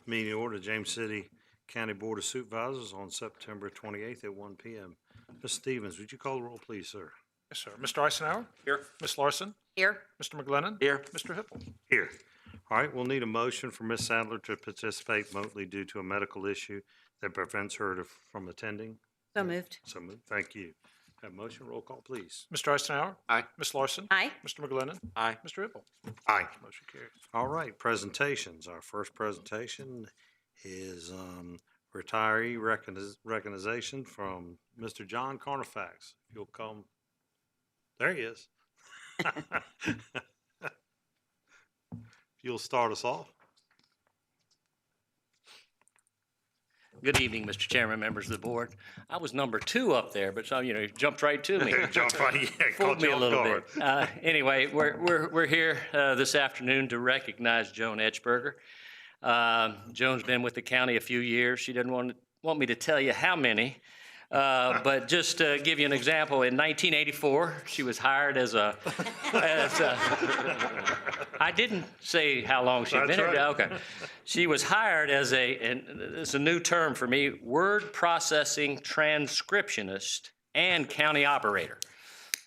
Meeting order, James City County Board of Supervisors on September 28th at 1 p.m. Ms. Stevens, would you call the roll, please, sir? Yes, sir. Mr. Eisenhower? Here. Ms. Larson? Here. Mr. McGlennon? Here. Mr. Hippel? Here. All right, we'll need a motion for Ms. Sadler to participate remotely due to a medical issue that prevents her from attending. So moved. So moved. Thank you. Have motion, roll call, please. Mr. Eisenhower? Aye. Ms. Larson? Aye. Mr. McGlennon? Aye. Mr. Hippel? Aye. Motion carries. All right, presentations. Our first presentation is retiree recognition from Mr. John Carnifax. If you'll come. There he is. If you'll start us off. Good evening, Mr. Chairman, members of the board. I was number 2 up there, but so, you jumped right to me. Jump right, yeah, Fooled caught me you a off little guard. bit. Anyway, we're here this afternoon to recognize Joan Etchberger. Joan's been with the county a few years. She didn't want me to tell you how many, but just to give you an example, in 1984, she was hired as a I didn't say how long she'd been here. Right. Okay. She was hired as and it's a new term for me, word processing transcriptionist and county operator.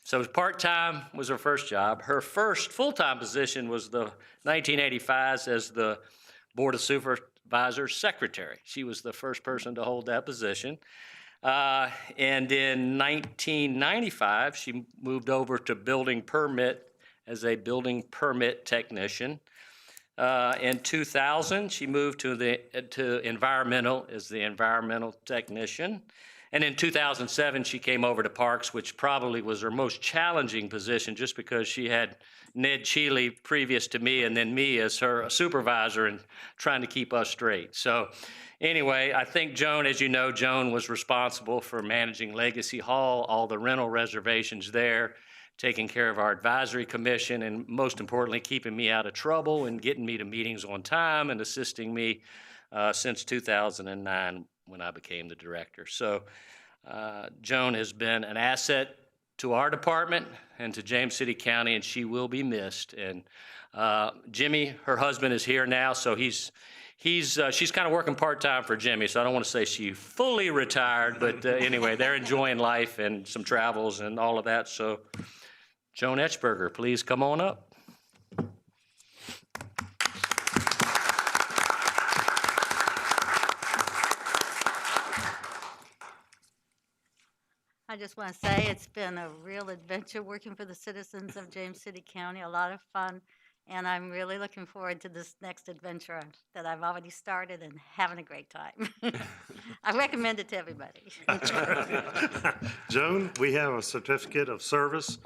So part-time was her first job. Her first full-time position was the 1985 as the Board of Supervisors secretary. She was the first person to hold that position. And in 1995, she moved over to building permit as a building permit technician. In 2000, she moved to environmental as the environmental technician. And in 2007, she came over to Parks, which probably was her most challenging position just because she had Ned Cheeley previous to me and then me as her supervisor and trying to keep us straight. So anyway, I think Joan, as you know, Joan was responsible for managing Legacy Hall, all the rental reservations there, taking care of our advisory commission, and most importantly, keeping me out of trouble and getting me to meetings on time and assisting me since 2009 when I became the director. So Joan has been an asset to our department and to James City County, and she will be missed. And Jimmy, her husband, is here now, so she's kind of working part-time for Jimmy, so I don't want to say she fully retired, but anyway, they're enjoying life and some travels and all of that. So Joan Etchberger, please come on up. I just want to say it's been a real adventure working for the citizens of James City County, a lot of fun, and I'm really looking forward to this next adventure that I've already started and having a great time. I recommend it to everybody. Joan, we have a certificate of service,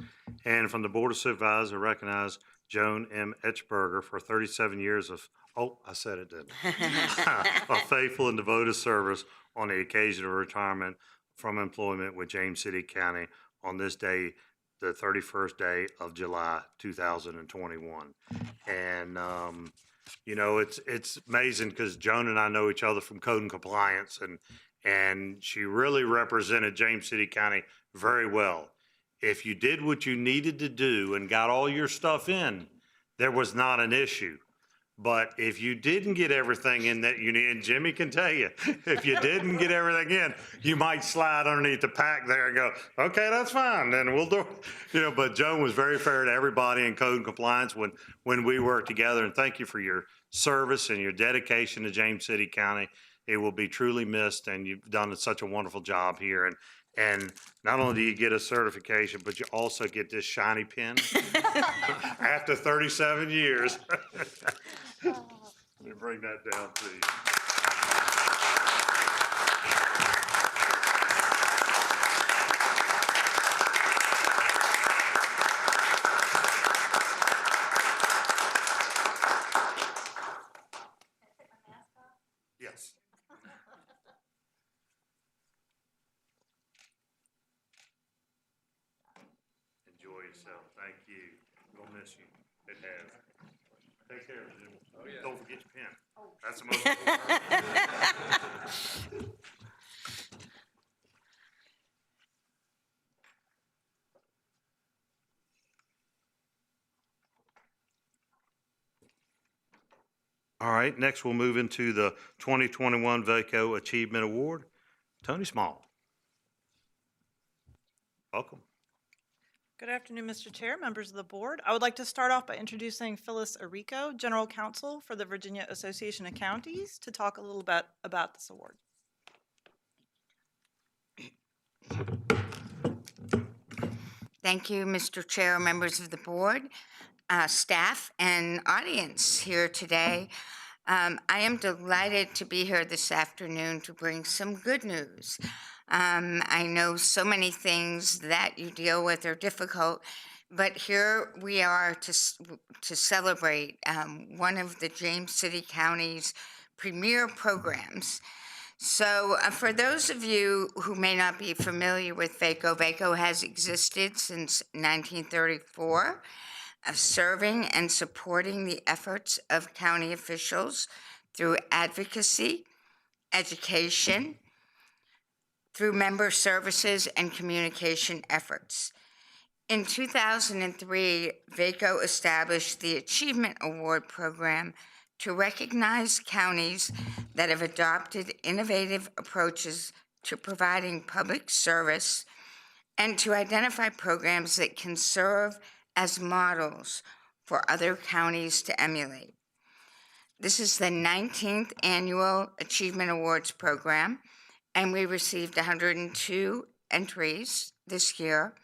and from the Board of Supervisors, I recognize Joan M. Etchberger for 37 years of, oh, I said it, didn't I? Of faithful and devoted service on the occasion of retirement from employment with James City County on this day, the 31st day of July, 2021. And, it's amazing because Joan and I know each other from code and compliance, and she really represented James City County very well. If you did what you needed to do and got all your stuff in, there was not an issue. But if you didn't get everything in that you need, and Jimmy can tell you, if you didn't get everything in, you might slide underneath the pack there and go, okay, that's fine, then we'll do it. But Joan was very fair to everybody in code and compliance when we worked together. And thank you for your service and your dedication to James City County. It will be truly missed, and you've done such a wonderful job here. And not only do you get a certification, but you also get this shiny pin after 37 years. Let me bring that down to you. Yes. Enjoy yourself. Thank you. We'll miss you. It has. Take care of it. Oh, yeah. Don't forget your pen. That's the most important. All right, next we'll move into the 2021 VACo Achievement Award. Tony Small. Welcome. Good afternoon, Mr. Chair, members of the board. I would like to start off by introducing Phyllis Arico, General Counsel for the Virginia Association of Counties, to talk a little bit about this award. Thank you, Mr. Chair, members of the board, staff, and audience here today. I am delighted to be here this afternoon to bring some good news. I know so many things that you deal with are difficult, but here we are to celebrate one of the James City County's premier programs. So for those of you who may not be familiar with VACo, VACo has existed since 1934, serving and supporting the efforts of county officials through advocacy, education, through member services and communication efforts. In 2003, VACo established the Achievement Award Program to recognize counties that have adopted innovative approaches to providing public service and to identify programs that can serve as models for other counties to emulate. This is the 19th Annual Achievement Awards Program, and we received 102 entries this year,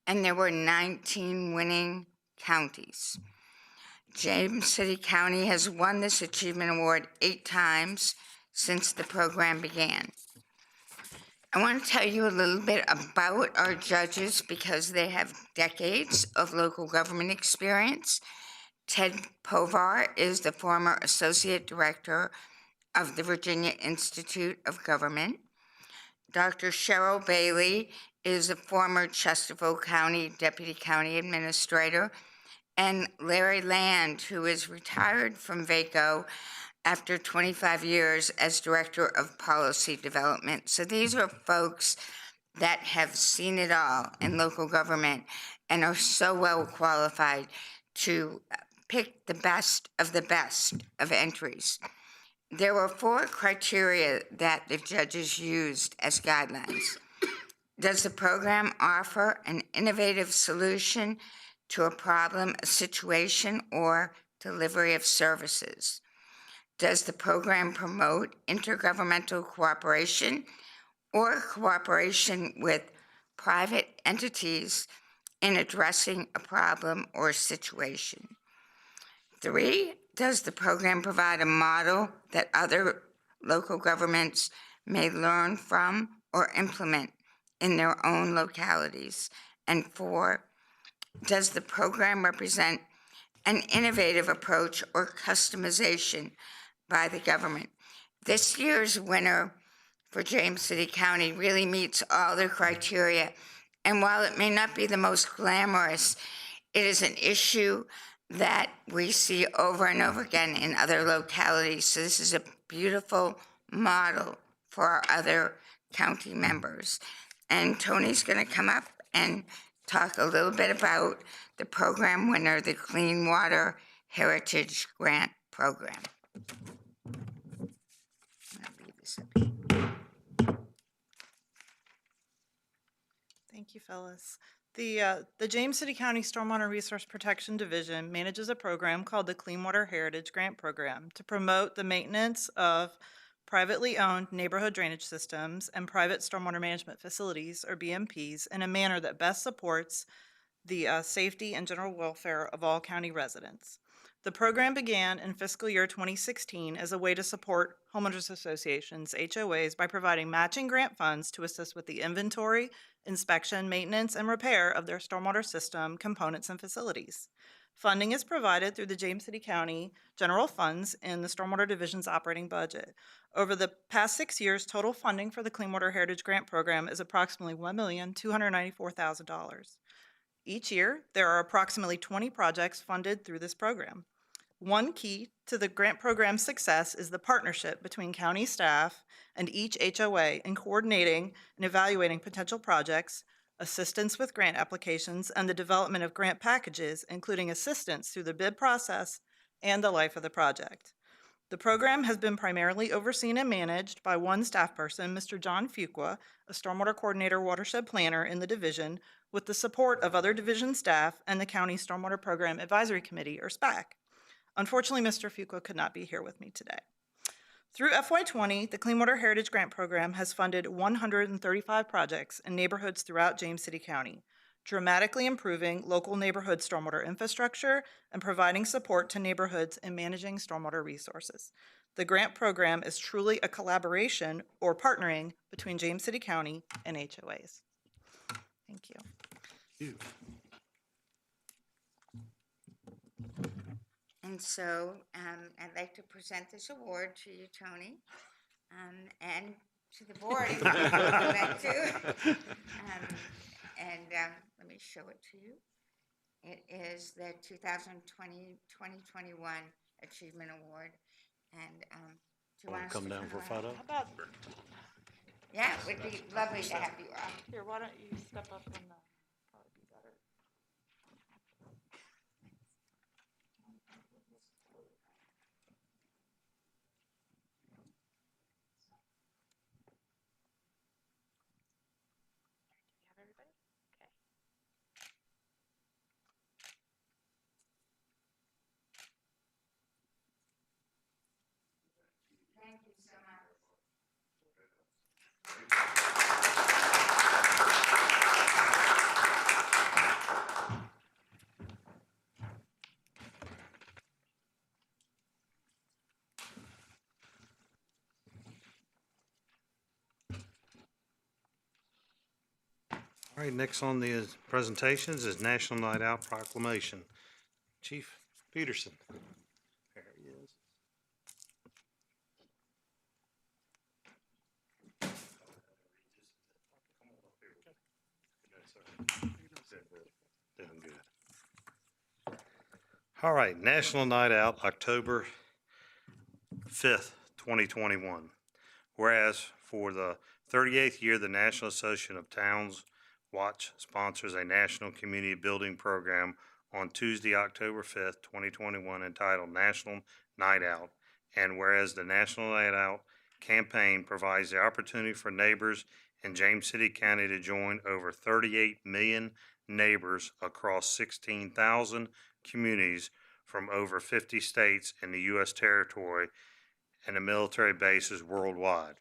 and there were 19 winning counties. James City County has won this achievement award 8 times since the program began. I want to tell you a little bit about our judges because they have decades of local government experience. Ted Povar is the former Associate Director of the Virginia Institute of Government. Dr. Cheryl Bailey is a former Chesterfield County Deputy County Administrator, and Larry Land, who is retired from VACo after 25 years as Director of Policy Development. So these are folks that have seen it all in local government and are so well qualified to pick the best of entries. There were 4 criteria that the judges used as guidelines. Does the program offer an innovative solution to a problem, a situation, or delivery of services? Does the program promote intergovernmental cooperation or cooperation with private entities in addressing a problem or situation? 3, does the program provide a model that other local governments may learn from or implement in their own localities? And 4, does the program represent an innovative approach or customization by the government? This year's winner for James City County really meets all the criteria. And while it may not be the most glamorous, it is an issue that we see over and over again in other localities. So this is a beautiful model for our other county members. And Tony's going to come up and talk a little bit about the program winner, the Clean Water Heritage Grant Program. I'll leave this up here. Thank you, Phyllis. The James City County Stormwater Resource Protection Division manages a program called the Clean Water Heritage Grant Program to promote the maintenance of privately owned neighborhood drainage systems and private stormwater management facilities, or BMPs, in a manner that best supports the safety and general welfare of all county residents. The program began in fiscal year 2016 as a way to support homeowners associations, HOAs, by providing matching grant funds to assist with the inventory, inspection, maintenance, and repair of their stormwater system components and facilities. Funding is provided through the James City County general funds in the Stormwater Division's operating budget. Over the past 6 years, total funding for the Clean Water Heritage Grant Program is approximately $1,294,000. Each year, there are approximately 20 projects funded through this program. One key to the grant program's success is the partnership between county staff and each HOA in coordinating and evaluating potential projects, assistance with grant applications, and the development of grant packages, including assistance through the bid process and the life of the project. The program has been primarily overseen and managed by one staff person, Mr. John Fuqua, a stormwater coordinator watershed planner in the division, with the support of other division staff and the County Stormwater Program Advisory Committee, or SPAC. Unfortunately, Mr. Fuqua could not be here with me today. Through FY20, the Clean Water Heritage Grant Program has funded 135 projects in neighborhoods throughout James City County, dramatically improving local neighborhood stormwater infrastructure and providing support to neighborhoods in managing stormwater resources. The grant program is truly a collaboration or partnering between James City County and HOAs. Thank you. And so I'd like to present this award to you, Tony, and to the board if you would like to. Let me show it to you. It is the 2020-2021 Achievement Award. And do you want us to Come down for a around? photo? How about, Yeah, it would be lovely to have you up. here, why don't you step up and probably be better. Thank you so much. All right, next on the presentations is National Night Out Proclamation. Chief Peterson. There he is. Doing good. All right, National Night Out, October 5th, 2021. Whereas for the 38th year, the National Association of Towns Watch sponsors a national community building program on Tuesday, October 5th, 2021, entitled National Night Out. And whereas the National Night Out campaign provides the opportunity for neighbors in James City County to join over 38 million neighbors across 16,000 communities from over 50 states in the U.S. territory and the military bases worldwide.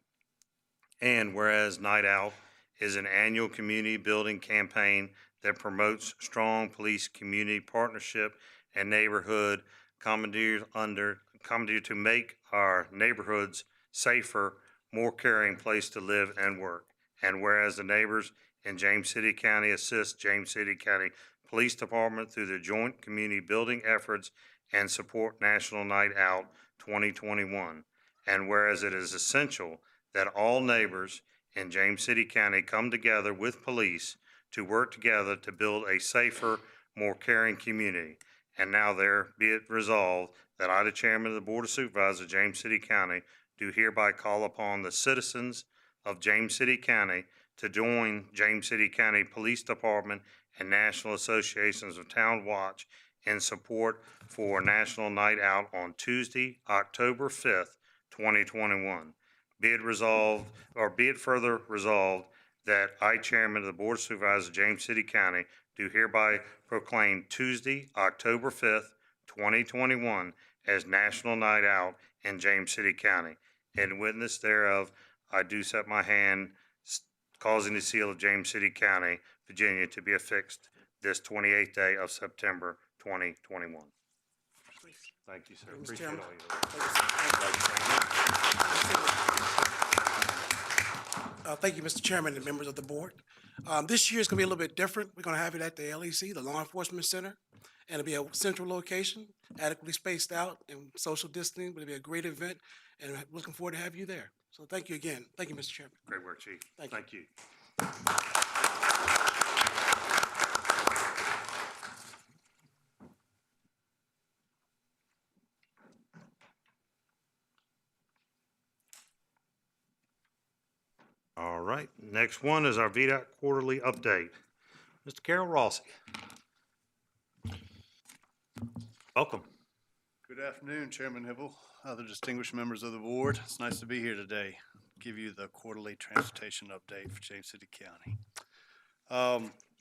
And whereas Night Out is an annual community building campaign that promotes strong police community partnership and neighborhood commandeered to make our neighborhoods safer, more caring place to live and work. And whereas the neighbors in James City County assist James City County Police Department through the joint community building efforts and support National Night Out 2021. And whereas it is essential that all neighbors in James City County come together with police to work together to build a safer, more caring community. And now there be it resolved that I, the chairman of the Board of Supervisors of James City County, do hereby call upon the citizens of James City County to join James City County Police Department and National Associations of Town Watch in support for National Night Out on Tuesday, October 5th, 2021. Be it further resolved that I, Chairman of the Board of Supervisors of James City County, do hereby proclaim Tuesday, October 5th, 2021 as National Night Out in James City County. In witness thereof, I do set my hand causing the seal of James City County, Virginia to be affixed this 28th day of September 2021. Thank you, sir. Appreciate all Thank you, Mr. Chairman and members of the board. This year is going to be a little bit different. We're going to have it at the LEC, the Law Enforcement Center, and it'll be a central location, adequately spaced out and social distancing, but it'll be a great event, and I'm looking forward to have you there. So thank you again. Thank you, Mr. Chairman. Great work, Chief. Thank you. Thank you. All right, next one is our VDOT quarterly update. Mr. Carol Rossi. Welcome. Good afternoon, Chairman Hibble, other distinguished members of the board. It's nice to be here today, give you the quarterly transportation update for James City County.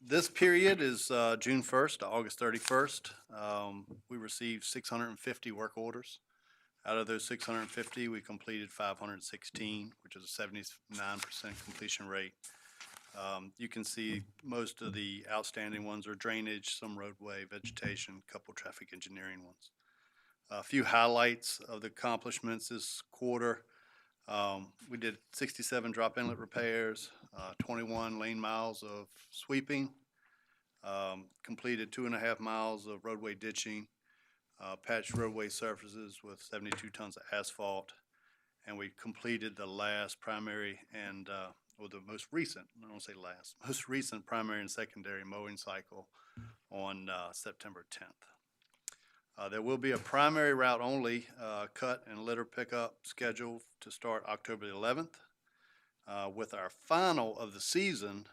This period is June 1st to August 31st. We received 650 work orders. Out of those 650, we completed 516, which is a 79% completion rate. You can see most of the outstanding ones are drainage, some roadway, vegetation, a couple traffic engineering ones. A few highlights of the accomplishments this quarter. We did 67 drop inlet repairs, 21 lane miles of sweeping, completed 2.5 miles of roadway ditching, patched roadway surfaces with 72 tons of asphalt, and we completed the last primary and, or the most recent, I don't want to say last, most recent primary and secondary mowing cycle on September 10th. There will be a primary route only cut and litter pickup scheduled to start October the 11th, with our final of the season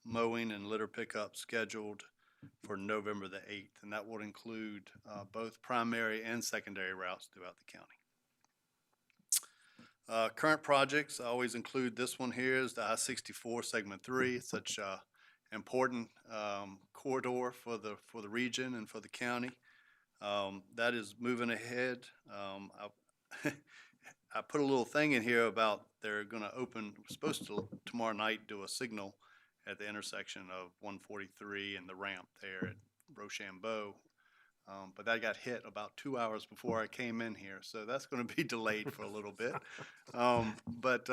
mowing and litter pickup scheduled for November the 8th, and that will include both primary and secondary routes throughout the county. Current projects, I always include this one here, is the I-64 Segment 3. It's such an important corridor for the region and for the county. That is moving ahead. I put a little thing in here about they're going to open, we're supposed to tomorrow night do a signal at the intersection of 143 and the ramp there at Rochambeau. But that got hit about 2 hours before I came in here, so that's going to be delayed for a little bit. But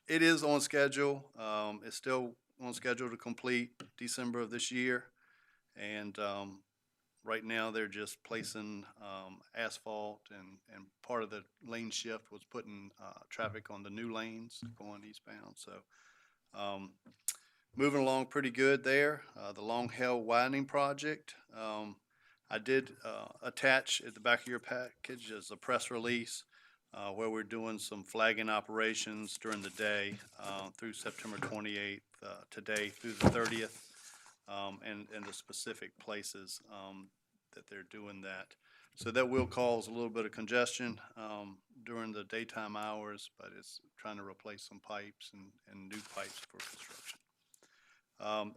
it is on schedule. It's still on schedule to complete December of this year. And right now, they're just placing asphalt, and part of the lane shift was putting traffic on the new lanes going eastbound. So moving along pretty good there. The Long Hill widening project. I did attach at the back of your package as a press release where we're doing some flagging operations during the day through September 28th, today through the 30th. And the specific places that they're doing that. So that will cause a little bit of congestion during the daytime hours, but it's trying to replace some pipes and new pipes for construction.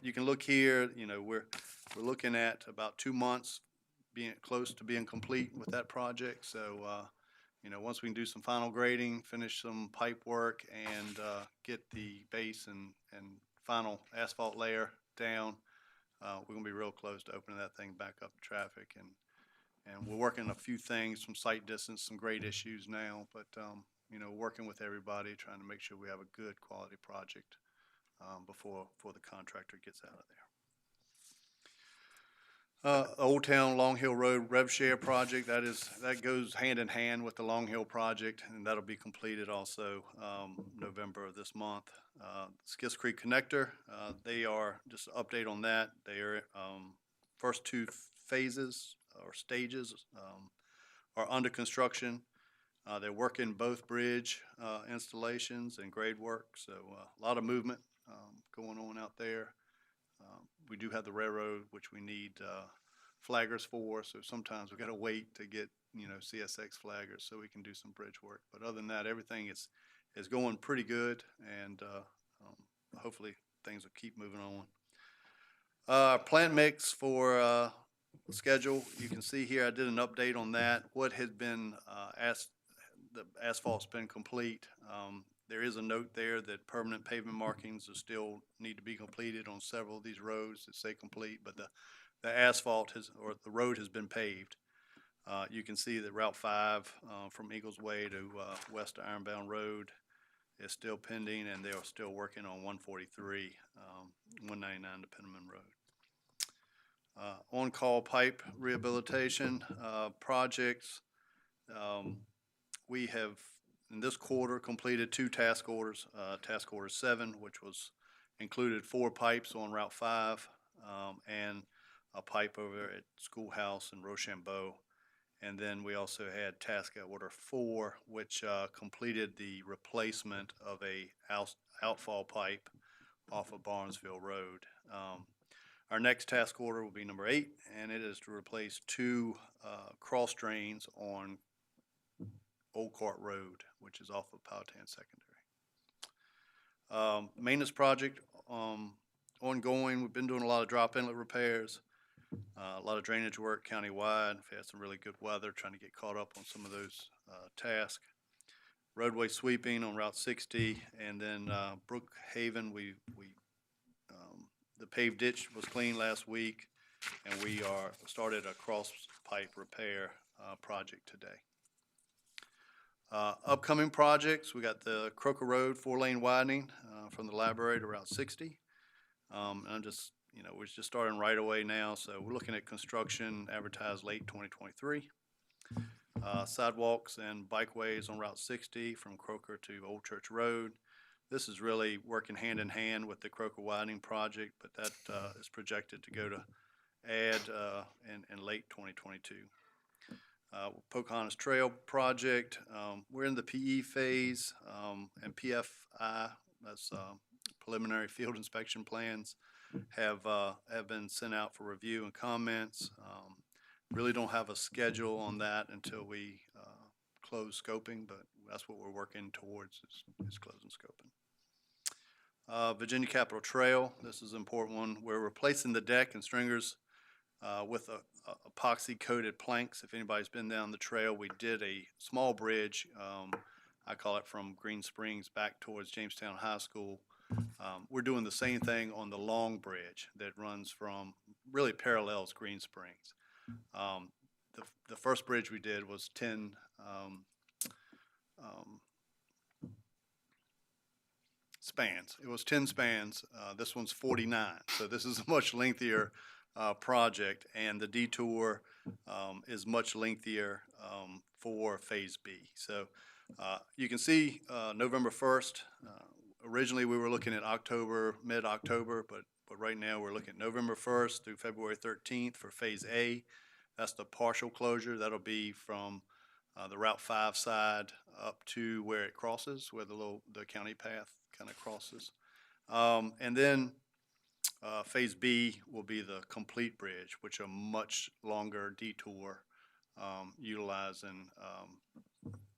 You can look here, you know, we're looking at about 2 months being close to being complete with that project. So, you know, once we can do some final grading, finish some pipe work, and get the base and final asphalt layer down, we're gonna be real close to opening that thing back up to traffic, and we're working a few things, some site distance, some grade issues now, but you know, working with everybody, trying to make sure we have a good quality project before the contractor gets out of there. Old Town Long Hill Road Rev Share project, that goes hand in hand with the Long Hill project, and that'll be completed also November of this month. Skiss Creek Connector, they are, just an update on that, they are first 2 phases or stages are under construction. They're working both bridge installations and grade work, so a lot of movement going on out there. We do have the railroad, which we need flaggers for, so sometimes we got to wait to get, you know, CSX flaggers so we can do some bridge work. But other than that, everything is going pretty good, and hopefully things will keep moving on. Plant mix for schedule, you can see here I did an update on that. What had been the asphalt's been complete. There is a note there that permanent pavement markings are still need to be completed on several of these roads that say complete, but the asphalt or the road has been paved. You can see that Route 5 from Eagles Way to west of Ironbound Road is still pending, and they are still working on 143, 199 to Penniman Road. On-call pipe rehabilitation projects. We have, in this quarter, completed 2 task orders. Task Order 7, which included 4 pipes on Route 5 and a pipe over at Schoolhouse and Rochambeau. And then we also had Task Order 4, which completed the replacement of a outfall pipe off of Barnesville Road. Our next task order will be number 8, and it is to replace 2 cross drains on Old Cart Road, which is off of Powhatan Secondary. Maintenance project ongoing. We've been doing a lot of drop inlet repairs, a lot of drainage work countywide. We've had some really good weather, trying to get caught up on some of those tasks. Roadway sweeping on Route 60, and then Brookhaven, the paved ditch was cleaned last week, and we started a cross pipe repair project today. Upcoming projects, we got the Croker Road 4-lane widening from the library to Route 60. And I'm just, we're just starting right away now, so we're looking at construction advertised late 2023. Sidewalks and bikeways on Route 60 from Croker to Old Church Road. This is really working hand in hand with the Croker widening project, but that is projected to go to add in late 2022. Pocahontas Trail project, we're in the PE phase, and PFI, that's preliminary field inspection plans, have been sent out for review and comments. Really don't have a schedule on that until we close scoping, but that's what we're working towards is closing scoping. Virginia Capitol Trail, this is an important one. We're replacing the deck and stringers with epoxy coated planks. If anybody's been down the trail, we did a small bridge, I call it from Green Springs back towards Jamestown High School. We're doing the same thing on the long bridge that runs from, really parallels Green Springs. The first bridge we did was 10 spans. It was 10 spans. This one's 49. So this is a much lengthier project, and the detour is much lengthier for Phase B. So you can see November 1st. Originally we were looking at October, mid-October, but right now we're looking at November 1st through February 13th for Phase A. That's the partial closure. That'll be from the Route 5 side up to where it crosses, where the county path kind of crosses. And then Phase B will be the complete bridge, which a much longer detour utilizing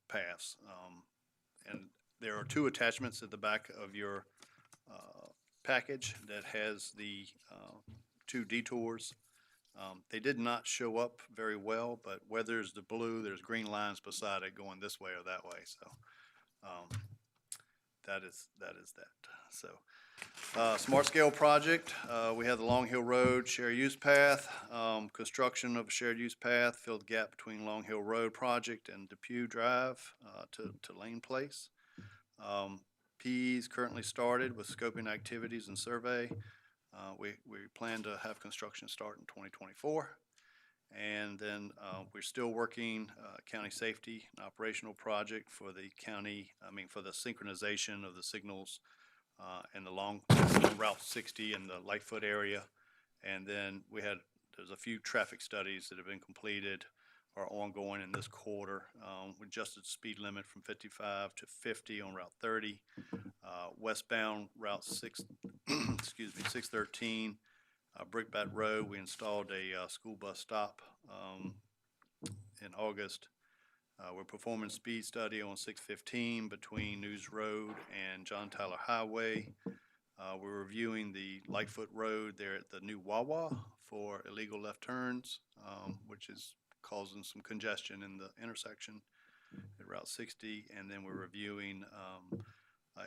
paths. And there are 2 attachments at the back of your package that has the 2 detours. They did not show up very well, but where there's the blue, there's green lines beside it going this way or that way. So that is that. So Smart Scale project, we have the Long Hill Road shared use path, construction of a shared use path, fill the gap between Long Hill Road project and Depew Drive to Lane Place. PE's currently started with scoping activities and survey. We plan to have construction start in 2024. And then we're still working county safety and operational project for the for the synchronization of the signals and the long Route 60 in the Lightfoot area. And then there's a few traffic studies that have been completed or ongoing in this quarter. We adjusted speed limit from 55 to 50 on Route 30. Westbound Route 613, Brickbat Road, we installed a school bus stop in August. We're performing speed study on 615 between News Road and John Tyler Highway. We're reviewing the Lightfoot Road there at the new Wawa for illegal left turns, which is causing some congestion in the intersection at Route 60. And then we're reviewing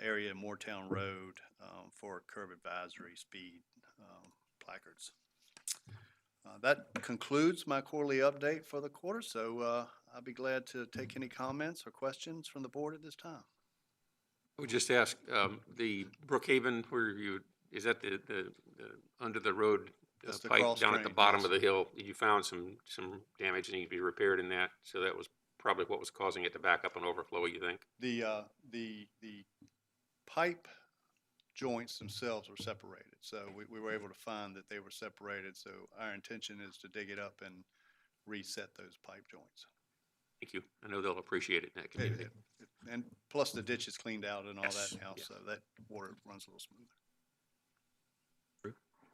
area in Moortown Road for curb advisory speed placards. That concludes my quarterly update for the quarter, so I'll be glad to take any comments or questions from the board at this time. I would just ask, the Brookhaven, is that the under the road That's the pipe cross down at the drain, bottom yes. of the hill? You found some damage that needs to be repaired in that, so that was probably what was causing it to back up and overflow, you think? The pipe joints themselves were separated, so we were able to find that they were separated. So our intention is to dig it up and reset those pipe joints. Thank you. I know they'll appreciate it in that community. And plus the ditch is cleaned out and all Yes, that now, yeah. so that water runs a little smoother.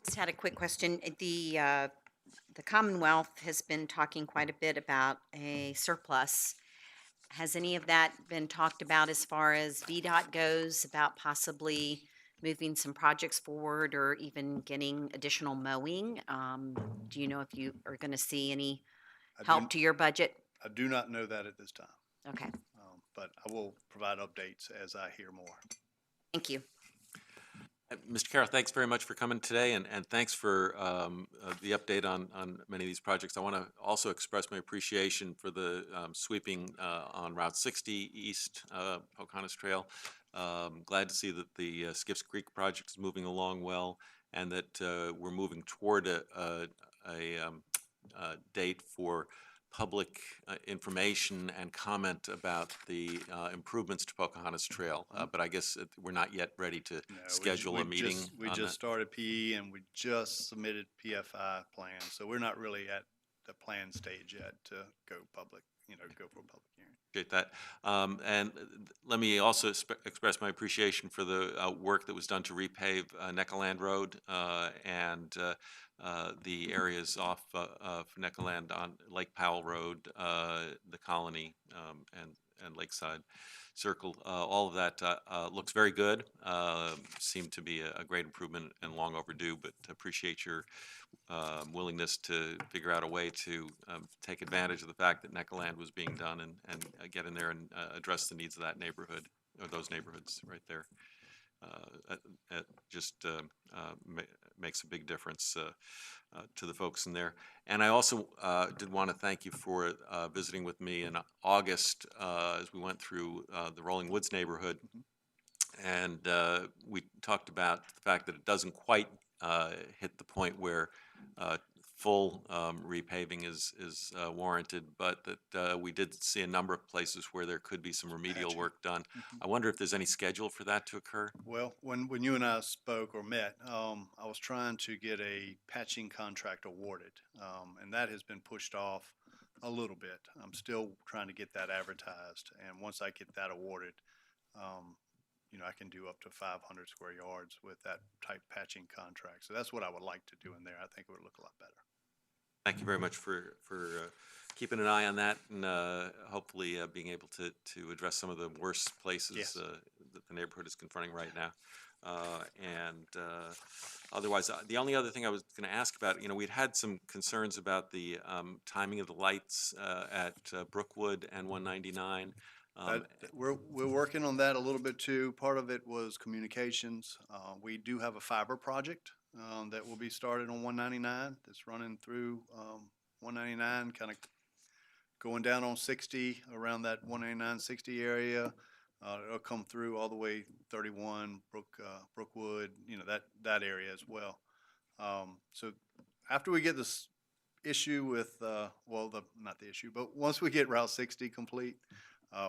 Just had a quick question. The Commonwealth has been talking quite a bit about a surplus. Has any of that been talked about as far as VDOT goes, about possibly moving some projects forward or even getting additional mowing? Do you know if you are going to see any help to your budget? I do not know that at this time, Okay, but I will provide updates as I hear more. thank you. Mr. Carroll, thanks very much for coming today, and thanks for the update on many of these projects. I want to also express my appreciation for the sweeping on Route 60 East Pocahontas Trail. Glad to see that the Skiffs Creek project is moving along well, and that we're moving toward a date for public information and comment about the improvements to Pocahontas Trail. But I guess we're not yet ready to schedule a meeting We on just that. started PE and we just submitted PFI plans, so we're not really at the plan stage yet to go public, go for a public hearing. Appreciate that. And let me also express my appreciation for the work that was done to repave Neckaland Road and the areas off of Neckaland on Lake Powell Road, the Colony, and Lakeside Circle. All of that looks very good. Seemed to be a great improvement and long overdue, but appreciate your willingness to figure out a way to take advantage of the fact that Neckaland was being done and get in there and address the needs of that neighborhood, or those neighborhoods right there. It just makes a big difference to the folks in there. And I also did want to thank you for visiting with me in August as we went through the Rolling Woods neighborhood. And we talked about the fact that it doesn't quite hit the point where full repaving is warranted, but that we did see a number of places where there could be some remedial work done. I wonder if there's any schedule for that to occur? Well, when you and I spoke or met, I was trying to get a patching contract awarded, and that has been pushed off a little bit. I'm still trying to get that advertised, and once I get that awarded, I can do up to 500 square yards with that type patching contract. So that's what I would like to do in there. I think it would look a lot better. Thank you very much for keeping an eye on that and hopefully being able to address some of the worst places Yes. that the neighborhood is confronting right now. Otherwise, the only other thing I was going to ask about, we'd had some concerns about the timing of the lights at Brookwood and 199. We're working on that a little bit too. Part of it was communications. We do have a fiber project that will be started on 199 that's running through 199, kind of going down on 60 around that 199 60 area. It'll come through all the way 31 Brookwood, that area as well. So after we get this issue with not the issue, but once we get Route 60 complete,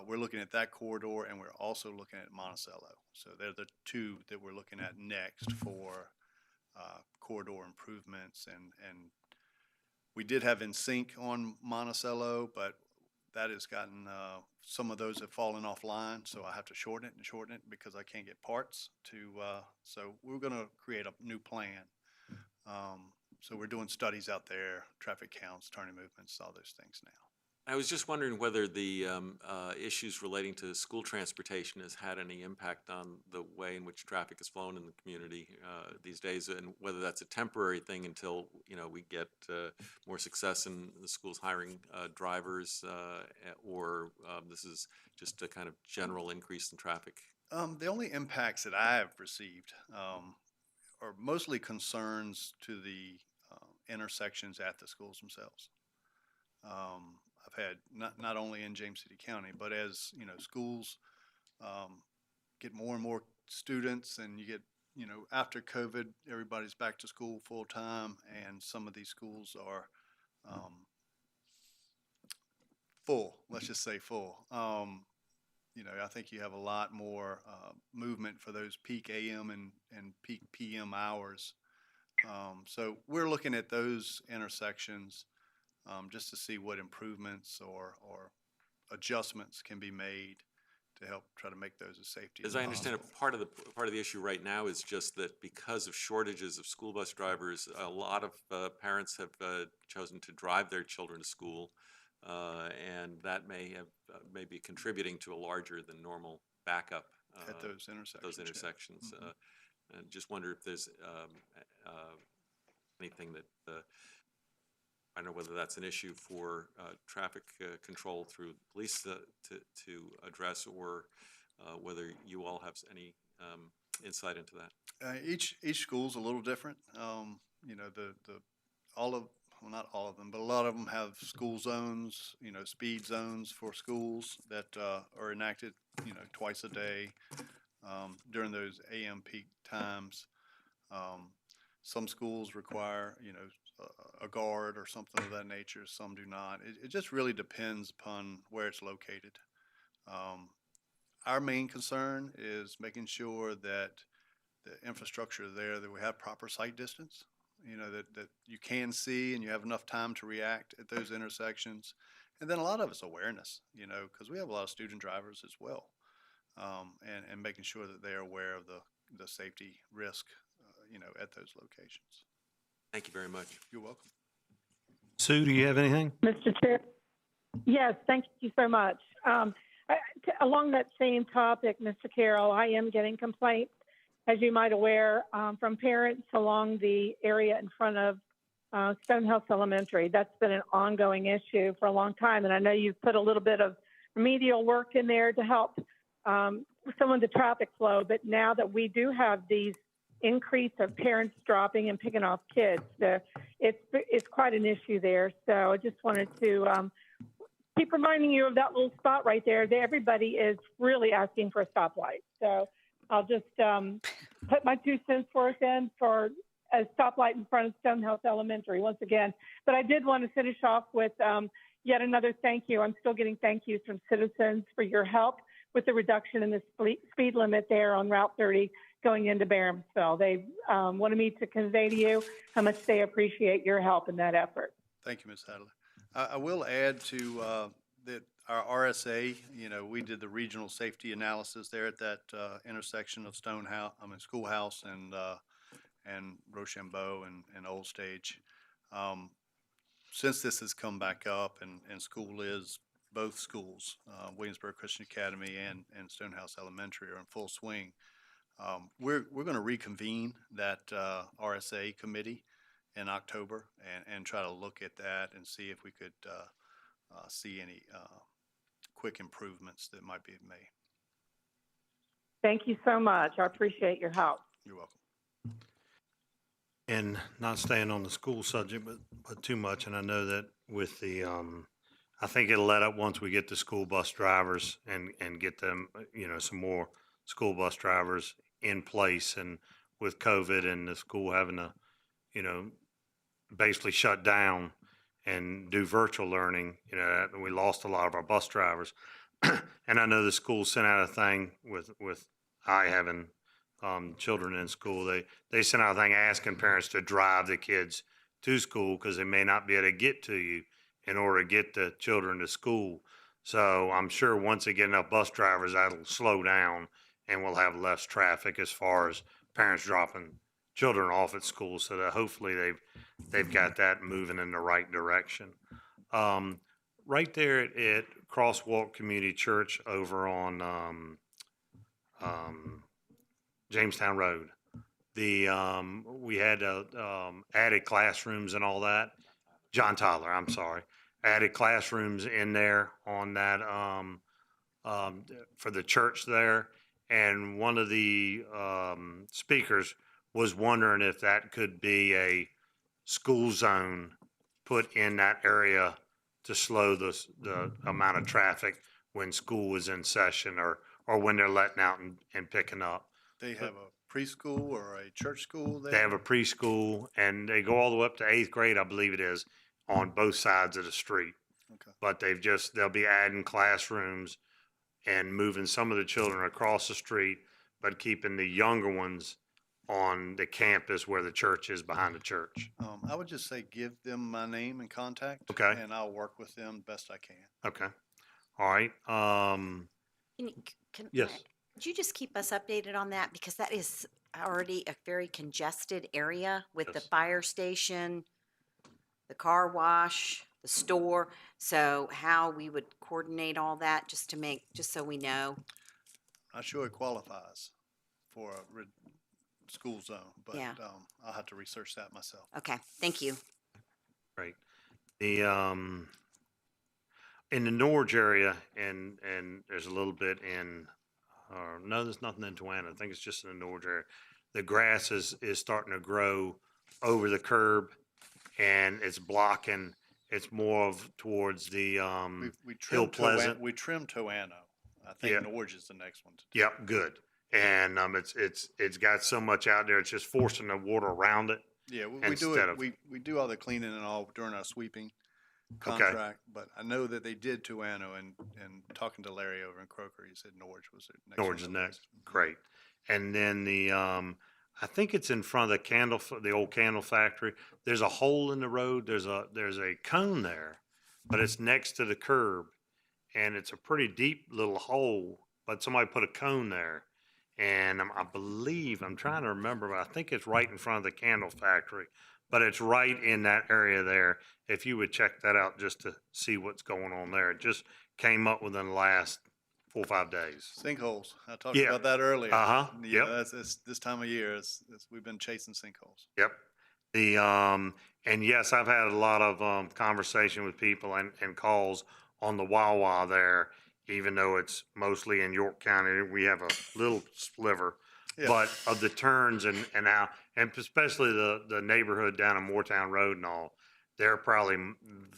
we're looking at that corridor, and we're also looking at Monticello. So they're the two that we're looking at next for corridor improvements. And we did have in sync on Monticello, but that has gotten, some of those have fallen offline, so I have to shorten it because I can't get parts to, so we're going to create a new plan. So we're doing studies out there, traffic counts, turning movements, all those things now. I was just wondering whether the issues relating to school transportation has had any impact on the way in which traffic is flowing in the community these days, and whether that's a temporary thing until we get more success in the schools hiring drivers, or this is just a kind of general increase in traffic. The only impacts that I have received are mostly concerns to the intersections at the schools themselves. I've had not only in James City County, but as schools get more and more students, and you get after COVID, everybody's back to school full time, and some of these schools are full. Let's just say full. I think you have a lot more movement for those peak AM and peak PM hours. So we're looking at those intersections just to see what improvements or adjustments can be made to help try to make those as safety As I understand it, possible. part of the issue right now is just that because of shortages of school bus drivers, a lot of parents have chosen to drive their children to school, and that may be contributing to a larger than normal backup At those intersections. those yeah. intersections. Mhm. And just wonder if there's anything that I don't know whether that's an issue for traffic control through police to address, or whether you all have any insight into that. Each school's a little different. You know, all of, well, not all of them, but a lot of them have school zones, you know, speed zones for schools that are enacted, you know, twice a day during those AM peak times. Some schools require, you know, a guard or something of that nature. Some do not. It just really depends upon where it's located. Our main concern is making sure that the infrastructure there, that we have proper sight distance, you know, that you can see and you have enough time to react at those intersections. And then a lot of it's awareness, you know, because we have a lot of student drivers as well. And making sure that they're aware of the safety risk, you know, at those locations. Thank you very much. You're welcome. Sue, do you have anything? Mr. Chair? Yes, thank you so much. Along that same topic, Mr. Carroll, I am getting complaints, as you might aware, from parents along the area in front of Stonehouse Elementary. That's been an ongoing issue for a long time, and I know you've put a little bit of remedial work in there to help some of the traffic flow, but now that we do have these increase of parents dropping and picking off kids, it's quite an issue there. So I just wanted to keep reminding you of that little spot right there. Everybody is really asking for a stoplight. So I'll just put my 2 cents worth in for a stoplight in front of Stonehouse Elementary once again. But I did want to finish off with yet another thank you. I'm still getting thank yous from citizens for your help with the reduction in the speed limit there on Route 30 going into Barhamsville. They wanted me to convey to you how much they appreciate your help in that effort. Thank you, Ms. Hadley. I will add to that our RSA, you know, we did the regional safety analysis there at that intersection of Schoolhouse and Rochambeau and Old Stage. Since this has come back up and both schools, Williamsburg Christian Academy and Stonehouse Elementary are in full swing. We're going to reconvene that RSA committee in October and try to look at that and see if we could see any quick improvements that might be made. Thank you so much. I appreciate your help. You're welcome. And not staying on the school subject, but too much. And I know that with the, I think it'll let up once we get the school bus drivers and get them, you know, some more school bus drivers in place. And with COVID and the school having to, you know, basically shut down and do virtual learning, you know, we lost a lot of our bus drivers. And I know the school sent out a thing with I having children in school. They sent out a thing asking parents to drive the kids to school because they may not be able to get to you in order to get the children to school. So I'm sure once they get enough bus drivers, that'll slow down and we'll have less traffic as far as parents dropping children off at school. So that hopefully they've got that moving in the right direction. Right there at Crosswalk Community Church over on Jamestown Road, we had added classrooms and all that. John Tyler, I'm sorry, added classrooms in there on that for the church there, and one of the speakers was wondering if that could be a school zone put in that area to slow the amount of traffic when school is in session or when they're letting out and picking up. They have a preschool or a church school there? They have a preschool and they go all the way up to 8th grade, I believe it is, on both sides of the street. Okay. But they'll be adding classrooms and moving some of the children across the street, but keeping the younger ones on the campus where the church is behind the church. I would just say give them my name and contact. Okay. And I'll work with them best I can. Okay. All right. Yes. Could you just keep us updated on that? Because that is already a very congested area with the Yes. fire station, the car wash, the store. So how we would coordinate all that just to make, just so we know. Not sure it qualifies for a school zone, but Yeah. I'll have to research that myself. Okay, thank you. Right. The, in the Norge area, and there's a little bit in, no, there's nothing in Tawana. I think it's just in the Norge area. The grass is starting to grow over the curb, and it's blocking, it's more of towards the, We Hill trimmed Pleasant. We trimmed Toano. I Yeah. think Norge is the next one to do. Yep, good. And, it's got so much out there, it's just forcing the water around it. Yeah, we do Instead it, of- we do all the cleaning and all during our sweeping contract, but I know that they did Toano, and talking to Larry over in Croker, he said Norge was the next one. Norge is on next, list. great. And then the, I think it's in front of the old candle factory. There's a hole in the road, there's a cone there, but it's next to the curb. And it's a pretty deep little hole, but somebody put a cone there. And I believe, I'm trying to remember, but I think it's right in front of the candle factory. But it's right in that area there. If you would check that out just to see what's going on there. It just came up within the last 4 or 5 days. Sinkholes, I talked Yeah. about that earlier. Uh-huh, Yeah, yep. that's this time of year, we've been chasing sinkholes. Yep. The, and yes, I've had a lot of, conversation with people and calls on the Wawa there, even though it's mostly in York County. We have a little sliver, Yeah. but of the turns and how, and especially the neighborhood down on Moortown Road and all, they're probably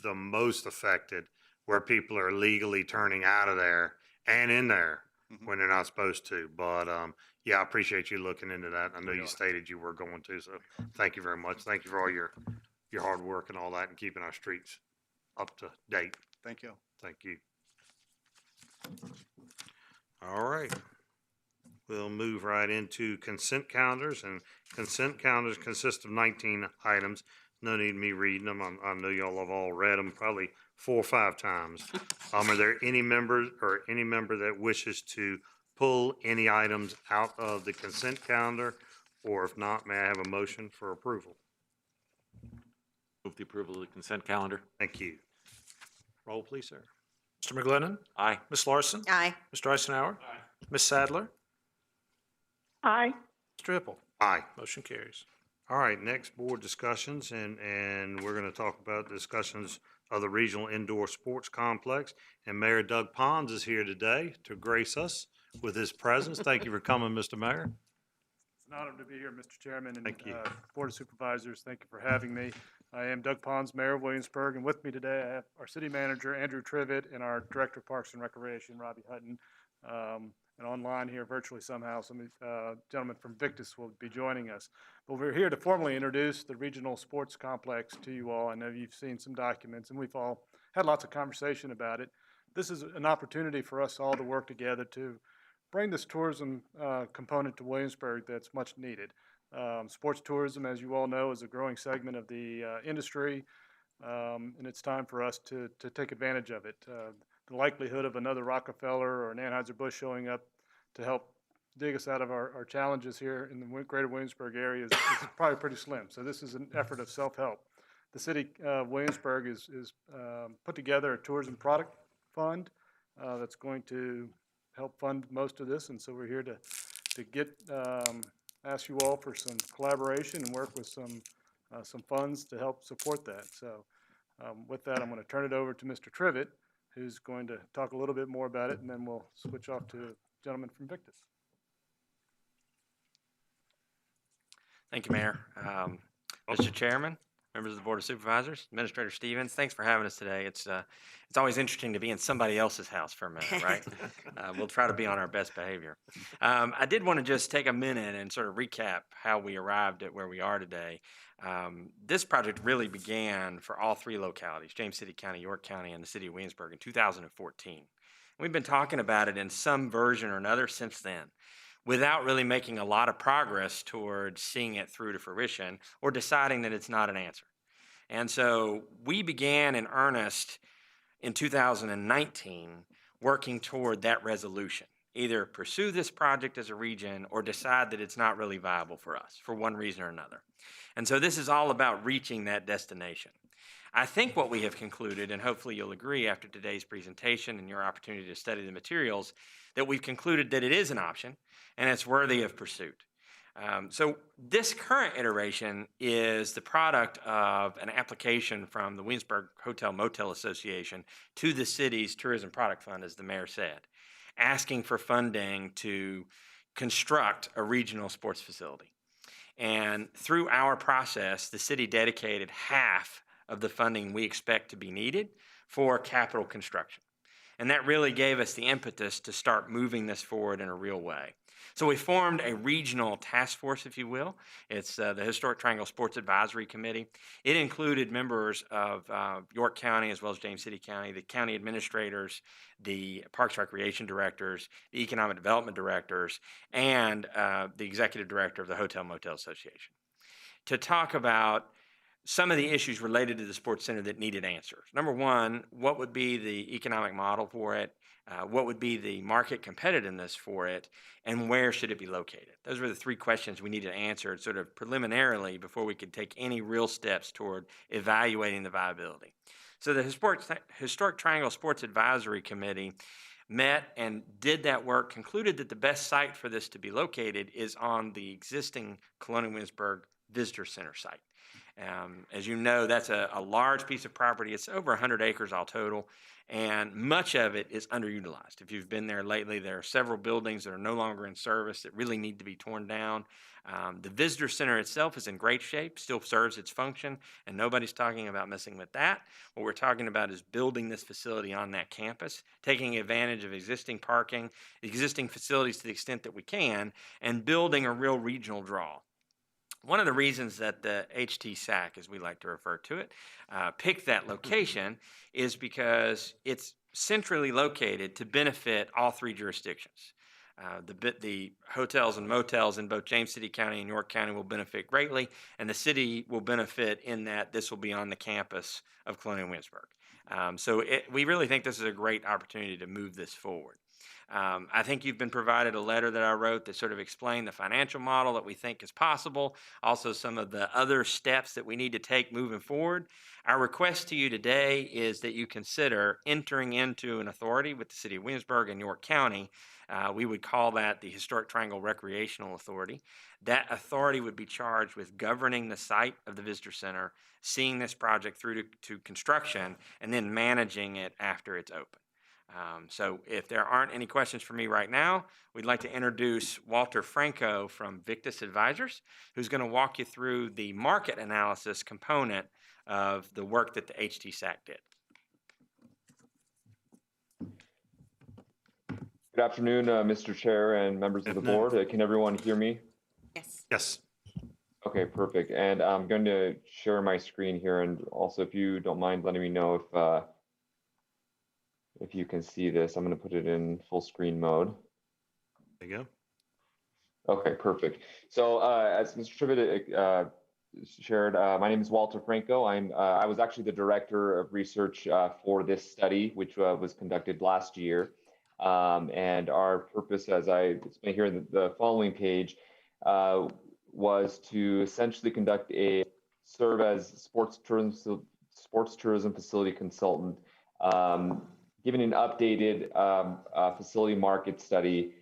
the most affected, where people are legally turning out of there and in there when they're not supposed to. But, yeah, I appreciate you looking into that. I know you stated you were going to, so thank you very much. Thank you for all your hard work and all that and keeping our streets up to date. Thank you. Thank you. All right. We'll move right into consent calendars, and consent calendars consist of 19 items. No need me reading them. I know y'all have all read them probably 4 or 5 times. Are there any members or any member that wishes to pull any items out of the consent calendar? Or if not, may I have a motion for approval? Move the approval of the consent calendar. Thank you. Roll, please, sir. Mr. McGlinnan. Aye. Ms. Larson. Aye. Mr. Eisenhower. Ms. Sadler. Aye. Mr. Hippel. Aye. Motion carries. All right, next board discussions, and we're gonna talk about discussions of the regional indoor sports complex. And Mayor Doug Pons is here today to grace us with his presence. Thank you for coming, Mr. Mayor. It's an honor to be here, Mr. Chairman and Thank you. Board of Supervisors. Thank you for having me. I am Doug Pons, Mayor of Williamsburg, and with me today I have our City Manager, Andrew Trivett, and our Director of Parks and Recreation, Robbie Hutton. And online here virtually somehow, some gentlemen from Victus will be joining us. But we're here to formally introduce the regional sports complex to you all. I know you've seen some documents, and we've all had lots of conversation about it. This is an opportunity for us all to work together to bring this tourism component to Williamsburg that's much needed. Sports tourism, as you all know, is a growing segment of the industry, and it's time for us to take advantage of it. The likelihood of another Rockefeller or an Anheuser-Busch showing up to help dig us out of our challenges here in the greater Williamsburg area is probably pretty slim. So this is an effort of self-help. The city of Williamsburg is put together a tourism product fund that's going to help fund most of this, and so we're here to ask you all for some collaboration and work with some funds to help support that. So with that, I'm going to turn it over to Mr. Trivett, who's going to talk a little bit more about it, and then we'll switch off to the gentleman from Victus. Thank you, Mayor. Mr. Chairman, members of the Board of Supervisors, Administrator Stevens, thanks for having us today. It's always interesting to be in somebody else's house for a minute, right? We'll try to be on our best behavior. I did want to just take a minute and sort of recap how we arrived at where we are today. This project really began for all 3 localities, James City County, York County, and the city of Williamsburg in 2014. We've been talking about it in some version or another since then, without really making a lot of progress towards seeing it through to fruition or deciding that it's not an answer. And so we began in earnest in 2019 working toward that resolution. Either pursue this project as a region or decide that it's not really viable for us for one reason or another. And so this is all about reaching that destination. I think what we have concluded, and hopefully you'll agree after today's presentation and your opportunity to study the materials, that we've concluded that it is an option and it's worthy of pursuit. So this current iteration is the product of an application from the Williamsburg Hotel Motel Association to the city's Tourism Product Fund, as the mayor said, asking for funding to construct a regional sports facility. And through our process, the city dedicated half of the funding we expect to be needed for capital construction. And that really gave us the impetus to start moving this forward in a real way. So we formed a regional task force, if you will. It's the Historic Triangle Sports Advisory Committee. It included members of York County as well as James City County, the county administrators, the Parks Recreation directors, the economic development directors, and the executive director of the Hotel Motel Association, to talk about some of the issues related to the sports center that needed answers. Number one, what would be the economic model for it? What would be the market competitiveness for it? And where should it be located? Those were the three questions we needed answered sort of preliminarily before we could take any real steps toward evaluating the viability. So the Historic Triangle Sports Advisory Committee met and did that work, concluded that the best site for this to be located is on the existing Colonial Williamsburg Visitor Center site. As you know, that's a large piece of property. It's over 100 acres all total, and much of it is underutilized. If you've been there lately, there are several buildings that are no longer in service that really need to be torn down. The visitor center itself is in great shape, still serves its function, and nobody's talking about messing with that. What we're talking about is building this facility on that campus, taking advantage of existing parking, existing facilities to the extent that we can, and building a real regional draw. One of the reasons that the HTSAC, as we like to refer to it, picked that location is because it's centrally located to benefit all three jurisdictions. The hotels and motels in both James City County and York County will benefit greatly, and the city will benefit in that this will be on the campus of Colonial Williamsburg. We really think this is a great opportunity to move this forward. I think you've been provided a letter that I wrote that sort of explained the financial model that we think is possible, also some of the other steps that we need to take moving forward. Our request to you today is that you consider entering into an authority with the City of Williamsburg and York County. We would call that the Historic Triangle Recreational Authority. That authority would be charged with governing the site of the Visitor Center, seeing this project through to construction, and then managing it after it's open. So if there aren't any questions for me right now, we'd like to introduce Walter Franco from Victus Advisors, who's going to walk you through the market analysis component of the work that the HTSAC did. Good afternoon, Mr. Chair and members of the board. Can everyone hear me? Yes. Yes. Okay, perfect. And I'm going to share my screen here, and also if you don't mind letting me know if you can see this. I'm going to put it in full screen mode. There you go. Okay, perfect. So as Mr. Trivet shared, my name is Walter Franco. I was actually the director of research for this study, which was conducted last year. And our purpose, as I explain here in the following page, was to essentially serve as sports tourism facility consultant, giving an updated facility market study,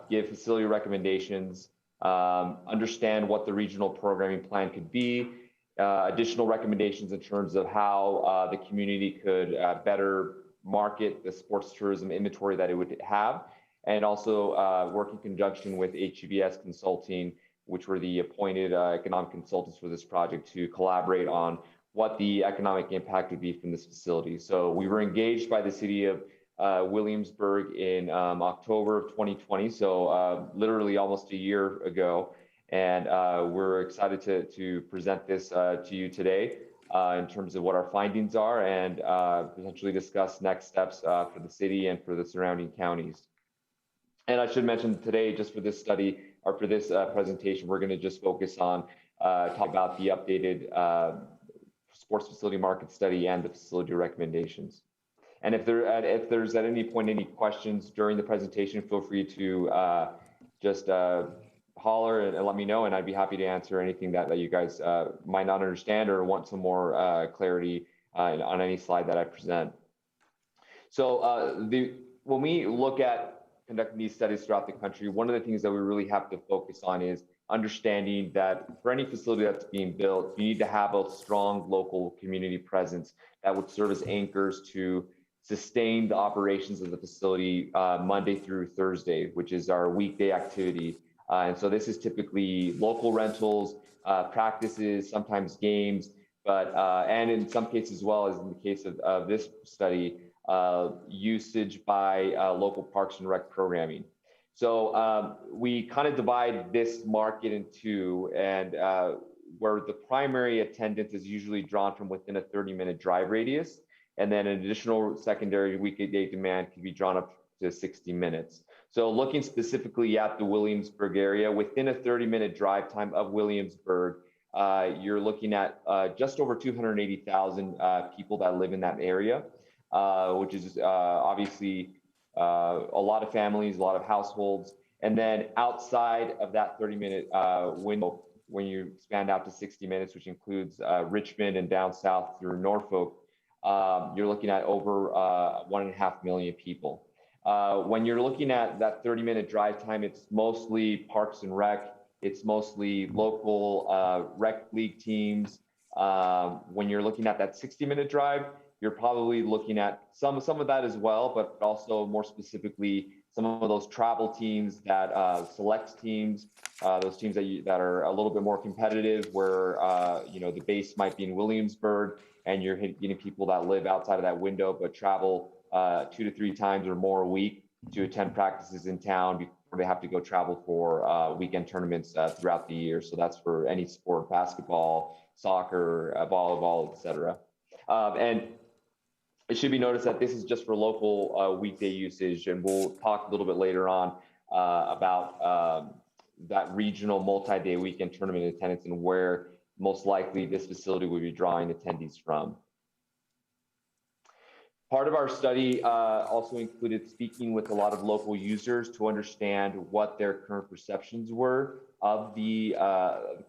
give facility recommendations, understand what the regional programming plan could be, additional recommendations in terms of how the community could better market the sports tourism inventory that it would have, and also work in conjunction with HGVS Consulting, which were the appointed economic consultants for this project, to collaborate on what the economic impact would be from this facility. So we were engaged by the city of Williamsburg in October of 2020, so literally almost a year ago. And we're excited to present this to you today in terms of what our findings are, and potentially discuss next steps for the city and for the surrounding counties. And I should mention today, just for this study, or for this presentation, we're going to just focus on talk about the updated sports facility market study and the facility recommendations. And if there's at any point any questions during the presentation, feel free to just holler and let me know, and I'd be happy to answer anything that you guys might not understand or want some more clarity on any slide that I present. So when we look at conducting these studies throughout the country, one of the things that we really have to focus on is understanding that for any facility that's being built, you need to have a strong local community presence that would serve as anchors to sustain the operations of the facility Monday through Thursday, which is our weekday activity. And so this is typically local rentals, practices, sometimes games, but and in some cases as well as in the case of this study, usage by local parks and rec programming. So we kind of divide this market in two, and where the primary attendance is usually drawn from within a 30-minute drive radius, and then an additional secondary weekday demand can be drawn up to 60 minutes. So looking specifically at the Williamsburg area, within a 30-minute drive time of Williamsburg, you're looking at just over 280,000 people that live in that area, which is obviously a lot of families, a lot of households. And then outside of that 30-minute window, when you expand out to 60 minutes, which includes Richmond and down south through Norfolk, you're looking at over 1.5 million people. When you're looking at that 30-minute drive time, it's mostly parks and rec. It's mostly local rec league teams. When you're looking at that 60-minute drive, you're probably looking at some of that as well, but also more specifically, some of those travel teams that select teams, those teams that are a little bit more competitive, where the base might be in Williamsburg, and you're getting people that live outside of that window but travel 2 to 3 times or more a week to attend practices in town before they have to go travel for weekend tournaments throughout the year. So that's for any sport: basketball, soccer, volleyball, etc. And it should be noticed that this is just for local weekday usage, and we'll talk a little bit later on about that regional multi-day weekend tournament attendance and where most likely this facility will be drawing attendees from. Part of our study also included speaking with a lot of local users to understand what their current perceptions were of the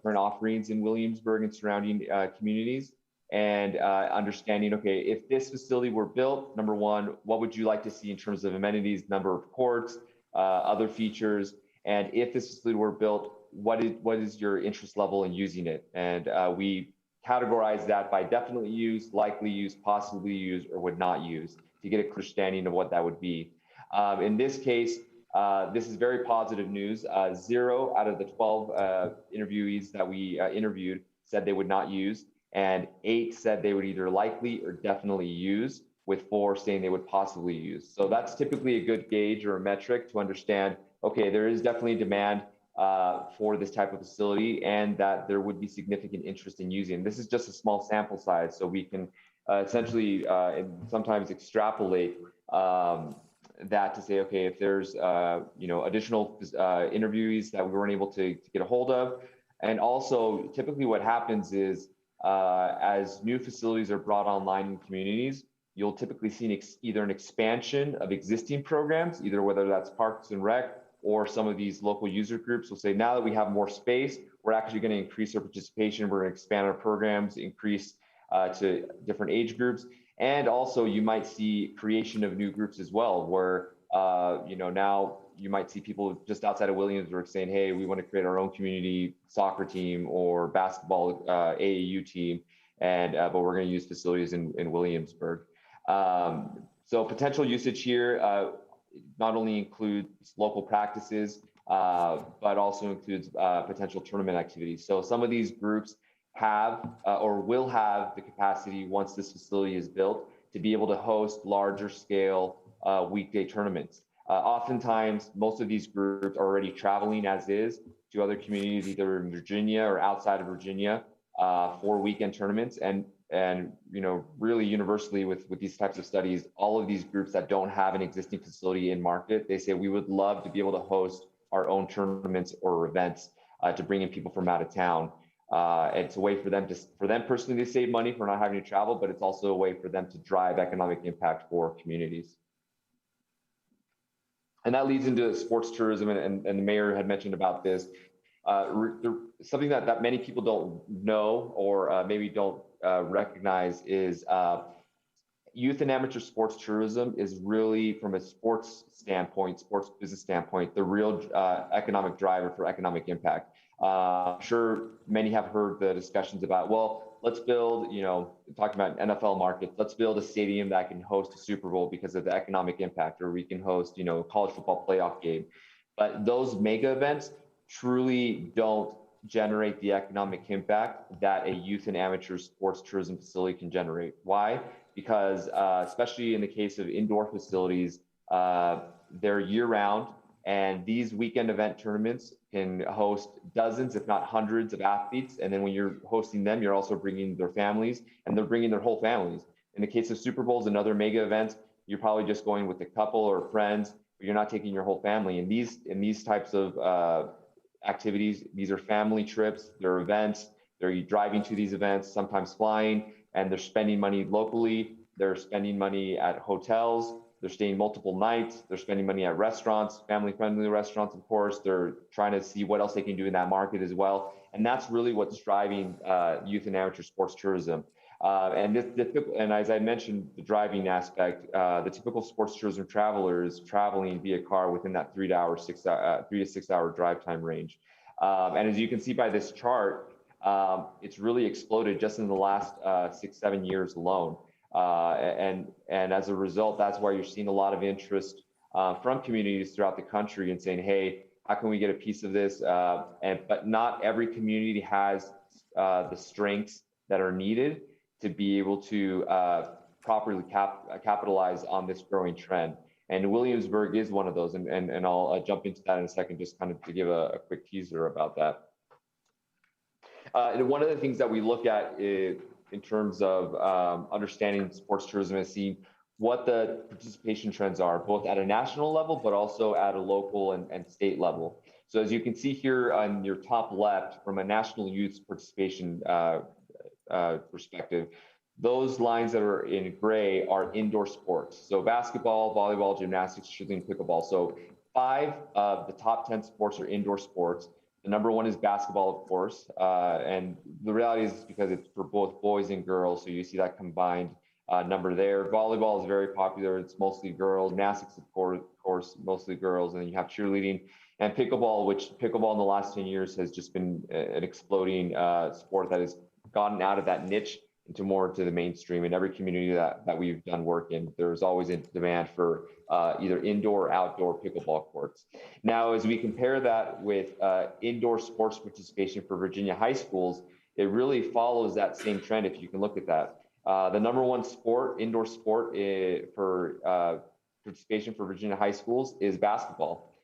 current offerings in Williamsburg and surrounding communities. And understanding, okay, if this facility were built, number one, what would you like to see in terms of amenities, number of courts, other features? And if this facility were built, what is your interest level in using it? And we categorize that by definitely use, likely use, possibly use, or would not use, to get a clear understanding of what that would be. In this case, this is very positive news. 0 out of the 12 interviewees that we interviewed said they would not use, and 8 said they would either likely or definitely use, with 4 saying they would possibly use. So that's typically a good gauge or a metric to understand, okay, there is definitely demand for this type of facility, and that there would be significant interest in using. This is just a small sample size, so we can essentially and sometimes extrapolate that to say, okay, if there's additional interviewees that we weren't able to get a hold of. And also, typically what happens is as new facilities are brought online in communities, you'll typically see either an expansion of existing programs, either whether that's parks and rec, or some of these local user groups will say, now that we have more space, we're actually going to increase our participation. We're going to expand our programs, increase to different age groups. And also you might see creation of new groups as well, where, now you might see people just outside of Williamsburg saying, hey, we want to create our own community soccer team or basketball AAU team, and but we're going to use facilities in Williamsburg. So potential usage here not only includes local practices, but also includes potential tournament activities. So some of these groups have or will have the capacity, once this facility is built, to be able to host larger scale weekday tournaments. Oftentimes, most of these groups are already traveling as is to other communities, either in Virginia or outside of Virginia, for weekend tournaments. And really universally with these types of studies, all of these groups that don't have an existing facility in market, they say we would love to be able to host our own tournaments or events to bring in people from out of town. It's a way for them personally to save money for not having to travel, but it's also a way for them to drive economic impact for communities. And that leads into sports tourism, and the mayor had mentioned about this. Something that many people don't know or maybe don't recognize is youth and amateur sports tourism is really, from a sports standpoint, sports business standpoint, the real economic driver for economic impact. I'm sure many have heard the discussions about, well, let's build, talking about NFL markets, let's build a stadium that can host a Super Bowl because of the economic impact, or we can host, a college football playoff game. But those mega events truly don't generate the economic impact that a youth and amateur sports tourism facility can generate. Why? Because especially in the case of indoor facilities, they're year-round, and these weekend event tournaments can host dozens, if not hundreds, of athletes. And then when you're hosting them, you're also bringing their families, and they're bringing their whole families. In the case of Super Bowls and other mega events, you're probably just going with a couple or friends, but you're not taking your whole family. And these types of activities, these are family trips, they're events, they're driving to these events, sometimes flying, and they're spending money locally, they're spending money at hotels, they're staying multiple nights, they're spending money at restaurants, family-friendly restaurants, of course. They're trying to see what else they can do in that market as well. And that's really what's driving youth and amateur sports tourism. And as I mentioned, the driving aspect, the typical sports tourism traveler is traveling via car within that 3 to 6 hour drive time range. And as you can see by this chart, it's really exploded just in the last 6-7 years alone. And as a result, that's why you're seeing a lot of interest from communities throughout the country and saying, hey, how can we get a piece of this? But not every community has the strengths that are needed to be able to properly capitalize on this growing trend. And Williamsburg is one of those. And I'll jump into that in a second, just kind of to give a quick teaser about that. And one of the things that we look at is, in terms of understanding sports tourism, is seeing what the participation trends are, both at a national level, but also at a local and state level. So as you can see here on your top left, from a national youth participation perspective, those lines that are in gray are indoor sports. So basketball, volleyball, gymnastics, cheerleading, pickleball. So 5 of the top 10 sports are indoor sports. The number 1 is basketball, of course. And the reality is because it's for both boys and girls. So you see that combined number there. Volleyball is very popular. It's mostly girls. Gymnastics, of course, mostly girls. And then you have cheerleading and pickleball, which pickleball in the last 10 years has just been an exploding sport that has gotten out of that niche into more to the mainstream. In every community that we've done work in, there's always a demand for either indoor or outdoor pickleball courts. Now, as we compare that with indoor sports participation for Virginia high schools, it really follows that same trend if you can look at that. The number 1 indoor sport for participation for Virginia high schools is basketball.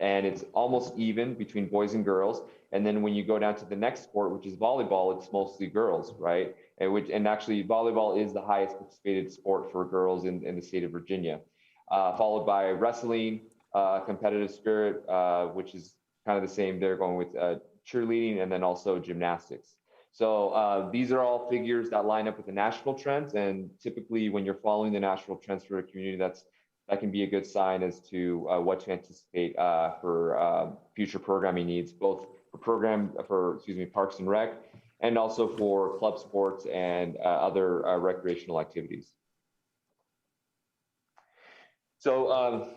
And it's almost even between boys and girls. And then when you go down to the next sport, which is volleyball, it's mostly girls, right? And actually volleyball is the highest participated sport for girls in the state of Virginia, followed by wrestling, competitive spirit, which is kind of the same. They're going with cheerleading, and then also gymnastics. So these are all figures that line up with the national trends. And typically when you're following the national trends for a community, that can be a good sign as to what to anticipate for future programming needs, both for Parks and Rec, and also for club sports and other recreational activities. So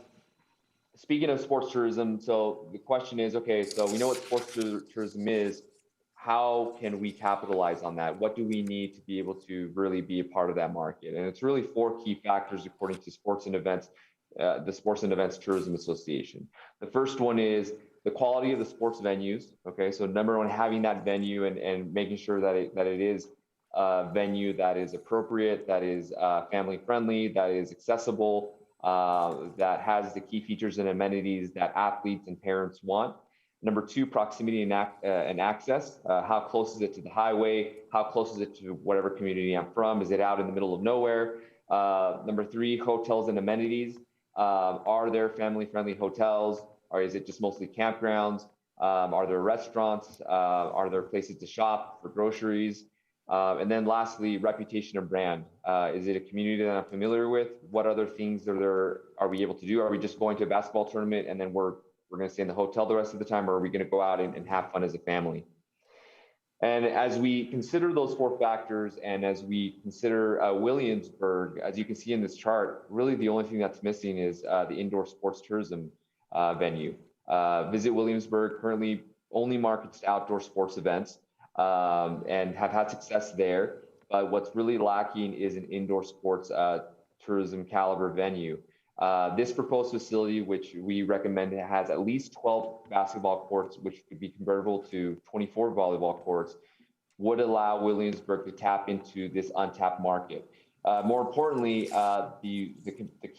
speaking of sports tourism, so the question is, okay, so we know what sports tourism is. How can we capitalize on that? What do we need to be able to really be a part of that market? And it's really 4 key factors according to the Sports and Events Tourism Association. The first one is the quality of the sports venues. Okay, so number 1, having that venue and making sure that it is a venue that is appropriate, that is family friendly, that is accessible, that has the key features and amenities that athletes and parents want. Number 2, proximity and access. How close is it to the highway? How close is it to whatever community I'm from? Is it out in the middle of nowhere? Number 3, hotels and amenities. Are there family-friendly hotels, or is it just mostly campgrounds? Are there restaurants? Are there places to shop for groceries? And then lastly, reputation and brand. Is it a community that I'm familiar with? What other things are we able to do? Are we just going to a basketball tournament and then we're going to stay in the hotel the rest of the time, or are we going to go out and have fun as a family? And as we consider those 4 factors, and as we consider Williamsburg, as you can see in this chart, really the only thing that's missing is the indoor sports tourism venue. Visit Williamsburg currently only markets to outdoor sports events and have had success there. But what's really lacking is an indoor sports tourism caliber venue. This proposed facility, which we recommend, has at least 12 basketball courts, which could be convertible to 24 volleyball courts, would allow Williamsburg to tap into this untapped market. More importantly, the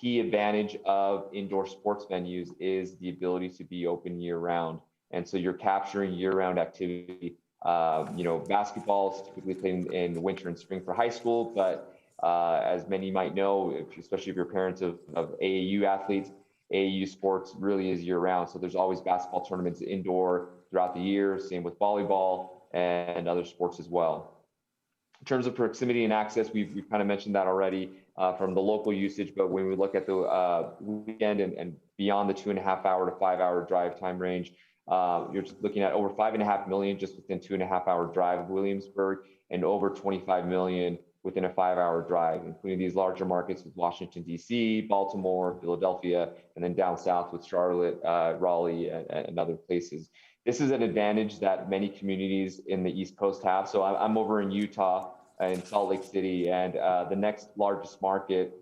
key advantage of indoor sports venues is the ability to be open year-round. And so you're capturing year-round activity. Basketball is typically played in the winter and spring for high school, but as many might know, especially if you're parents of AAU athletes, AAU sports really is year-round. So there's always basketball tournaments indoor throughout the year, same with volleyball and other sports as well. In terms of proximity and access, we've kind of mentioned that already from the local usage, but when we look at the weekend and beyond the 2.5-hour to 5-hour drive time range, you're looking at over 5.5 million just within 2.5-hour drive of Williamsburg, and over 25 million within a 5-hour drive, including these larger markets with Washington, D.C., Baltimore, Philadelphia, and then down south with Charlotte, Raleigh, and other places. This is an advantage that many communities in the East Coast have. So I'm over in Utah, in Salt Lake City, and the next largest market,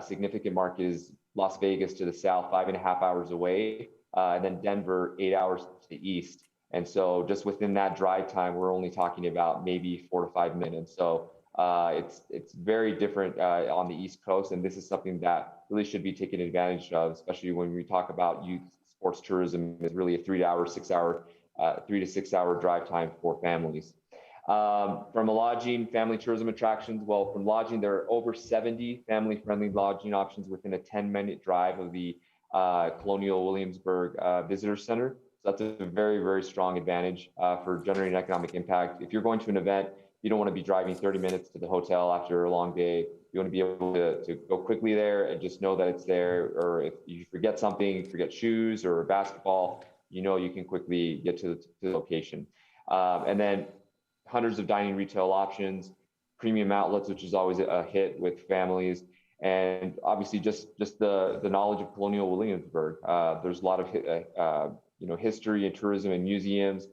significant market, is Las Vegas to the south, 5.5 hours away, and then Denver, 8 hours to the east. And so just within that drive time, we're only talking about maybe 4 to 5 minutes. So it's very different on the East Coast, and this is something that really should be taken advantage of, especially when we talk about youth sports tourism. Is really a 3 to 6 hour drive time for families. From a lodging, family tourism attractions, well, from lodging, there are over 70 family-friendly lodging options within a 10-minute drive of the Colonial Williamsburg Visitor Center. So that's a very, very strong advantage for generating economic impact. If you're going to an event, you don't want to be driving 30 minutes to the hotel after a long day. You want to be able to go quickly there and just know that it's there. Or if you forget something, forget shoes or basketball, you can quickly get to the location. And then hundreds of dining retail options, premium outlets, which is always a hit with families. And obviously just the knowledge of Colonial Williamsburg. There's a lot of history and tourism and museums,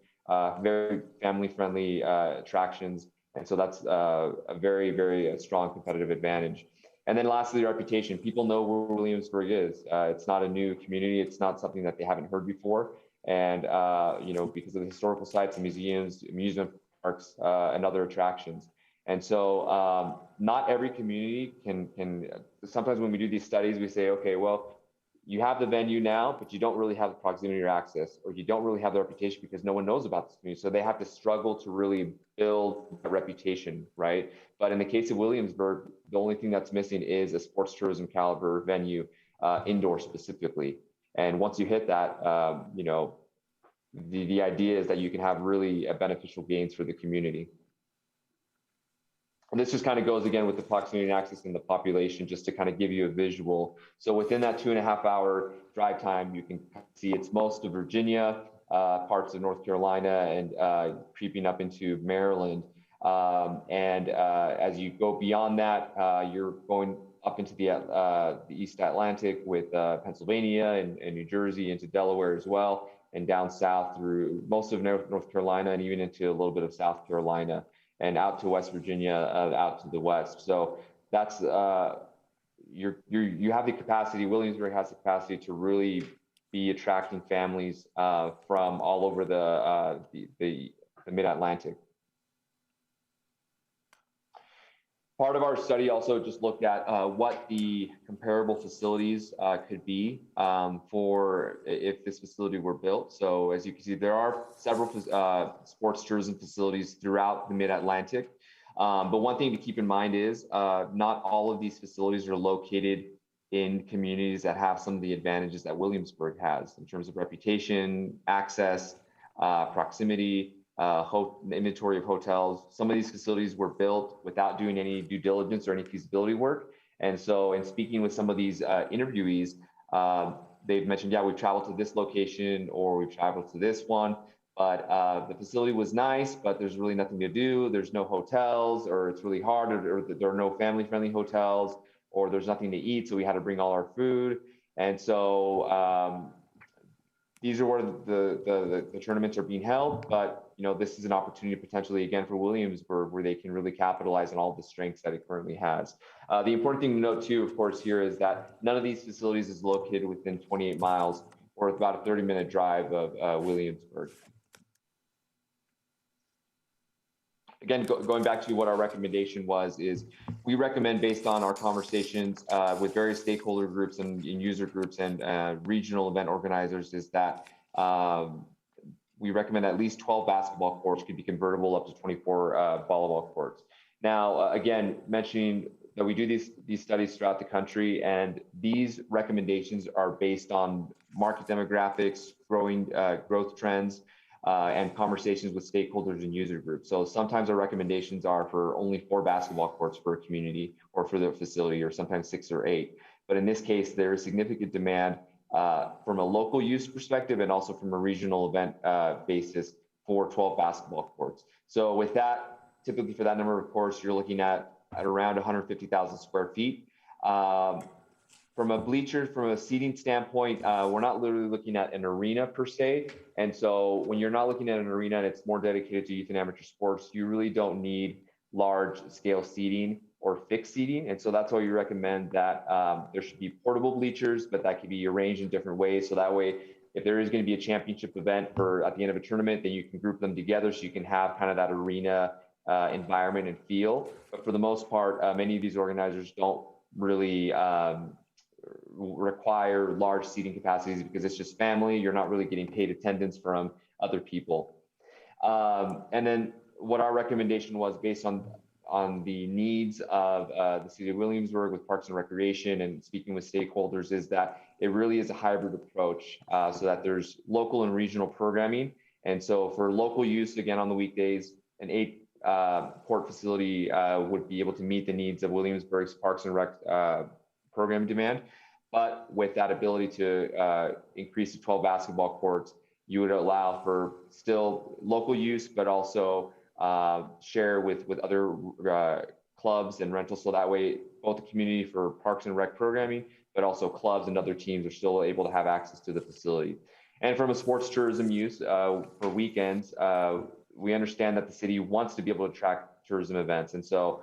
very family-friendly attractions. And so that's a very, very strong competitive advantage. And then lastly, reputation. People know where Williamsburg is. It's not a new community. It's not something that they haven't heard before. And, because of the historical sites and museums, amusement parks, and other attractions. And so not every community can, sometimes when we do these studies, we say, okay, well, you have the venue now, but you don't really have the proximity or access, or you don't really have the reputation because no one knows about this community. So they have to struggle to really build a reputation, right? But in the case of Williamsburg, the only thing that's missing is a sports tourism caliber venue, indoor specifically. And once you hit that, the idea is that you can have really beneficial gains for the community. And this just kind of goes again with the proximity and access and the population, just to kind of give you a visual. So within that 2.5 hour drive time, you can see it's most of Virginia, parts of North Carolina, and creeping up into Maryland. As you go beyond that, you're going up into the East Atlantic with Pennsylvania and New Jersey, into Delaware as well, and down south through most of North Carolina and even into a little bit of South Carolina, and out to West Virginia, out to the west. So that's you have the capacity. Williamsburg has the capacity to really be attracting families from all over the Mid-Atlantic. Part of our study also just looked at what the comparable facilities could be for if this facility were built. So as you can see, there are several sports tourism facilities throughout the Mid-Atlantic. But one thing to keep in mind is not all of these facilities are located in communities that have some of the advantages that Williamsburg has in terms of reputation, access, proximity, inventory of hotels. Some of these facilities were built without doing any due diligence or any feasibility work. And so in speaking with some of these interviewees, they've mentioned, yeah, we've traveled to this location or we've traveled to this one, but the facility was nice, but there's really nothing to do. There's no hotels, or it's really hard, or there are no family-friendly hotels, or there's nothing to eat, so we had to bring all our food. And so these are where the tournaments are being held, but this is an opportunity potentially again for Williamsburg, where they can really capitalize on all the strengths that it currently has. The important thing to note too, of course, here is that none of these facilities is located within 28 miles or about a 30-minute drive of Williamsburg. Again, going back to what our recommendation was, is we recommend, based on our conversations with various stakeholder groups and user groups and regional event organizers, is that we recommend at least 12 basketball courts could be convertible up to 24 volleyball courts. Now, again, mentioning that we do these studies throughout the country, and these recommendations are based on market demographics, growth trends, and conversations with stakeholders and user groups. So sometimes our recommendations are for only 4 basketball courts for a community or for the facility, or sometimes 6 or 8. But in this case, there is significant demand from a local use perspective and also from a regional event basis for 12 basketball courts. So with that, typically for that number of courts, you're looking at around 150,000 square feet. From a seating standpoint, we're not literally looking at an arena per se. And so when you're not looking at an arena and it's more dedicated to youth and amateur sports, you really don't need large scale seating or fixed seating. And so that's why we recommend that there should be portable bleachers, but that can be arranged in different ways. So that way, if there is going to be a championship event at the end of a tournament, then you can group them together so you can have kind of that arena environment and feel. But for the most part, many of these organizers don't really require large seating capacities because it's just family. You're not really getting paid attendance from other people. And then what our recommendation was, based on the needs of the city of Williamsburg with Parks and Recreation and speaking with stakeholders, is that it really is a hybrid approach, so that there's local and regional programming. And so for local use, again, on the weekdays, an 8-court facility would be able to meet the needs of Williamsburg's Parks and Rec program demand. But with that ability to increase to 12 basketball courts, you would allow for still local use, but also share with other clubs and rentals. So that way, both the community for Parks and Rec programming, but also clubs and other teams are still able to have access to the facility. And from a sports tourism use for weekends, we understand that the city wants to be able to attract tourism events. And so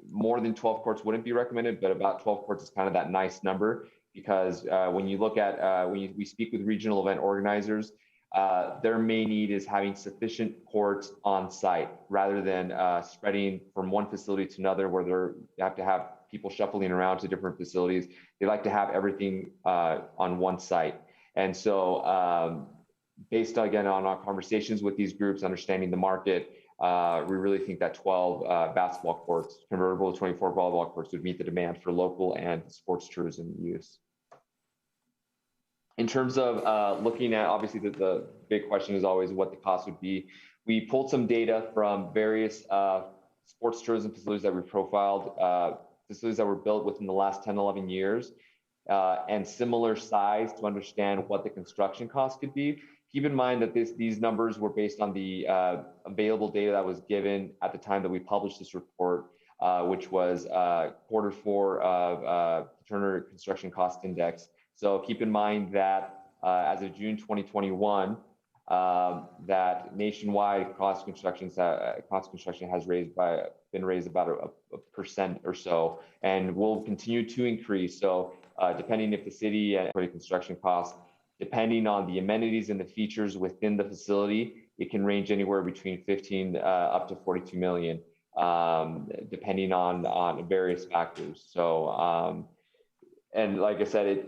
more than 12 courts wouldn't be recommended, but about 12 courts is kind of that nice number, because when you look at, when we speak with regional event organizers, their main need is having sufficient courts on site rather than spreading from one facility to another where they have to have people shuffling around to different facilities. They like to have everything on one site. And so based again on our conversations with these groups, understanding the market, we really think that 12 basketball courts, convertible to 24 volleyball courts, would meet the demand for local and sports tourism use. In terms of looking at, obviously the big question is always what the cost would be. We pulled some data from various sports tourism facilities that we profiled, facilities that were built within the last 10, 11 years, and similar size, to understand what the construction cost could be. Keep in mind that these numbers were based on the available data that was given at the time that we published this report, which was Q4 of Turner Construction Cost Index. So keep in mind that as of June 2021, that nationwide cost construction has been raised about a percent or so, and will continue to increase. So depending if the city and construction costs, depending on the amenities and the features within the facility, it can range anywhere between 15 up to 42 million, depending on various factors. So, and like I said,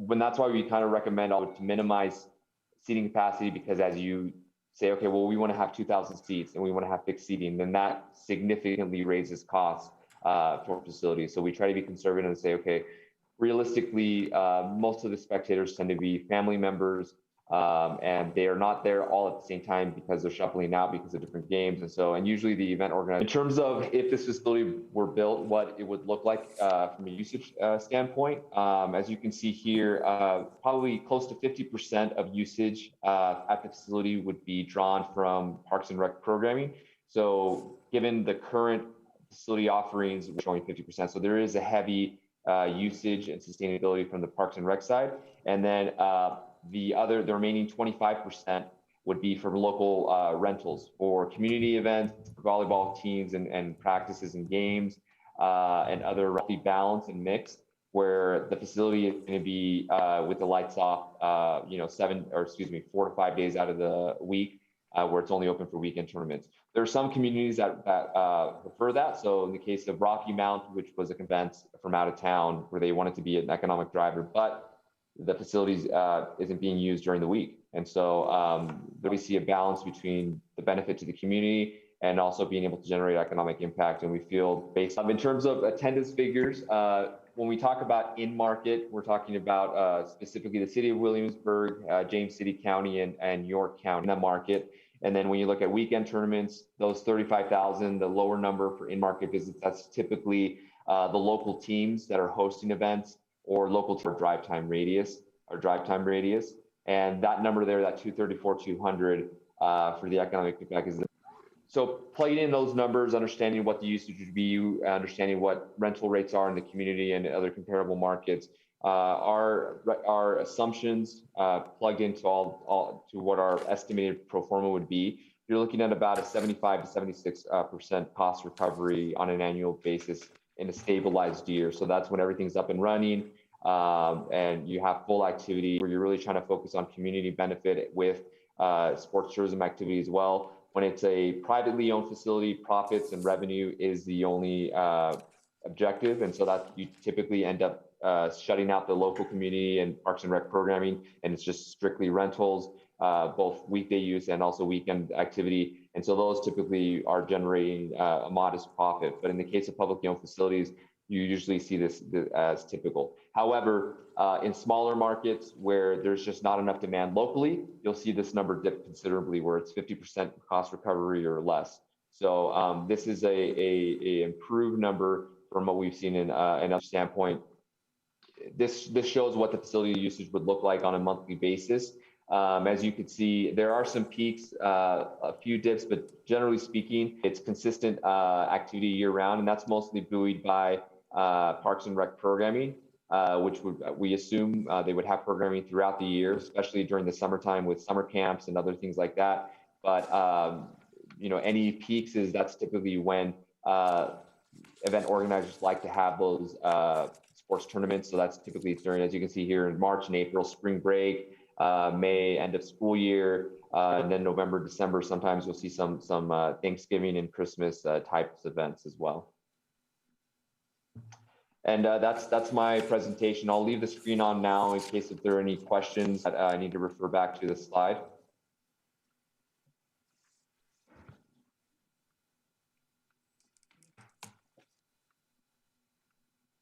that's why we kind of recommend to minimize seating capacity, because as you say, okay, well, we want to have 2,000 seats and we want to have fixed seating, then that significantly raises costs for facilities. So we try to be conservative and say, okay, realistically, most of the spectators tend to be family members, And they are not there all at the same time because they're shuffling out because of different games. And usually the event organizer, in terms of if this facility were built, what it would look like from a usage standpoint, as you can see here, probably close to 50% of usage at the facility would be drawn from Parks and Rec programming. So given the current facility offerings, we're showing 50%. So there is a heavy usage and sustainability from the Parks and Rec side. And then the remaining 25% would be from local rentals for community events, volleyball teams and practices and games, and other roughly balanced and mixed, where the facility is going to be with the lights off, 4 to 5 days out of the week, where it's only open for weekend tournaments. There are some communities that prefer that. So in the case of Rocky Mount, which was an event from out of town where they wanted to be an economic driver, but the facilities isn't being used during the week. And so we see a balance between the benefit to the community and also being able to generate economic impact. And we feel based on, in terms of attendance figures, when we talk about in-market, we're talking about specifically the city of Williamsburg, James City County, and York County in that market. And then when you look at weekend tournaments, those 35,000, the lower number for in-market visits, that's typically the local teams that are hosting events or local to drive time radius. And that number there, that 234,200 for the economic impact is. So plugging in those numbers, understanding what the usage would be, understanding what rental rates are in the community and other comparable markets, our assumptions plugged into all to what our estimated pro forma would be. You're looking at about a 75 to 76% cost recovery on an annual basis in a stabilized year. So that's when everything's up and running and you have full activity, where you're really trying to focus on community benefit with sports tourism activity as well. When it's a privately owned facility, profits and revenue is the only objective. And so that you typically end up shutting out the local community and Parks and Rec programming, and it's just strictly rentals, both weekday use and also weekend activity. And so those typically are generating a modest profit. But in the case of publicly owned facilities, you usually see this as typical. However, in smaller markets where there's just not enough demand locally, you'll see this number dip considerably, where it's 50% cost recovery or less. So this is a improved number from what we've seen in another standpoint. This shows what the facility usage would look like on a monthly basis. As you can see, there are some peaks, a few dips, but generally speaking, it's consistent activity year round, and that's mostly buoyed by Parks and Rec programming, which we assume they would have programming throughout the year, especially during the summertime with summer camps and other things like that. But any peaks that's typically when event organizers like to have those sports tournaments. So that's typically during, as you can see here, in March and April, spring break, May, end of school year, and then November, December. Sometimes you'll see some Thanksgiving and Christmas types events as well. And that's my presentation. I'll leave the screen on now in case if there are any questions that I need to refer back to the slide.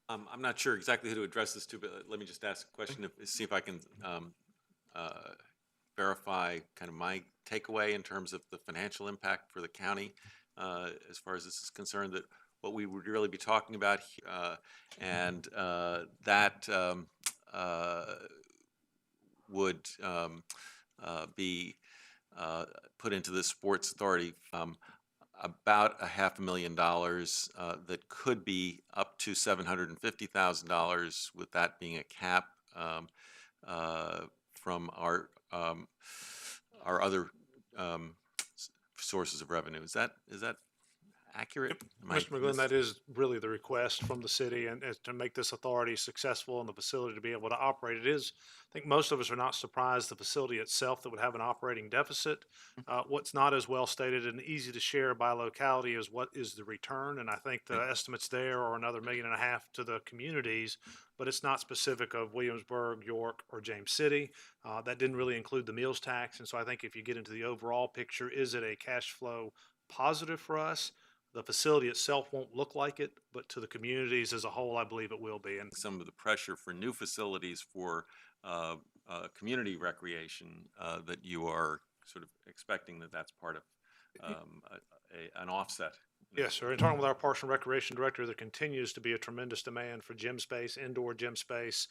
I'm not sure exactly who to address this to, but let me just ask a question to see if I can verify kind of my takeaway in terms of the financial impact for the county as far as this is concerned, that what we would really be talking about here, and that would be put into the Sports Authority about $500,000 that could be up to $750,000, with that being a cap from our other sources of revenue. Is that accurate? Mr. McGlynn, that is really the request from the city, and to make this authority successful and the facility to be able to operate. It is, I think most of us are not surprised the facility itself that would have an operating deficit. What's not as well stated and easy to share by locality is what is the return, and I think the estimates there are another $1.5 million to the communities, but it's not specific of Williamsburg, York, or James City. That didn't really include the meals tax, and so I think if you get into the overall picture, is it a cash flow positive for us? The facility itself won't look like it, but to the communities as a whole, I believe it will be. And Some of the pressure for new facilities for community recreation that you are sort of expecting that that's part of an offset. yes, sir. In talking with our Parks and Recreation Director, there continues to be a tremendous demand for gym space, indoor gym space.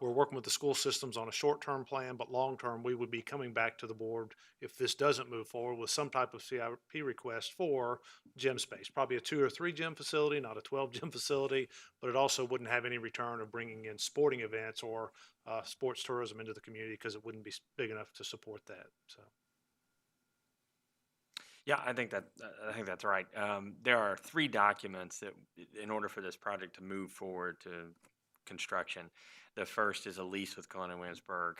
We're working with the school systems on a short-term plan, but long-term, we would be coming back to the board if this doesn't move forward with some type of CIP request for gym space. Probably a 2 or 3 gym facility, not a 12 gym facility, but it also wouldn't have any return of bringing in sporting events or sports tourism into the community because it wouldn't be big enough to support that. So. Yeah, I think that's right. There are 3 documents that, in order for this project to move forward to construction, the first is a lease with Colonial Williamsburg.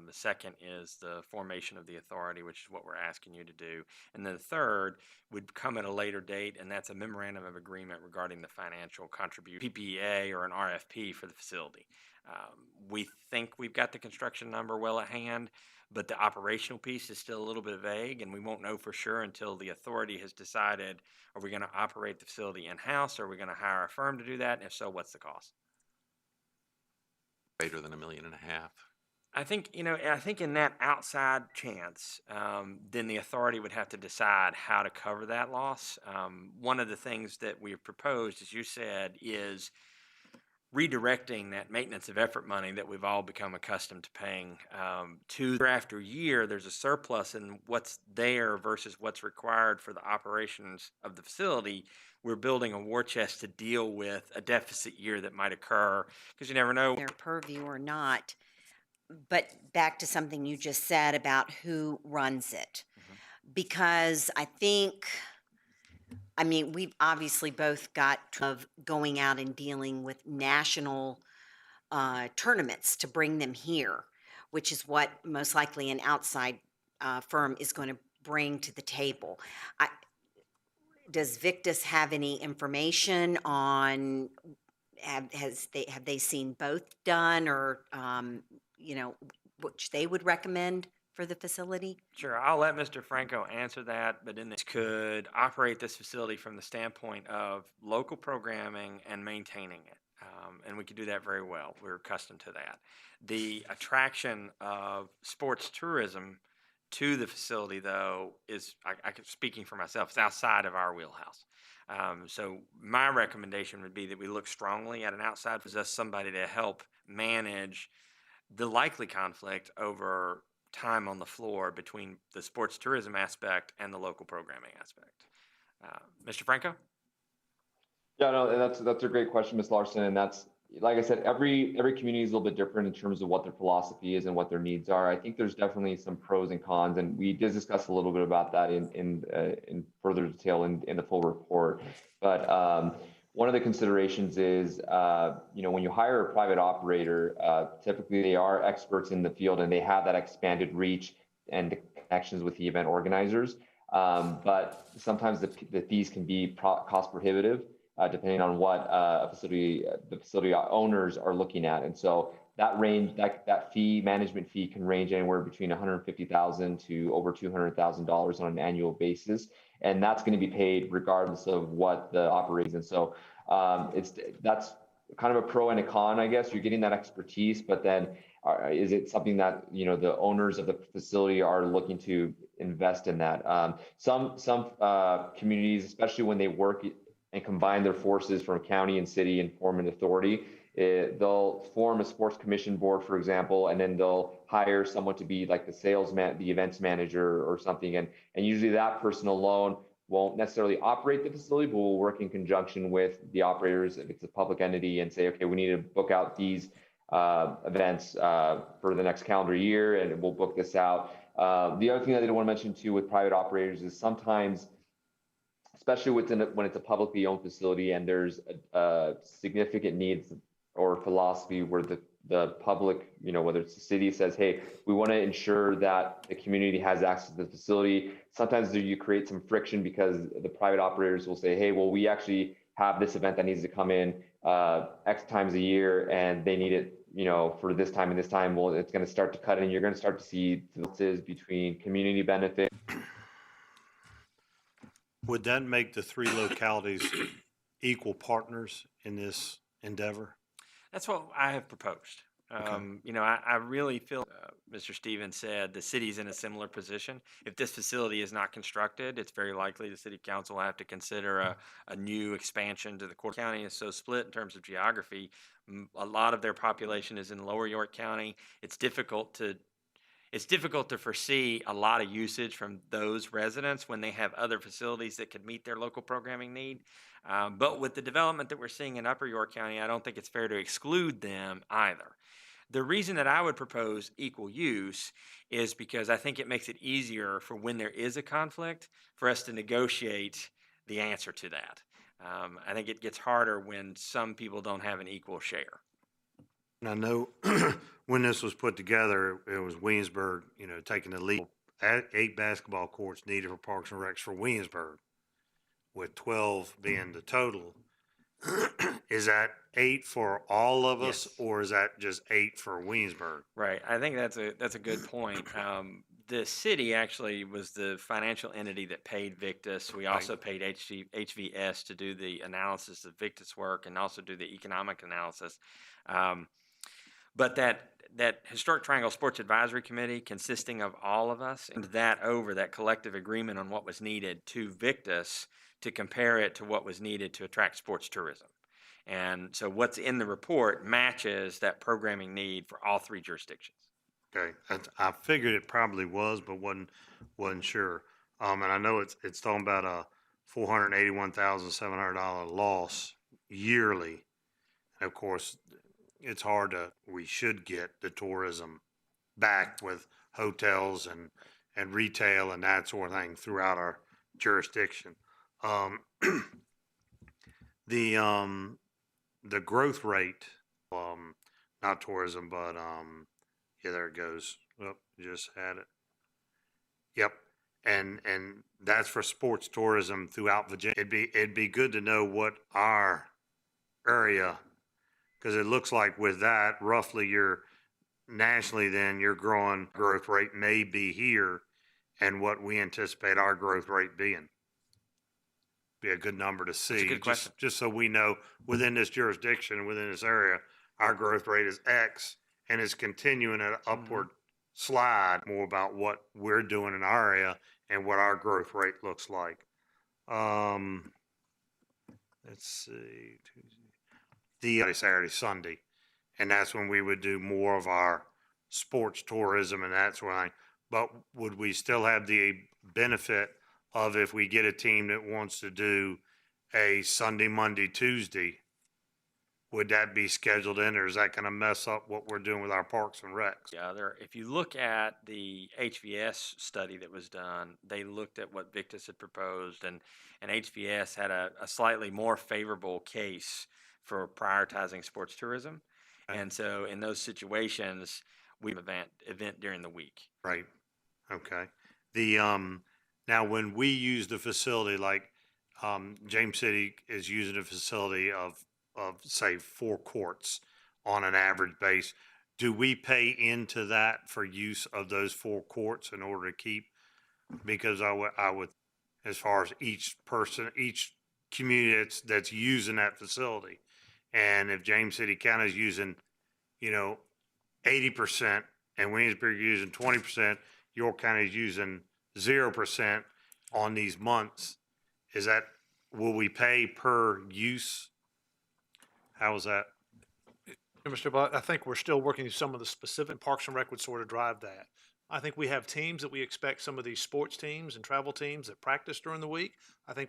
The second is the formation of the authority, which is what we're asking you to do. And then the third would come at a later date, and that's a memorandum of agreement regarding the financial contribution, PPA or an RFP for the facility. We think we've got the construction number well at hand, but the operational piece is still a little bit vague, and we won't know for sure until the authority has decided, are we going to operate the facility in-house, or are we going to hire a firm to do that, and if so, what's the cost? Greater than $1.5 million. I think in that outside chance, then the authority would have to decide how to cover that loss. One of the things that we've proposed, as you said, is redirecting that maintenance of effort money that we've all become accustomed to paying to year after year. There's a surplus in what's there versus what's required for the operations of the facility. We're building a war chest to deal with a deficit year that might occur, because you never know. Their purview or not. But back to something you just said about who runs it. Because I mean, we've obviously both got of going out and dealing with national tournaments to bring them here, which is what most likely an outside firm is going to bring to the table. Does Victus have any information on, have they seen both done, or which they would recommend for the facility? Sure, I'll let Mr. Franco answer that, but in this could operate this facility from the standpoint of local programming and maintaining it. And we could do that very well. We're accustomed to that. The attraction of sports tourism to the facility, though, is, speaking for myself, it's outside of our wheelhouse. So my recommendation would be that we look strongly at an outside, possess somebody to help manage the likely conflict over time on the floor between the sports tourism aspect and the local programming aspect. Mr. Franco? Yeah, no, that's a great question, Ms. Larson, and that's, like I said, every community is a little bit different in terms of what their philosophy is and what their needs are. I think there's definitely some pros and cons, and we did discuss a little bit about that in further detail in the full report. But one of the considerations is, when you hire a private operator, typically they are experts in the field and they have that expanded reach and connections with the event organizers. But sometimes the fees can be cost prohibitive, depending on what the facility owners are looking at. And so that range, that management fee can range anywhere between $150,000 to over $200,000 on an annual basis. And that's going to be paid regardless of what the operating. And so that's kind of a pro and a con, I guess. You're getting that expertise, but then is it something that the owners of the facility are looking to invest in that? Some communities, especially when they work and combine their forces from county and city and form an authority, they'll form a sports commission board, for example, and then they'll hire someone to be like the events manager or something. And usually that person alone won't necessarily operate the facility, but will work in conjunction with the operators if it's a public entity and say, okay, we need to book out these events for the next calendar year, and we'll book this out. The other thing that I did want to mention too with private operators is sometimes, especially when it's a publicly owned facility and there's a significant needs or philosophy where the public, whether it's the city says, hey, we want to ensure that the community has access to the facility. Sometimes you create some friction because the private operators will say, hey, well, we actually have this event that needs to come in X times a year and they need it, for this time and this time. Well, it's going to start to cut in. You're going to start to see differences between community benefit. Would that make the three localities equal partners in this endeavor? That's what I have proposed. I really feel, Mr. Stevens said, the city's in a similar position. If this facility is not constructed, it's very likely the city council will have to consider a new expansion to the core. County is so split in terms of geography. A lot of their population is in Lower York County. It's difficult to foresee a lot of usage from those residents when they have other facilities that could meet their local programming need. But with the development that we're seeing in Upper York County, I don't think it's fair to exclude them either. The reason that I would propose equal use is because I think it makes it easier for when there is a conflict for us to negotiate the answer to that. I think it gets harder when some people don't have an equal share. And I know when this was put together, it was Williamsburg, taking the lead. 8 basketball courts needed for Parks and Recs for Williamsburg, with 12 being the total. Is that 8 for all of us, Yes. or is that just 8 for Williamsburg? Right. I think that's a good point. The city actually was the financial entity that paid Victus. We also paid HVS to do the analysis of Victus work and also do the economic analysis. But that Historic Triangle Sports Advisory Committee, consisting of all of us, and that collective agreement on what was needed to Victus to compare it to what was needed to attract sports tourism. And so what's in the report matches that programming need for all 3 jurisdictions. Okay, I figured it probably was, but wasn't sure. And I know it's talking about a $481,700 loss yearly. And of course, it's hard we should get the tourism back with hotels and retail and that sort of thing throughout our jurisdiction. The growth rate, not tourism, but, yeah, there it goes. Oh, just had it. Yep. And that's for sports tourism throughout Virginia. It'd be good to know what our area, because it looks like with that, roughly nationally then your growth rate may be here, and what we anticipate our growth rate being. Be a good number to see. That's a good question. Just so we know within this jurisdiction, within this area, our growth rate is X, and it's continuing an upward slide. More about what we're doing in our area and what our growth rate looks like. Let's see, the Saturday, Sunday, and that's when we would do more of our sports tourism and that sort of thing. But would we still have the benefit of, if we get a team that wants to do a Sunday, Monday, Tuesday, would that be scheduled in, or is that going to mess up what we're doing with our parks and recs? Yeah, if you look at the HVS study that was done, they looked at what Victus had proposed, and HVS had a slightly more favorable case for prioritizing sports tourism. Okay. And so in those situations, we have event during the week. Right. Okay. Now when we use the facility, like James City is using a facility of say 4 courts on an average base, do we pay into that for use of those 4 courts in order to keep? Because I would, as far as each community that's using that facility, and if James City County is using 80% and Williamsburg using 20%, York County is using 0% on these months, will we pay per use? How is that? Mr. Butt, I think we're still working through some of the specific. Parks and Rec would sort of drive that. I think we have teams that we expect, some of these sports teams and travel teams that practice during the week.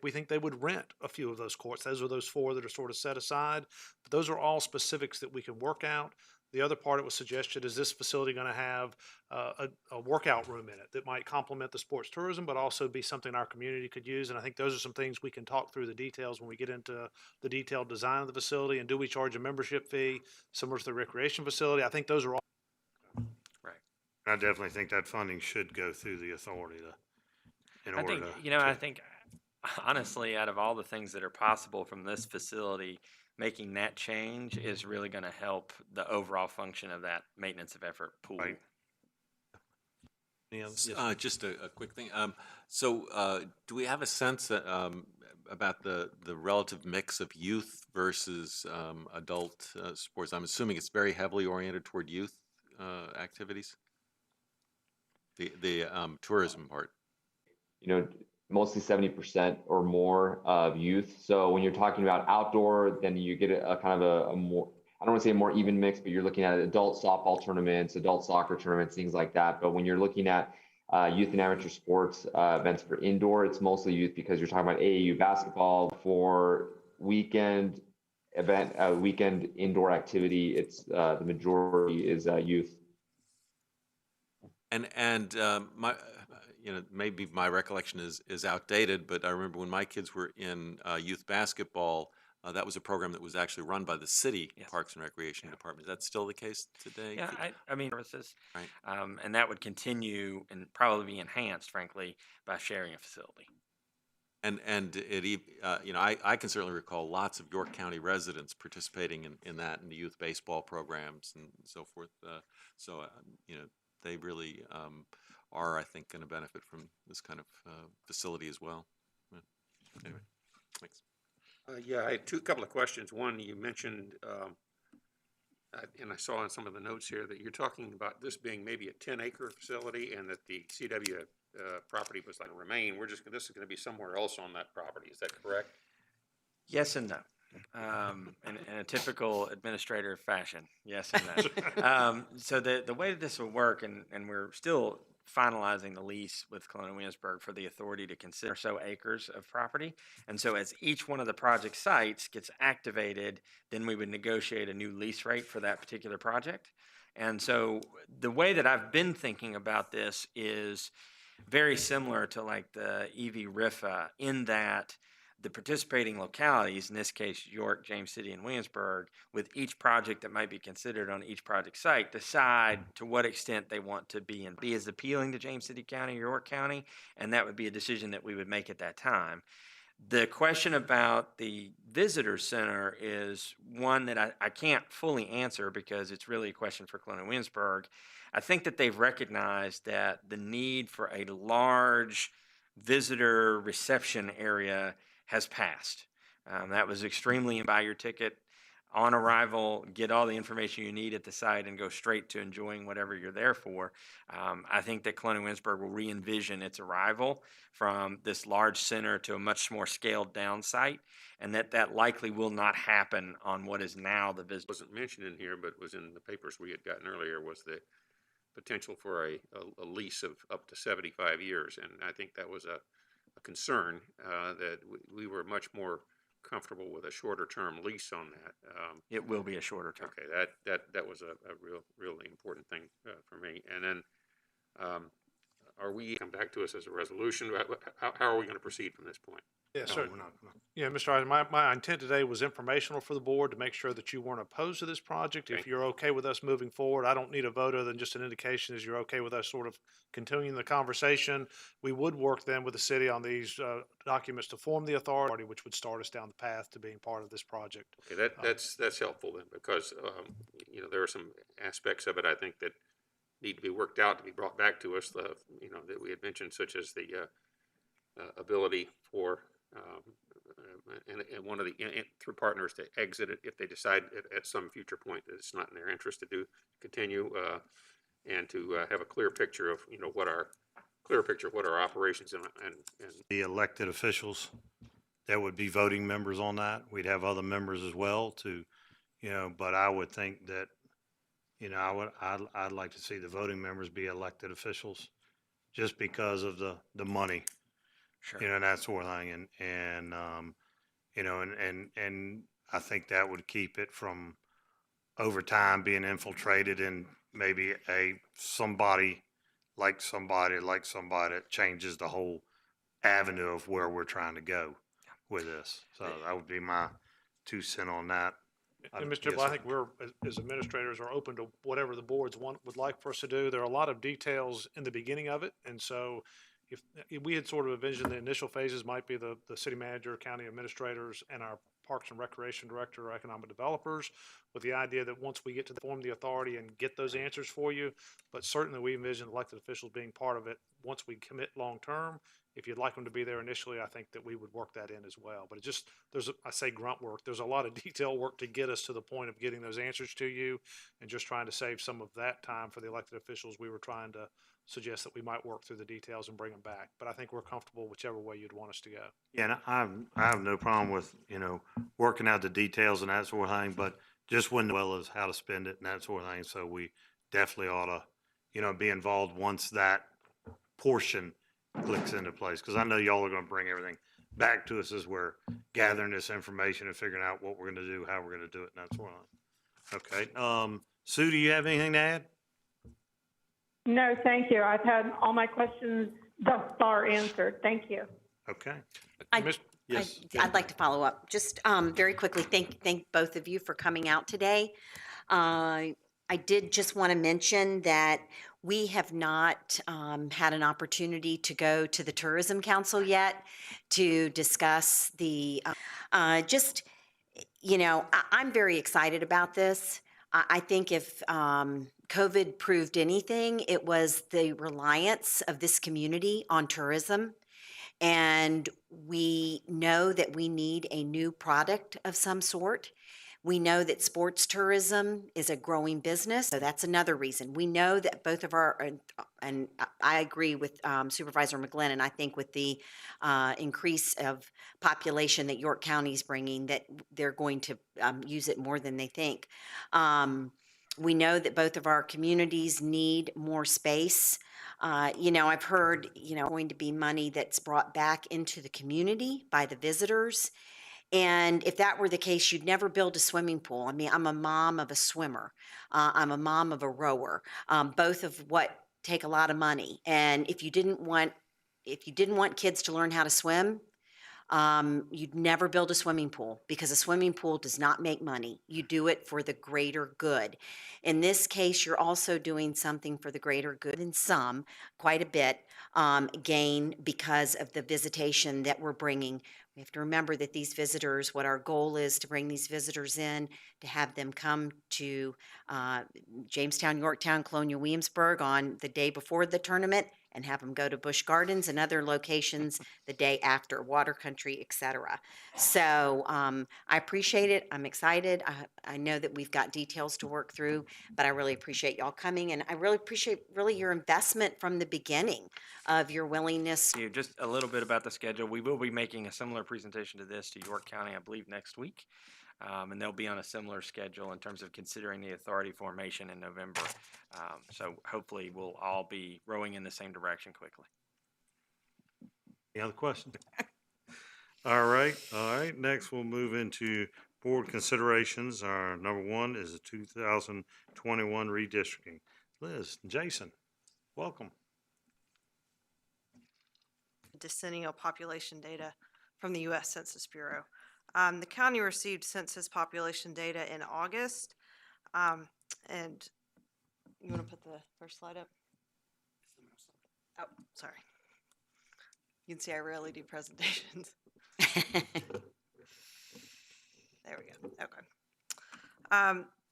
We think they would rent a few of those courts. Those are those 4 that are sort of set aside. But those are all specifics that we can work out. The other part it was suggested, is this facility going to have a workout room in it that might complement the sports tourism, but also be something our community could use? And I think those are some things we can talk through the details when we get into the detailed design of the facility. And do we charge a membership fee similar to the recreation facility? I think those are all. Right. I definitely think that funding should go through the authority I think honestly, out of all the things that are possible from this facility, making that change is really going to help the overall function of that maintenance of effort pool. Right. Any others? Just a quick thing. Do we have a sense about the relative mix of youth versus adult sports? I'm assuming it's very heavily oriented toward youth activities. The tourism part. You know, mostly 70% or more of youth. So when you're talking about outdoor, then you get a kind of a more, I don't want to say a more even mix, but you're looking at adult softball tournaments, adult soccer tournaments, things like that. But when you're looking at youth and amateur sports events for indoor, it's mostly youth because you're talking about AAU basketball. For weekend event, weekend indoor activity, it's the majority is youth. And my, maybe my recollection is outdated, but I remember when my kids were in youth basketball, that was a program that was actually run by the city Parks and Recreation Department. Is that still the case today? Yeah, I mean, services, Right. and that would continue and probably be enhanced, frankly, by sharing a facility. And I can certainly recall lots of York County residents participating in that, in the youth baseball programs and so forth. They really are, I think, going to benefit from this kind of facility as well. Yeah. Anyway, thanks. Yeah, I had couple of questions. One, you mentioned, and I saw in some of the notes here that you're talking about this being maybe a 10-acre facility and that the CW property was like remain. This is going to be somewhere else on that property. Is that correct? Yes and no. In a typical administrator fashion, yes and no. So the way that this will work, and we're still finalizing the lease with Colonial Williamsburg for the authority to consider so acres of property. And so as each one of the project sites gets activated, then we would negotiate a new lease rate for that particular project. And so the way that I've been thinking about this is very similar to like the EV RIFA in that the participating localities, in this case, York, James City, and Williamsburg, with each project that might be considered on each project site, decide to what extent they want to be as appealing to James City County or York County, and that would be a decision that we would make at that time. The question about the visitor center is one that I can't fully answer because it's really a question for Colonial Williamsburg. I think that they've recognized that the need for a large visitor reception area has passed. That was extremely buy your ticket on arrival, get all the information you need at the site, and go straight to enjoying whatever you're there for. I think that Colonial Williamsburg will re-envision its arrival from this large center to a much more scaled down site, and that likely will not happen on what is now the business. Wasn't mentioned in here, but was in the papers we had gotten earlier, was the potential for a lease of up to 75 years. And I think that was a concern that we were much more comfortable with a shorter term lease on that. It will be a shorter term. Okay, that was a really important thing for me. And then are we come back to us as a resolution? How are we going to proceed from this point? Yeah, certainly. Yeah, Mr. Eisen, my intent today was informational for the board to make sure that you weren't opposed to this project. If you're okay with us moving forward, I don't need a vote other than just an indication as you're okay with us sort of continuing the conversation. We would work then with the city on these documents to form the authority, which would start us down the path to being part of this project. Okay, that's helpful then, because there are some aspects of it I think that need to be worked out to be brought back to us. That we had mentioned, such as the ability for and one of the through partners to exit it if they decide at some future point that it's not in their interest to continue, and to have a clear picture of what our operations and the elected officials that would be voting members on that. We'd have other members as well to, but I would think that, I'd like to see the voting members be elected officials just because of the money. Sure. That sort of thing. And I think that would keep it from over time being infiltrated in maybe somebody that changes the whole avenue of where we're trying to go with this. So that would be my 2 cents on that. And Mr. Dibble, I think we're, as administrators, are open to whatever the boards would like for us to do. There are a lot of details in the beginning of it, and so if we had sort of envisioned the initial phases might be the city manager, county administrators, and our Parks and Recreation Director or Economic Developers, with the idea that once we get to form the authority and get those answers for you, but certainly we envision elected officials being part of it once we commit long-term. If you'd like them to be there initially, I think that we would work that in as well. But it just, I say grunt work, there's a lot of detail work to get us to the point of getting those answers to you, and just trying to save some of that time for the elected officials. We were trying to suggest that we might work through the details and bring them back. But I think we're comfortable whichever way you'd want us to go. Yeah, and I have no problem with, working out the details and that sort of thing, but just when, well as how to spend it and that sort of thing. So we definitely ought to, be involved once that portion clicks into place. Cause I know y'all are gonna bring everything back to us as we're gathering this information and figuring out what we're gonna do, how we're gonna do it, and that sort of thing. Okay, Sue, do you have anything to add? No, thank you. I've had all my questions thus far answered. Thank you. Okay. Yes. I'd like to follow up. Just very quickly, thank both of you for coming out today. I did just want to mention that we have not had an opportunity to go to the Tourism Council yet to discuss the, I'm very excited about this. I think if COVID proved anything, it was the reliance of this community on tourism. And we know that we need a new product of some sort. We know that sports tourism is a growing business, so that's another reason. We know that both of our, and I agree with Supervisor McGlynn, and I think with the increase of population that York County is bringing, that they're going to use it more than they think. We know that both of our communities need more space. I've heard, going to be money that's brought back into the community by the visitors. And if that were the case, you'd never build a swimming pool. I mean, I'm a mom of a swimmer. I'm a mom of a rower, both of what take a lot of money. And if you didn't want kids to learn how to swim, you'd never build a swimming pool, because a swimming pool does not make money. You do it for the greater good. In this case, you're also doing something for the greater good, and some, quite a bit, gain because of the visitation that we're bringing. We have to remember that these visitors, what our goal is to bring these visitors in, to have them come to Jamestown, Yorktown, Colonial Williamsburg on the day before the tournament, and have them go to Busch Gardens and other locations the day after, Water Country, etc. So I appreciate it. I'm excited. I know that we've got details to work through, but I really appreciate y'all coming, and I really appreciate your investment from the beginning of your willingness. Just a little bit about the schedule. We will be making a similar presentation to this to York County, I believe, next week. And they'll be on a similar schedule in terms of considering the authority formation in November. So hopefully we'll all be rowing in the same direction quickly. Any other questions? All right. Next, we'll move into board considerations. Our number one is the 2021 redistricting. Liz, Jason, welcome. Decennial population data from the U.S. Census Bureau. The county received census population data in August. And you want to put the first slide up? Oh, sorry. You can see I rarely do presentations. There we go. Okay.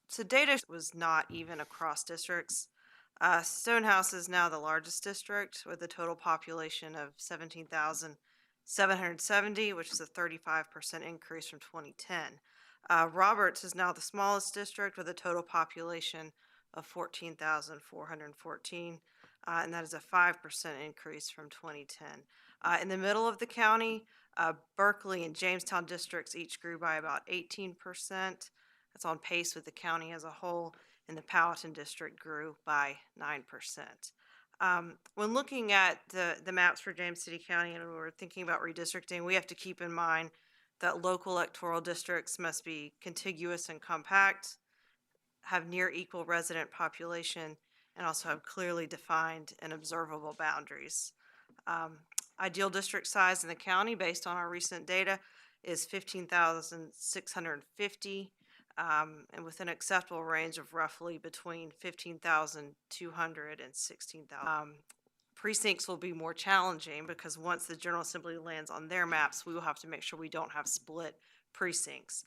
So data was not even across districts. Stonehouse is now the largest district with a total population of 17,770, which is a 35% increase from 2010. Roberts is now the smallest district with a total population of 14,414, and that is a 5% increase from 2010. In the middle of the county, Berkeley and Jamestown districts each grew by about 18%. That's on pace with the county as a whole, and the Powhatan district grew by 9%. When looking at the maps for James City County and we're thinking about redistricting, we have to keep in mind that local electoral districts must be contiguous and compact, have near equal resident population, and also have clearly defined and observable boundaries. Ideal district size in the county, based on our recent data, is 15,650, and with an acceptable range of roughly between 15,200 and 16,000. Precincts will be more challenging because once the General Assembly lands on their maps, we will have to make sure we don't have split precincts.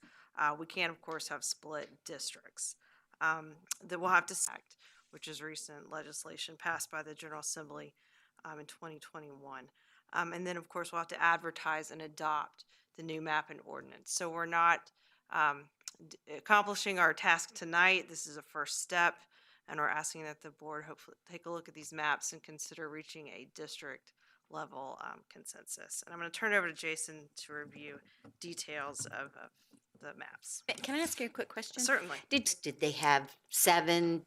We can, of course, have split districts. That we'll have to act, which is recent legislation passed by the General Assembly in 2021. And then, of course, we'll have to advertise and adopt the new map and ordinance. So we're not accomplishing our task tonight. This is a first step, and we're asking that the board hopefully take a look at these maps and consider reaching a district level consensus. And I'm going to turn it over to Jason to review details of the maps. Can I ask you a quick question? Certainly. Did they have 7?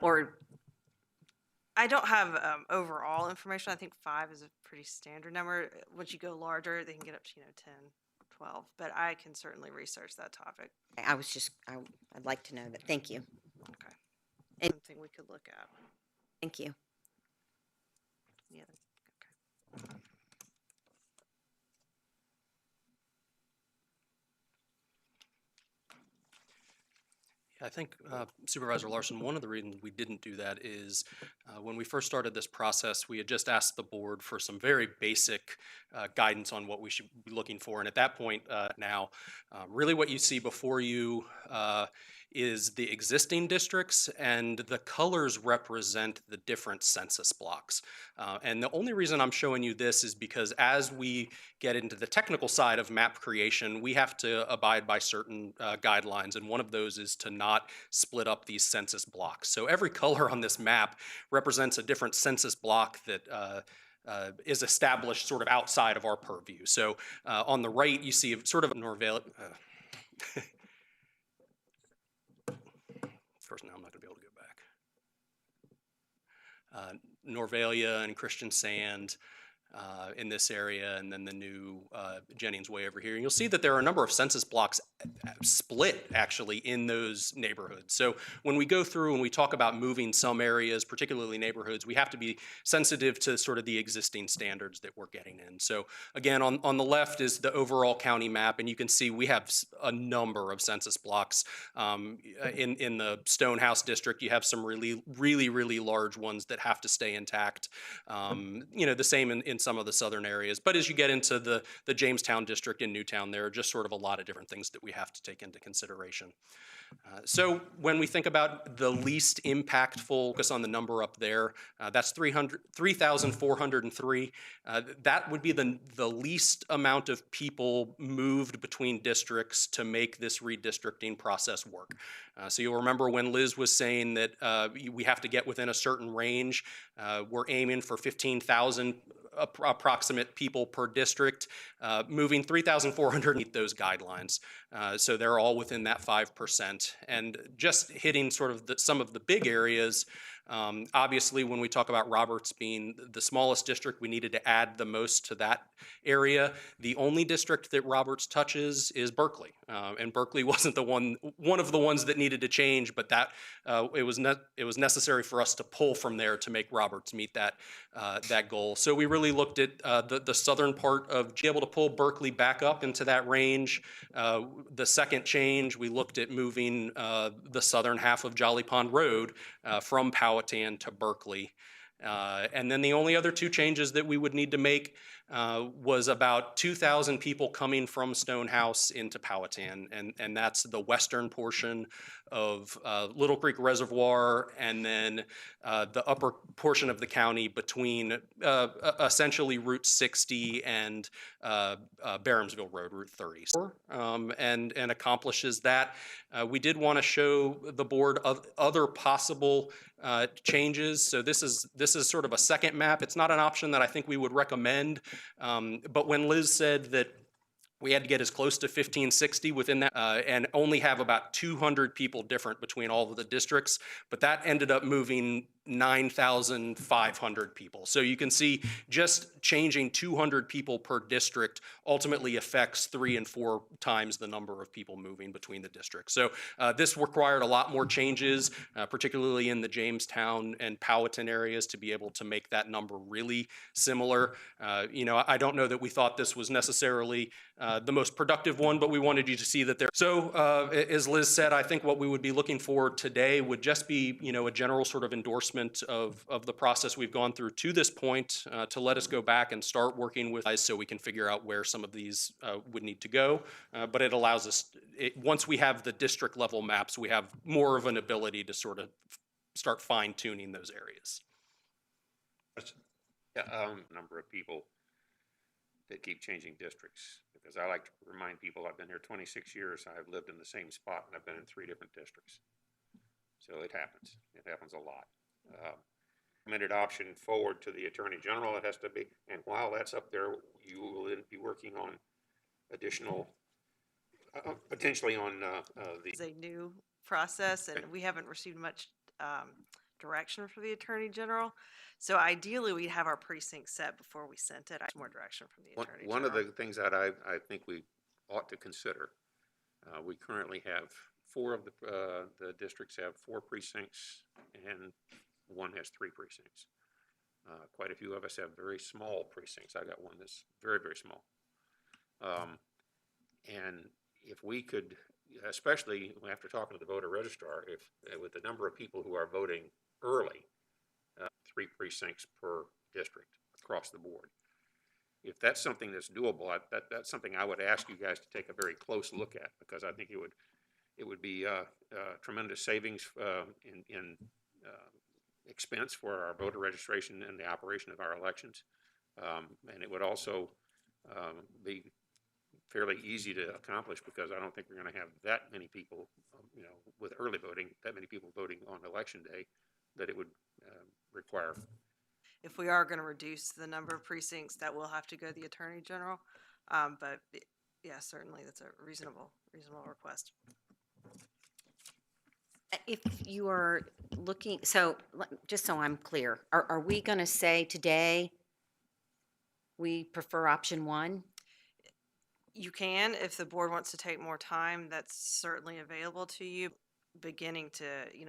Or I don't have overall information. I think 5 is a pretty standard number. Once you go larger, they can get up to 10, 12. But I can certainly research that topic. I'd like to know that. Thank you. Okay. Something we could look at. Thank you. Yeah. Okay. I think Supervisor Larson, one of the reasons we didn't do that is when we first started this process, we had just asked the board for some very basic guidance on what we should be looking for. And at that point now, really what you see before you is the existing districts, and the colors represent the different census blocks. And the only reason I'm showing you this is because as we get into the technical side of map creation, we have to abide by certain guidelines, and one of those is to not split up these census blocks. So every color on this map represents a different census block that is established sort of outside of our purview. So on the right, you see sort of Norvalia. First, now I'm not going to be able to go back. Norvalia and Christian Sand in this area, and then the new Jennings Way over here. And you'll see that there are a number of census blocks split actually in those neighborhoods. So when we go through and we talk about moving some areas, particularly neighborhoods, we have to be sensitive to sort of the existing standards that we're getting in. So again, on the left is the overall county map, and you can see we have a number of census blocks. In the Stonehouse district, you have some really large ones that have to stay intact. The same in some of the southern areas. But as you get into the Jamestown district in Newtown, there are just sort of a lot of different things that we have to take into consideration. So when we think about the least impactful, focus on the number up there, that's 3,403. That would be the least amount of people moved between districts to make this redistricting process work. So you'll remember when Liz was saying that we have to get within a certain range. We're aiming for 15,000 approximate people per district. Moving 3,400 meet those guidelines. So they're all within that 5%. And just hitting sort of some of the big areas, obviously when we talk about Roberts being the smallest district, we needed to add the most to that area. The only district that Roberts touches is Berkeley. And Berkeley wasn't one of the ones that needed to change, but that it was necessary for us to pull from there to make Roberts meet that goal. So we really looked at the southern part of being able to pull Berkeley back up into that range. The second change, we looked at moving the southern half of Jolly Pond Road from Powhatan to Berkeley. And then the only other two changes that we would need to make was about 2,000 people coming from Stonehouse into Powhatan, and that's the western portion of Little Creek Reservoir, and then the upper portion of the county between essentially Route 60 and Barhamsville Road, Route 30, and accomplishes that. We did want to show the board other possible changes. So this is sort of a second map. It's not an option that I think we would recommend, but when Liz said that we had to get as close to 1560 within that and only have about 200 people different between all of the districts, but that ended up moving 9,500 people. So you can see just changing 200 people per district ultimately affects 3 and 4 times the number of people moving between the districts. So this required a lot more changes, particularly in the Jamestown and Powhatan areas, to be able to make that number really similar. I don't know that we thought this was necessarily the most productive one, but we wanted you to see that there. So as Liz said, I think what we would be looking for today would just be, a general sort of endorsement endorsement of the process we've gone through to this point, to let us go back and start working with guys so we can figure out where some of these would need to go. But it allows us, once we have the district level maps, we have more of an ability to sort of start fine tuning those areas. Yeah, number of people that keep changing districts, because I like to remind people I've been here 26 years. I've lived in the same spot and I've been in 3 different districts. So it happens. It happens a lot. Recommended option forward to the Attorney General, it has to be, and while that's up there, you will then be working on additional, potentially on It's a new process, and we haven't received much direction from the Attorney General. So ideally, we'd have our precinct set before we sent it. More direction from the Attorney one General. of the things that I think we ought to consider, we currently have 4 of the districts have 4 precincts, and 1 has 3 precincts. Quite a few of us have very small precincts. I got one that's very, very small. And if we could, especially after talking to the voter registrar, if with the number of people who are voting early, 3 precincts per district across the board. If that's something that's doable, that's something I would ask you guys to take a very close look at, because I think it would be tremendous savings in expense for our voter registration and the operation of our elections. And it would also be fairly easy to accomplish, because I don't think we're going to have that many people, with early voting, that many people voting on election day, that it would require. If we are going to reduce the number of precincts, that will have to go to the Attorney General. But yeah, certainly that's a reasonable request. If you are looking, so just so I'm clear, are we going to say today we prefer option 1? You can, if the board wants to take more time, that's certainly available to you. Beginning to,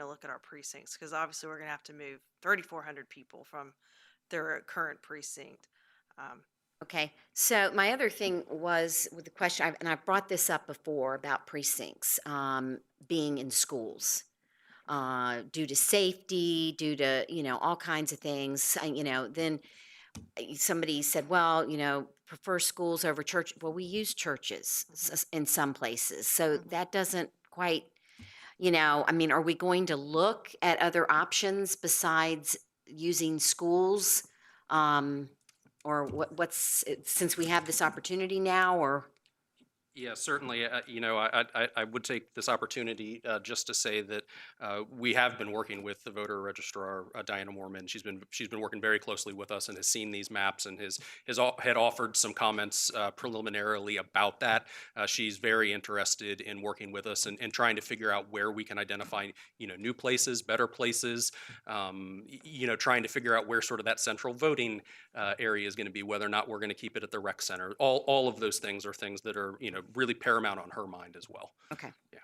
look at our precincts, because obviously we're going to have to move 3,400 people from their current precinct. Okay, so my other thing was with the question, and I've brought this up before about precincts being in schools due to safety, due to, all kinds of things. Then somebody said, well, prefer schools over church. Well, we use churches in some places, so that doesn't quite, are we going to look at other options besides using schools? Or what's, since we have this opportunity now, or? Yeah, certainly. I would take this opportunity just to say that we have been working with the voter registrar, Diana Moorman. She's been working very closely with us and has seen these maps and had offered some comments preliminarily about that. She's very interested in working with us and trying to figure out where we can identify new places, better places. Trying to figure out where sort of that central voting area is going to be, whether or not we're going to keep it at the rec center. All of those things are things that are really paramount on her mind as well. Okay. Yeah.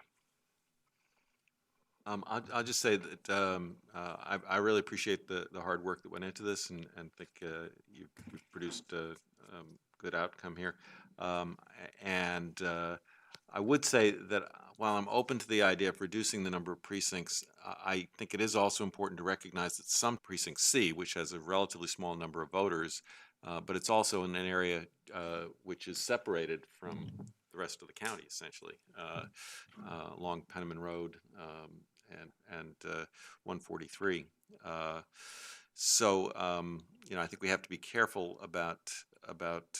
I'll just say that I really appreciate the hard work that went into this, and think you've produced a good outcome here. And I would say that while I'm open to the idea of reducing the number of precincts, I think it is also important to recognize that some precinct C, which has a relatively small number of voters, but it's also in an area which is separated from the rest of the county, essentially, along Penniman Road and 143. So I think we have to be careful about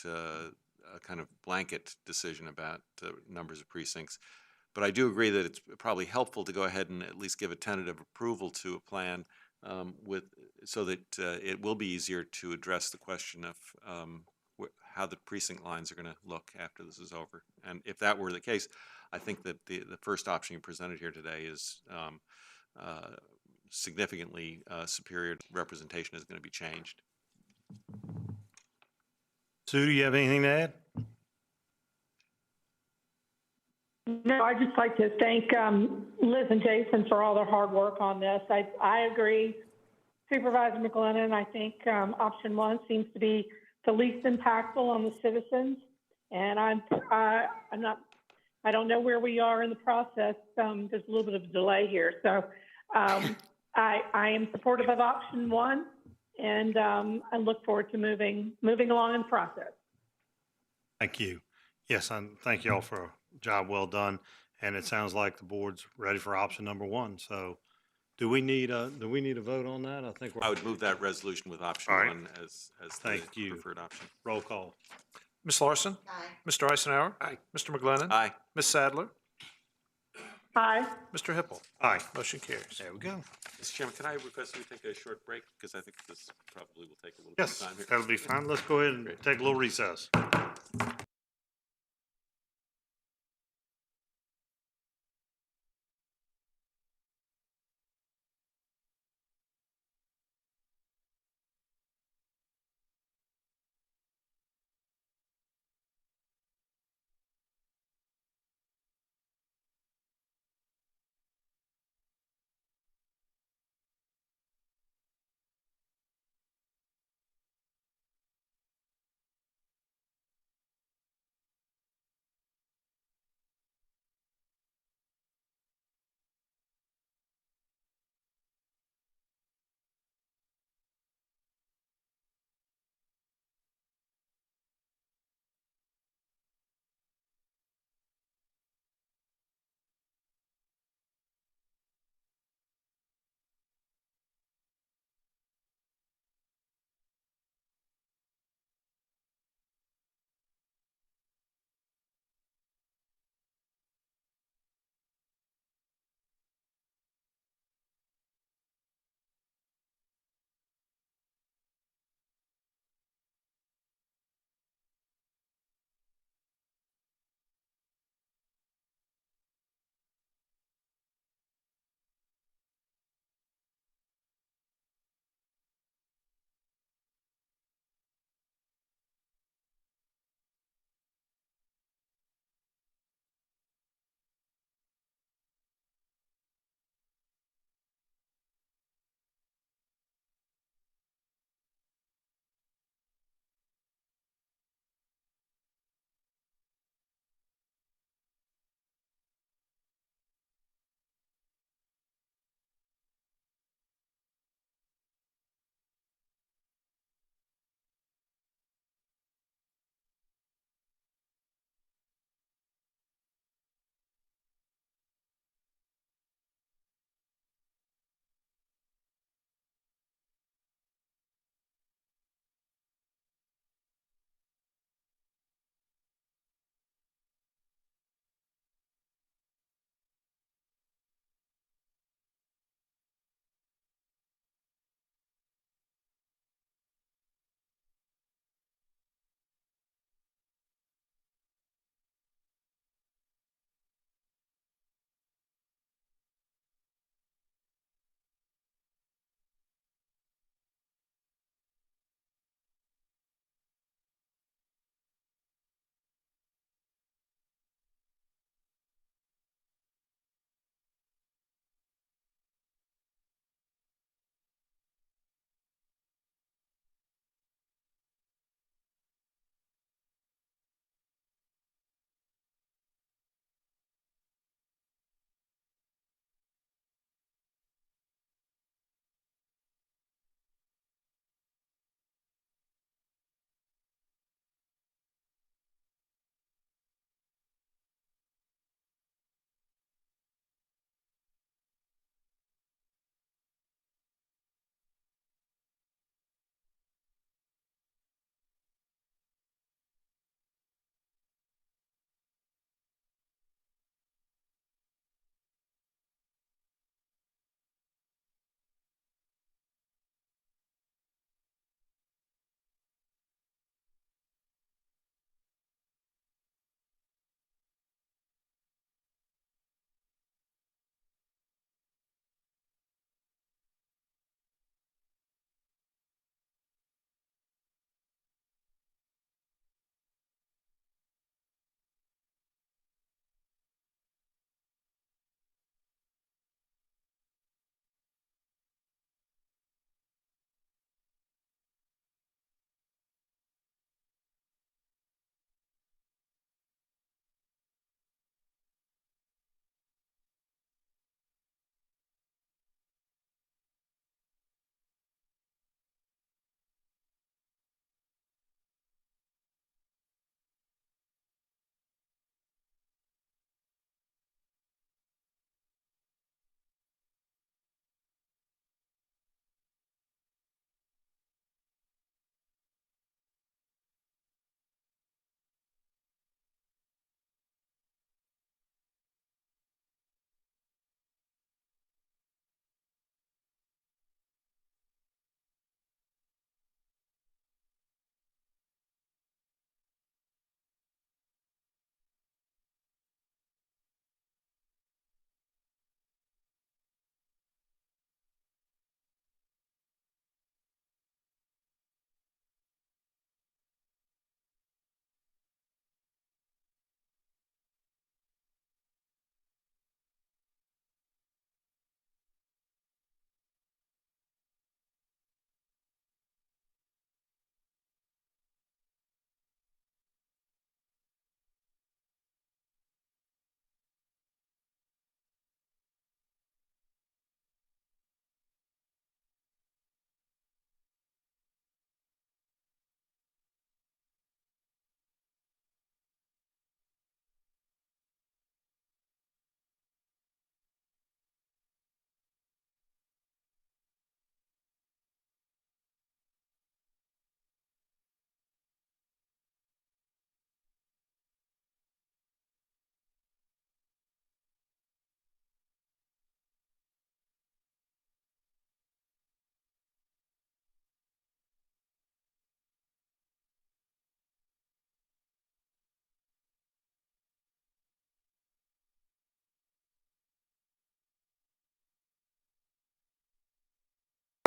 a kind of blanket decision about numbers of precincts. But I do agree that it's probably helpful to go ahead and at least give a tentative approval to a plan so that it will be easier to address the question of how the precinct lines are going to look after this is over. And if that were the case, I think that the first option you presented here today is significantly superior. Representation is going to be changed. Sue, do you have anything to add? No, I'd just like to thank Liz and Jason for all their hard work on this. I agree. Supervisor McGlennon, I think option 1 seems to be the least impactful on the citizens. And I don't know where we are in the process. There's a little bit of a delay here. So I am supportive of option one, and I look forward to moving along in the process. Thank you. Yes, and thank you all for a job well done. And it sounds like the board's ready for option number one. So do we need a vote on that? I think I we're, would move that resolution with option All right. one as the Thank you. preferred option. roll call. Ms. Larson? Aye. Mr. Eisenhower? Aye. Mr. McGlinnan? Aye. Ms. Sadler? Aye. Mr. Hippel? Aye. Motion carries. There we go. Mr. Chairman, can I request we take a short break? Because I think this probably will take a little bit of Yes, time here. that'll be fine. Let's go ahead and take a little recess.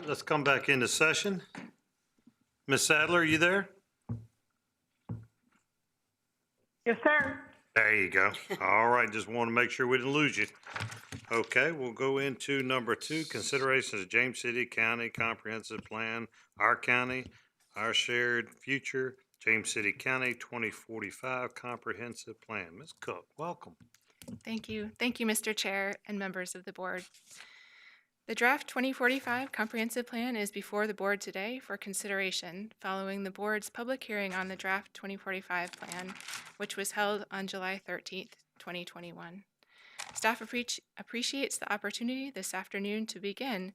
let's come back into session. Ms. Sadler, are you there? Yes, sir. There you go. All right, just want to make sure we didn't lose you. Okay, we'll go into number 2, considerations of James City County Comprehensive Plan, our county, our shared future, James City County 2045 Comprehensive Plan. Ms. Cook, welcome. Thank you. Thank you, Mr. Chair and members of the board. The draft 2045 Comprehensive Plan is before the board today for consideration following the board's public hearing on the draft 2045 plan, which was held on July 13th, 2021. Staff appreciates the opportunity this afternoon to begin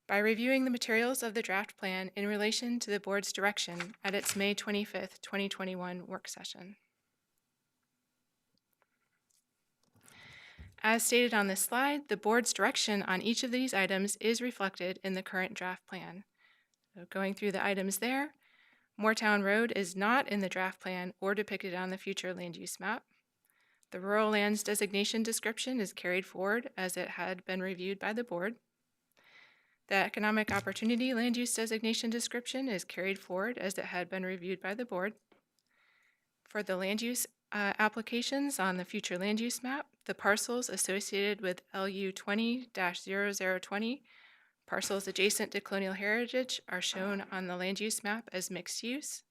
by reviewing the materials of the draft plan in relation to the board's direction at its May 25th, 2021 work session. As stated on this slide, the board's direction on each of these items is reflected in the current draft plan. So going through the items there, Moortown Road is not in the draft plan or depicted on the future land use map. The rural lands designation description is carried forward as it had been reviewed by the board. The economic opportunity land use designation description is carried forward as it had been reviewed by the board. For the land use applications on the future land use map, the parcels associated with LU 20-0020, parcels adjacent to colonial heritage, are shown on the land use map as mixed use.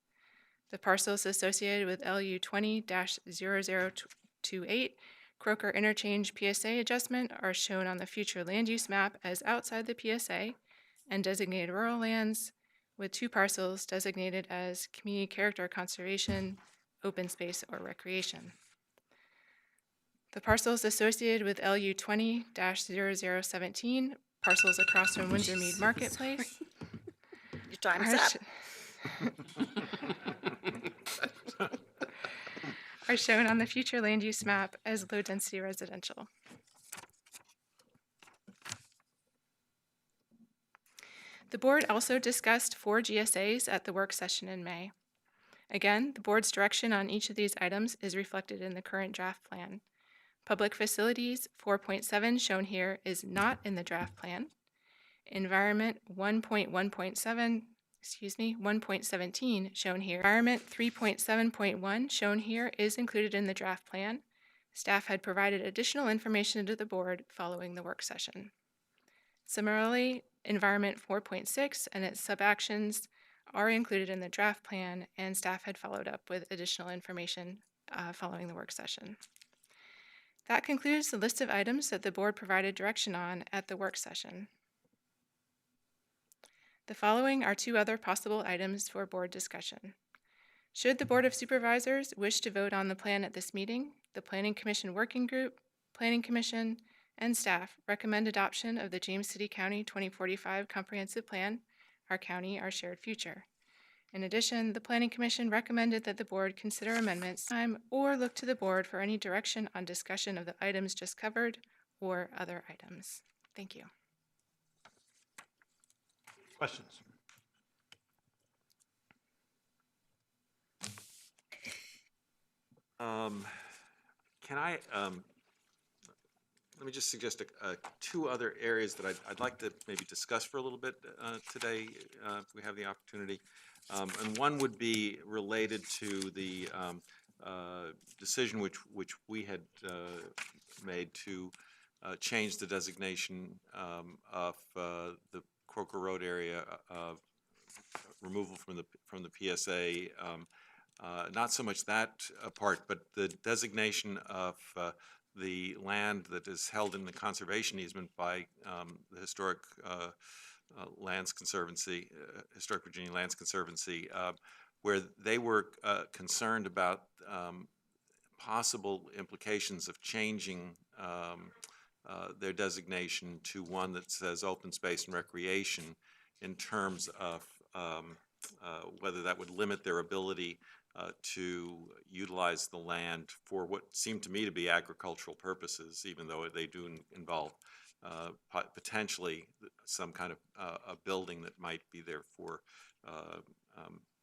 The parcels associated with LU 20-0028, Croker Interchange PSA adjustment, are shown on the future land use map as outside the PSA, and designated rural lands with 2 parcels designated as community character conservation, open space, or recreation. The parcels associated with LU 20-0017, parcels across from Windsor Mead Marketplace, Your time's up. are shown on the future land use map as low-density residential. The board also discussed 4 GSAs at the work session in May. Again, the board's direction on each of these items is reflected in the current draft plan. Public facilities 4.7 shown here is not in the draft plan. Environment 1.17 shown here. Environment 3.7.1 shown here is included in the draft plan. Staff had provided additional information to the board following the work session. Similarly, Environment 4.6 and its sub-actions are included in the draft plan, and staff had followed up with additional information following the work session. That concludes the list of items that the board provided direction on at the work session. The following are 2 other possible items for board discussion. Should the Board of Supervisors wish to vote on the plan at this meeting, the Planning Commission Working Group, Planning Commission, and staff recommend adoption of the James City County 2045 Comprehensive Plan, Our County, Our Shared Future. In addition, the Planning Commission recommended that the board consider amendments or look to the board for any direction on discussion of the items just covered or other items. Thank you. Questions? Can I, let me just suggest 2 other areas that I'd like to maybe discuss for a little bit today, if we have the opportunity. And one would be related to the decision which we had made to change the designation of the Croker Road area, removal from the PSA. Not so much that part, but the designation of the land that is held in the conservation easement by the Historic Lands Conservancy, Historic Virginia Lands Conservancy, where they were concerned about possible implications of changing their designation to one that says open space and recreation, in terms of whether that would limit their ability to utilize the land for what seemed to me to be agricultural purposes, even though they do involve potentially some kind of a building that might be there for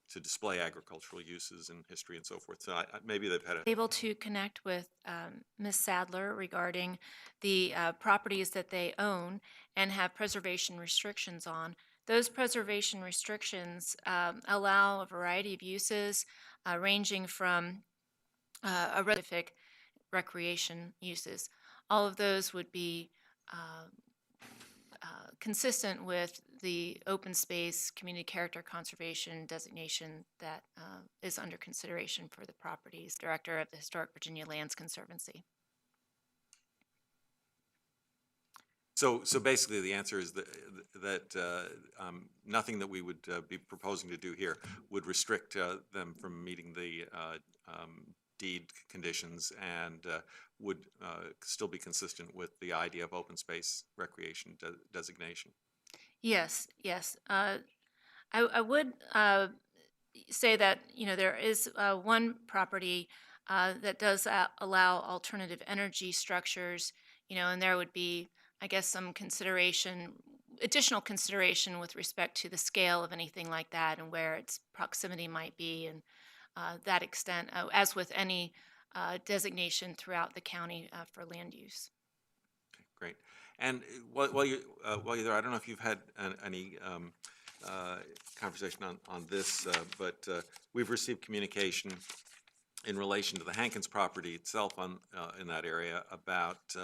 to display agricultural uses and history and so forth. So maybe they've had able to connect with Ms. Sadler regarding the properties that they own and have preservation restrictions on those preservation restrictions allow a variety of uses ranging from a specific recreation uses. All of those would be consistent with the open space community character conservation designation that is under consideration for the properties. Director of the Historic Virginia Lands Conservancy. So basically, the answer is that nothing that we would be proposing to do here would restrict them from meeting the deed conditions and would still be consistent with the idea of open space recreation designation. Yes, yes. I would say that, there is one property that does allow alternative energy structures, and there would be, I guess, some additional consideration with respect to the scale of anything like that and where its proximity might be, and that extent, as with any designation throughout the county for land use. Okay, great. And while you're there, I don't know if you've had any conversation on this, but we've received communication in relation to the Hankins property itself in that area about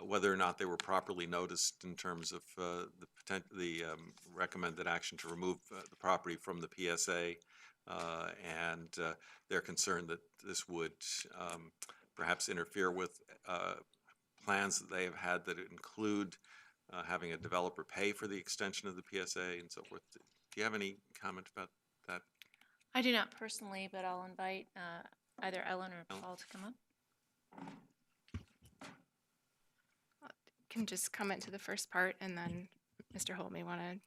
whether or not they were properly noticed in terms of the recommended action to remove the property from the PSA, and they're concerned that this would perhaps interfere with plans that they have had that include having a developer pay for the extension of the PSA and so forth. Do you have any comment about that? I do not personally, but I'll invite either Ellen or Paul to come up. Can just comment to the first part, and then Mr. Holt may want to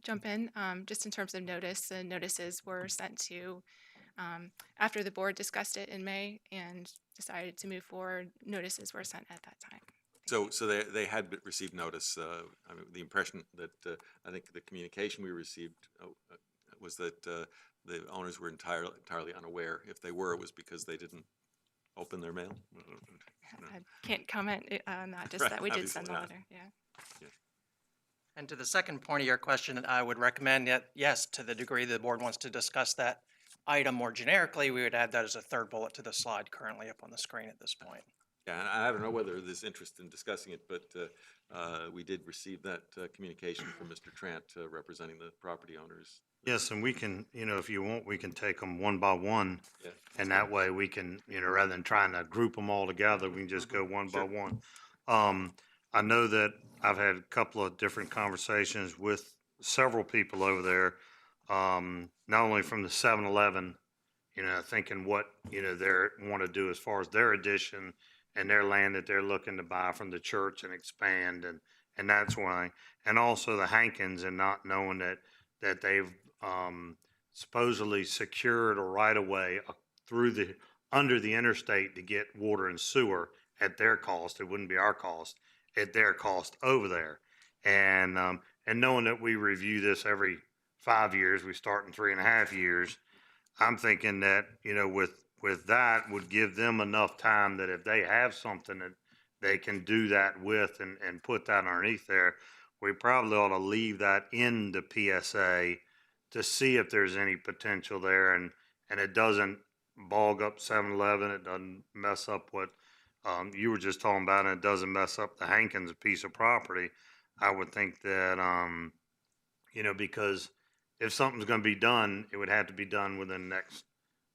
jump in. Just in terms of notice, the notices were sent to, after the board discussed it in May and decided to move forward, notices were sent at that time. So they had received notice. I mean, the impression that I think the communication we received was that the owners were entirely unaware. If they were, it was because they didn't open their mail. I can't comment on that, just Right, that we did send the obviously letter, yeah. And to the second point of your question, I would recommend that, yes, to the degree the board wants to discuss that item more generically, we would add that as a third bullet to the slide currently up on the screen at this point. Yeah, and I don't know whether there's interest in discussing it, but we did receive that communication from Mr. Trant representing the property owners. Yes, and we can, if you want, we can take them one by one. Yeah. And that way we can, rather than trying to group them all together, we can just go one by one. I know that I've had a couple of different conversations with several people over there, not only from the 7-Eleven, thinking what, they want to do as far as their addition and their land that they're looking to buy from the church and expand, and that's why. And also the Hankins, and not knowing that they've supposedly secured a right of way under the interstate to get water and sewer at their cost. It wouldn't be our cost, at their cost over there. And knowing that we review this every 5 years, we start in 3.5 years. I'm thinking that, with that would give them enough time that if they have something that they can do that with and put that underneath there, we probably ought to leave that in the PSA to see if there's any potential there, and it doesn't bog up 7-Eleven, it doesn't mess up what you were just talking about, and it doesn't mess up the Hankins piece of property. I would think that, because if something's going to be done, it would have to be done within the next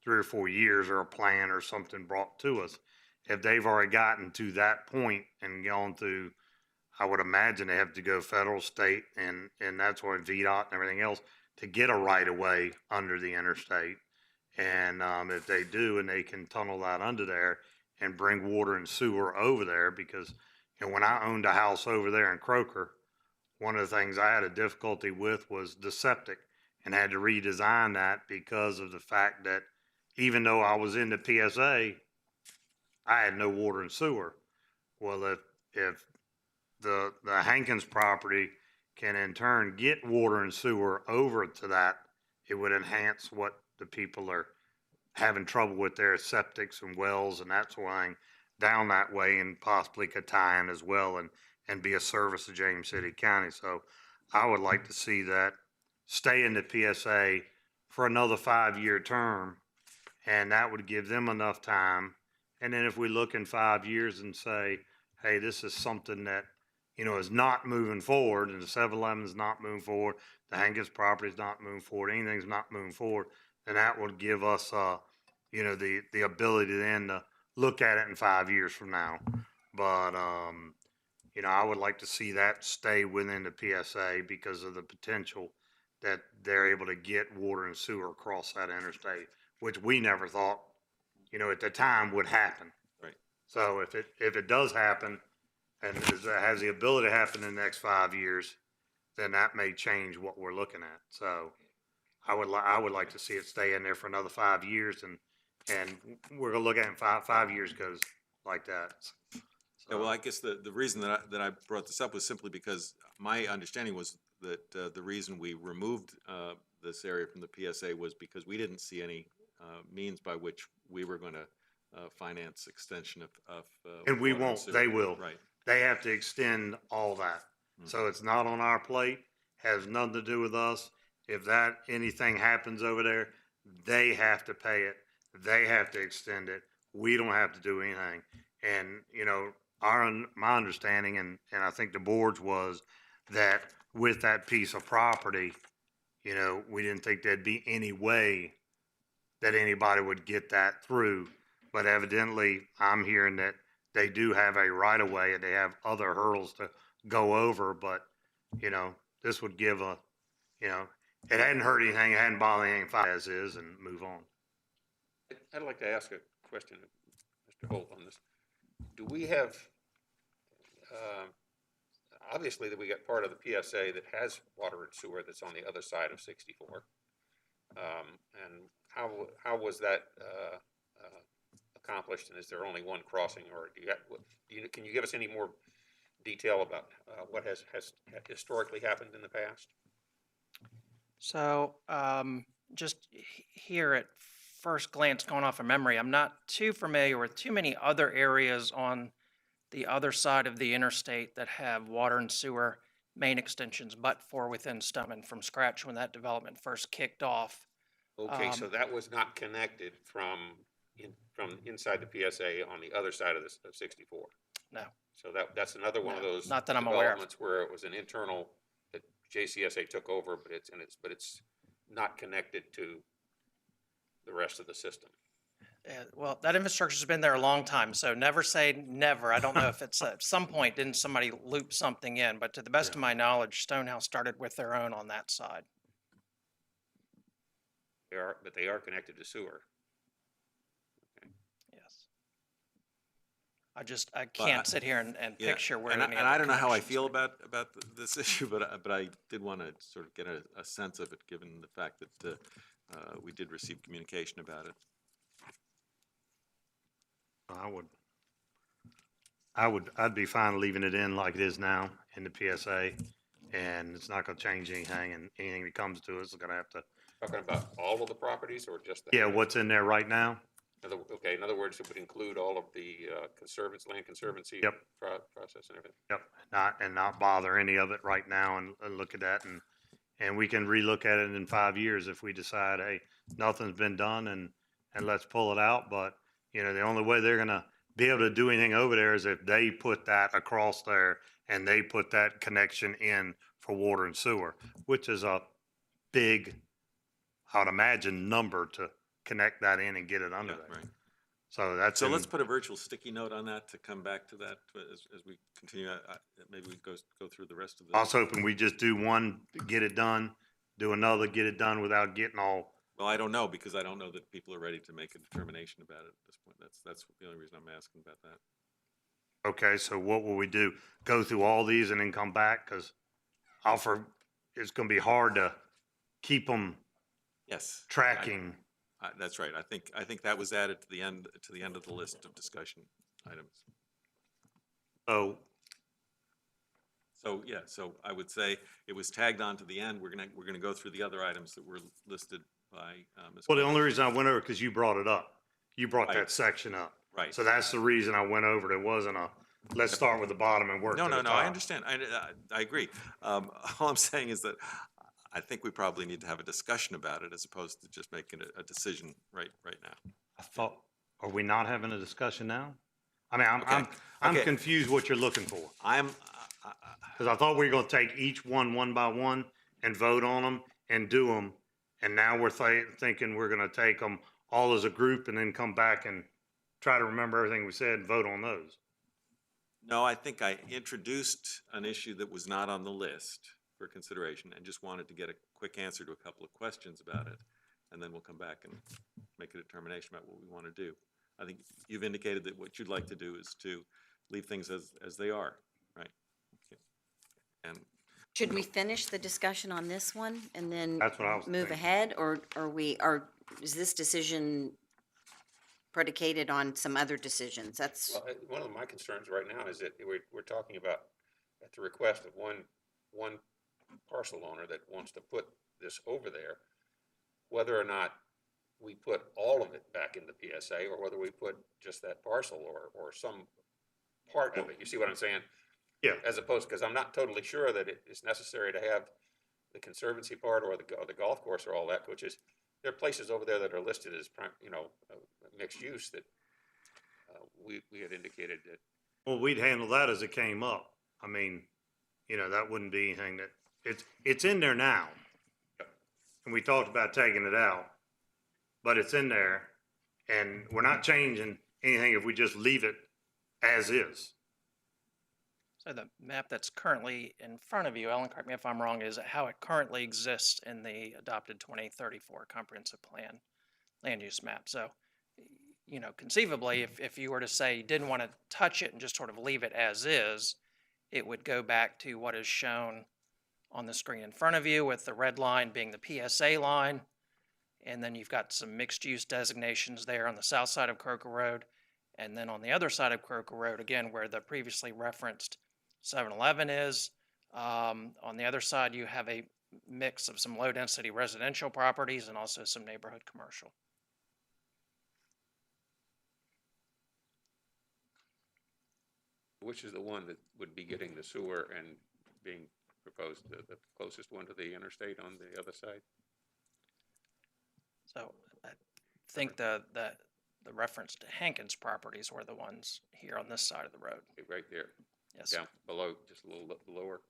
3 or 4 years, or a plan or something brought to us. If they've already gotten to that point and gone through, I would imagine they have to go federal, state, and that's why VDOT and everything else to get a right of way under the interstate. And if they do, and they can tunnel that under there and bring water and sewer over there, because when I owned a house over there in Croker, one of the things I had a difficulty with was the septic, and had to redesign that because of the fact that even though I was in the PSA, I had no water and sewer. Well, if the Hankins property can in turn get water and sewer over to that, it would enhance what the people are having trouble with their septics and wells and that sort of thing down that way, and possibly could tie in as well and be a service to James City County. So I would like to see that stay in the PSA for another 5-year term. And that would give them enough time. And then if we look in 5 years and say, hey, this is something that, is not moving forward, and the 7-Eleven is not moving forward, the Hankins property is not moving forward, anything's not moving forward, then that would give us, the ability then to look at it in 5 years from now. But, I would like to see that stay within the PSA because of the potential that they're able to get water and sewer across that interstate, which we never thought, at the time would happen. Right. So if it does happen, and has the ability to happen in the next 5 years, then that may change what we're looking at. So I would like to see it stay in there for another 5 years, and we're gonna look at it in five years goes like that. Yeah, well, I guess the reason that I brought this up was simply because my understanding was that the reason we removed this area from the PSA was because we didn't see any means by which we were going to finance extension of And we water won't, sewer. they will. Right. They have to extend all that. So it's not on our plate, has nothing to do with us. If anything happens over there, they have to pay it. They have to extend it. We don't have to do anything. And, my understanding, and I think the board's was that with that piece of property, we didn't think there'd be any way that anybody would get that through. But evidently, I'm hearing that they do have a right of way and they have other hurdles to go over. But, this would give it hadn't hurt anything, it hadn't bothered anything as is, and move on. I'd like to ask a question of Mr. Holt on this. Do we have, obviously that we got part of the PSA that has water and sewer that's on the other side of 64. And how was that accomplished, and is there only one crossing, or can you give us any more detail about what has historically happened in the past? So, just here at first glance, going off of memory, I'm not too familiar with too many other areas on the other side of the interstate that have water and sewer main extensions, but for within Stuntman from scratch when that development first kicked off. Okay, so that was not connected from inside the PSA on the other side of 64. No. So that's another one of those not that I'm aware of. developments where it was an internal that JCSA took over, but it's not connected to the rest of the system. Yeah, well, that infrastructure's been there a long time, so never say never. I don't know if it's at some point, didn't somebody loop something in, but to the best of my knowledge, Stonehouse started with their own on that side. They are connected to sewer. Okay. Yes. I can't sit here and picture where and any I other don't know how I connections feel would be. about this issue, but I did want to sort of get a sense of it, given the fact that we did receive communication about it. I'd be fine leaving it in like it is now in the PSA, and it's not gonna change anything, and anything that comes to us is gonna have to. Talking about all of the properties or just the? Yeah, what's in there right now? Okay, in other words, it would include all of the land conservancy Yep. process and everything? Yep, not bother any of it right now and look at that, and we can relook at it in 5 years if we decide, hey, nothing's been done and let's pull it out. But, the only way they're gonna be able to do anything over there is if they put that across there and they put that connection in for water and sewer, which is a big, I would imagine, number to connect that in and get it under there. Right. So that's. So let's put a virtual sticky note on that to come back to that as we continue. Maybe we go through the rest of the. I was hoping we just do one, get it done, do another, get it done without getting all. Well, I don't know, because I don't know that people are ready to make a determination about it at this point. That's the only reason I'm asking about that. Okay, so what will we do? Go through all these and then come back? Because it's going to be hard to keep them. Yes. Tracking. That's right. I think that was added to the end of the list of discussion items. So yeah. So I would say it was tagged on to the end. We're gonna go through the other items that were listed by Ms. Well, the only reason I went over because you brought it up. You brought Right. that section up. Right. So that's the reason I went over it. It wasn't let's start with the bottom and work to the top. I understand. I agree. All I'm saying is that I think we probably need to have a discussion about it as opposed to just making a decision right now. I thought, are we not having a discussion now? I mean, Okay. I'm Okay. confused what you're looking for. Because I thought we were gonna take each one by one and vote on them and do them. And now we're thinking we're gonna take them all as a group and then come back and try to remember everything we said and vote on those. No, I think I introduced an issue that was not on the list for consideration and just wanted to get a quick answer to a couple of questions about it. And then we'll come back and make a determination about what we want to do. I think you've indicated that what you'd like to do is to leave things as they are, right? Okay. And Should we finish the discussion on this one and then That's what I was move thinking. ahead, or is this decision predicated on some other decisions? That's, Well, one of my concerns right now is that we're talking about, at the request of one parcel owner that wants to put this over there, whether or not we put all of it back in the PSA or whether we put just that parcel or some part of it. You see what I'm saying? Yeah. As opposed, because I'm not totally sure that it is necessary to have the conservancy part or the golf course or all that, which is, there are places over there that are listed as, mixed use that we had indicated that. Well, we'd handle that as it came up. I mean, that wouldn't be anything that, it's in there now. And we talked about taking it out, but it's in there and we're not changing anything if we just leave it as is. So the map that's currently in front of you, Ellen, correct me if I'm wrong, is how it currently exists in the adopted 2034 comprehensive plan land use map. So, conceivably, if you were to say you didn't want to touch it and just sort of leave it as is, it would go back to what is shown on the screen in front of you, with the red line being the PSA line. And then you've got some mixed use designations there on the south side of Croker Road. And then on the other side of Croker Road, again, where the previously referenced 7-Eleven is, on the other side, you have a mix of some low density residential properties and also some neighborhood commercial. Which is the one that would be getting the sewer and being proposed, the closest one to the interstate on the other side? So I think the reference to Hankins properties were the ones here on this side of the road. Okay, right there. Yes. Down below, just a little lower,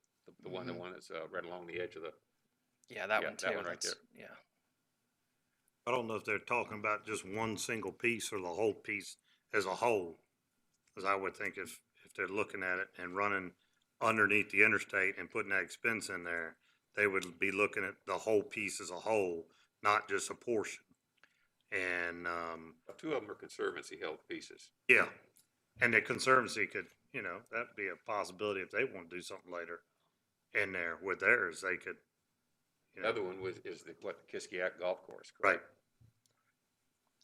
the one that's right along the edge of the. Yeah, that one too. That one right there. Yeah. I don't know if they're talking about just one single piece or the whole piece as a whole. Because I would think if they're looking at it and running underneath the interstate and putting that expense in there, they would be looking at the whole piece as a whole, not just a portion. And, Two of them are conservancy held pieces. yeah, and the conservancy could, that'd be a possibility if they want to do something later in there with theirs, they could. The other one is the Kiskiak Golf Course, correct? Right.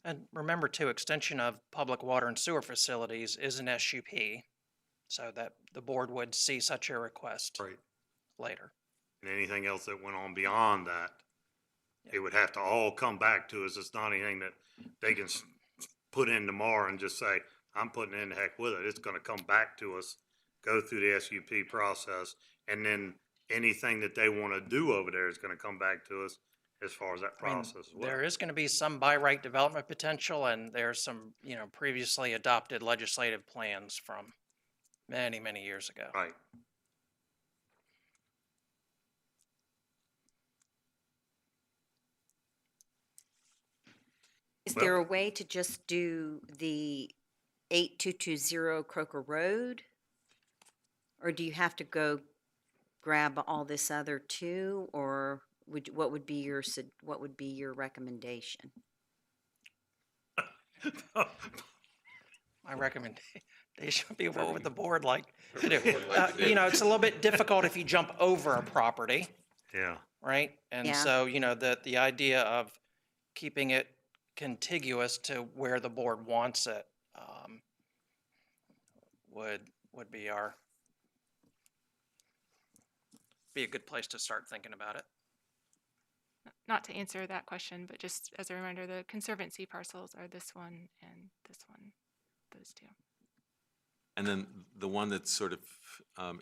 And remember too, extension of public water and sewer facilities is an SUP, so that the board would see such a request later. And anything else that went on beyond that, it would have to all come back to us. It's not anything that they can put in tomorrow and just say, I'm putting in the heck with it. It's gonna come back to us, go through the SUP process, and then anything that they wanna do over there is gonna come back to us as far as that process as well. There is going to be some by right development potential, and there's some, previously adopted legislative plans from many, many years ago. Right. is there a way to just do the 8220 Croker Road? Or do you have to go grab all this other too, or what would be your recommendation? My recommendation would be what would the board like to do. It's a little bit difficult if you jump over a property, Yeah. right? And Yeah. so, the idea of keeping it contiguous to where the board wants it would be be a good place to start thinking about it. Not to answer that question, but just as a reminder, the conservancy parcels are this one and this one, those two. And then the one that's sort of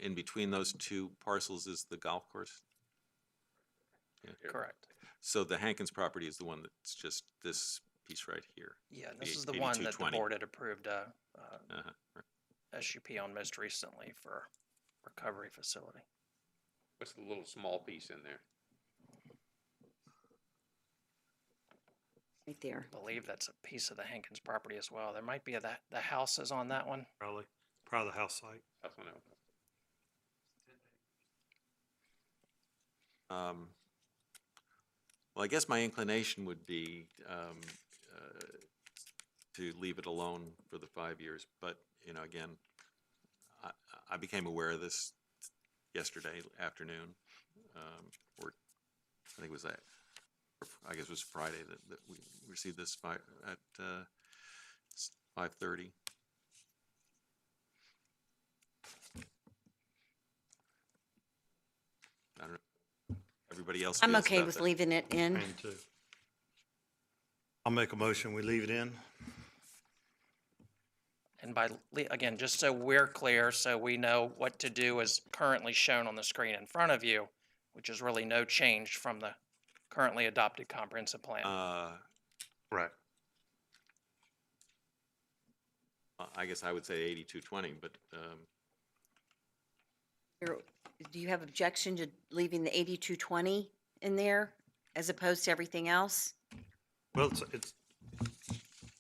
in between those two parcels is the golf course? Yeah. here. Correct. So the Hankins property is the one that's just this piece right here. Yeah, the this is the one that the 8220. board had approved Uh-huh. Right. SUP on most recently for recovery facility. What's the little small piece in there? Right there. I believe that's a piece of the Hankins property as well. There might be the house is on that one. Probably the house site. That's one of them. Well, I guess my inclination would be to leave it alone for the 5 years, but, you know, again, I became aware of this yesterday afternoon, or I think it was that, I guess it was Friday that we received this at 5:30. I don't know. Everybody else I'm feels okay about with that. leaving it in. And two. I'll make a motion, we leave it in. And again, just so we're clear, so we know what to do as currently shown on the screen in front of you, which is really no change from the currently adopted comprehensive plan. Right. I guess I would say 8220, but Do you have objection to leaving the 8220 in there as opposed to everything else? Well,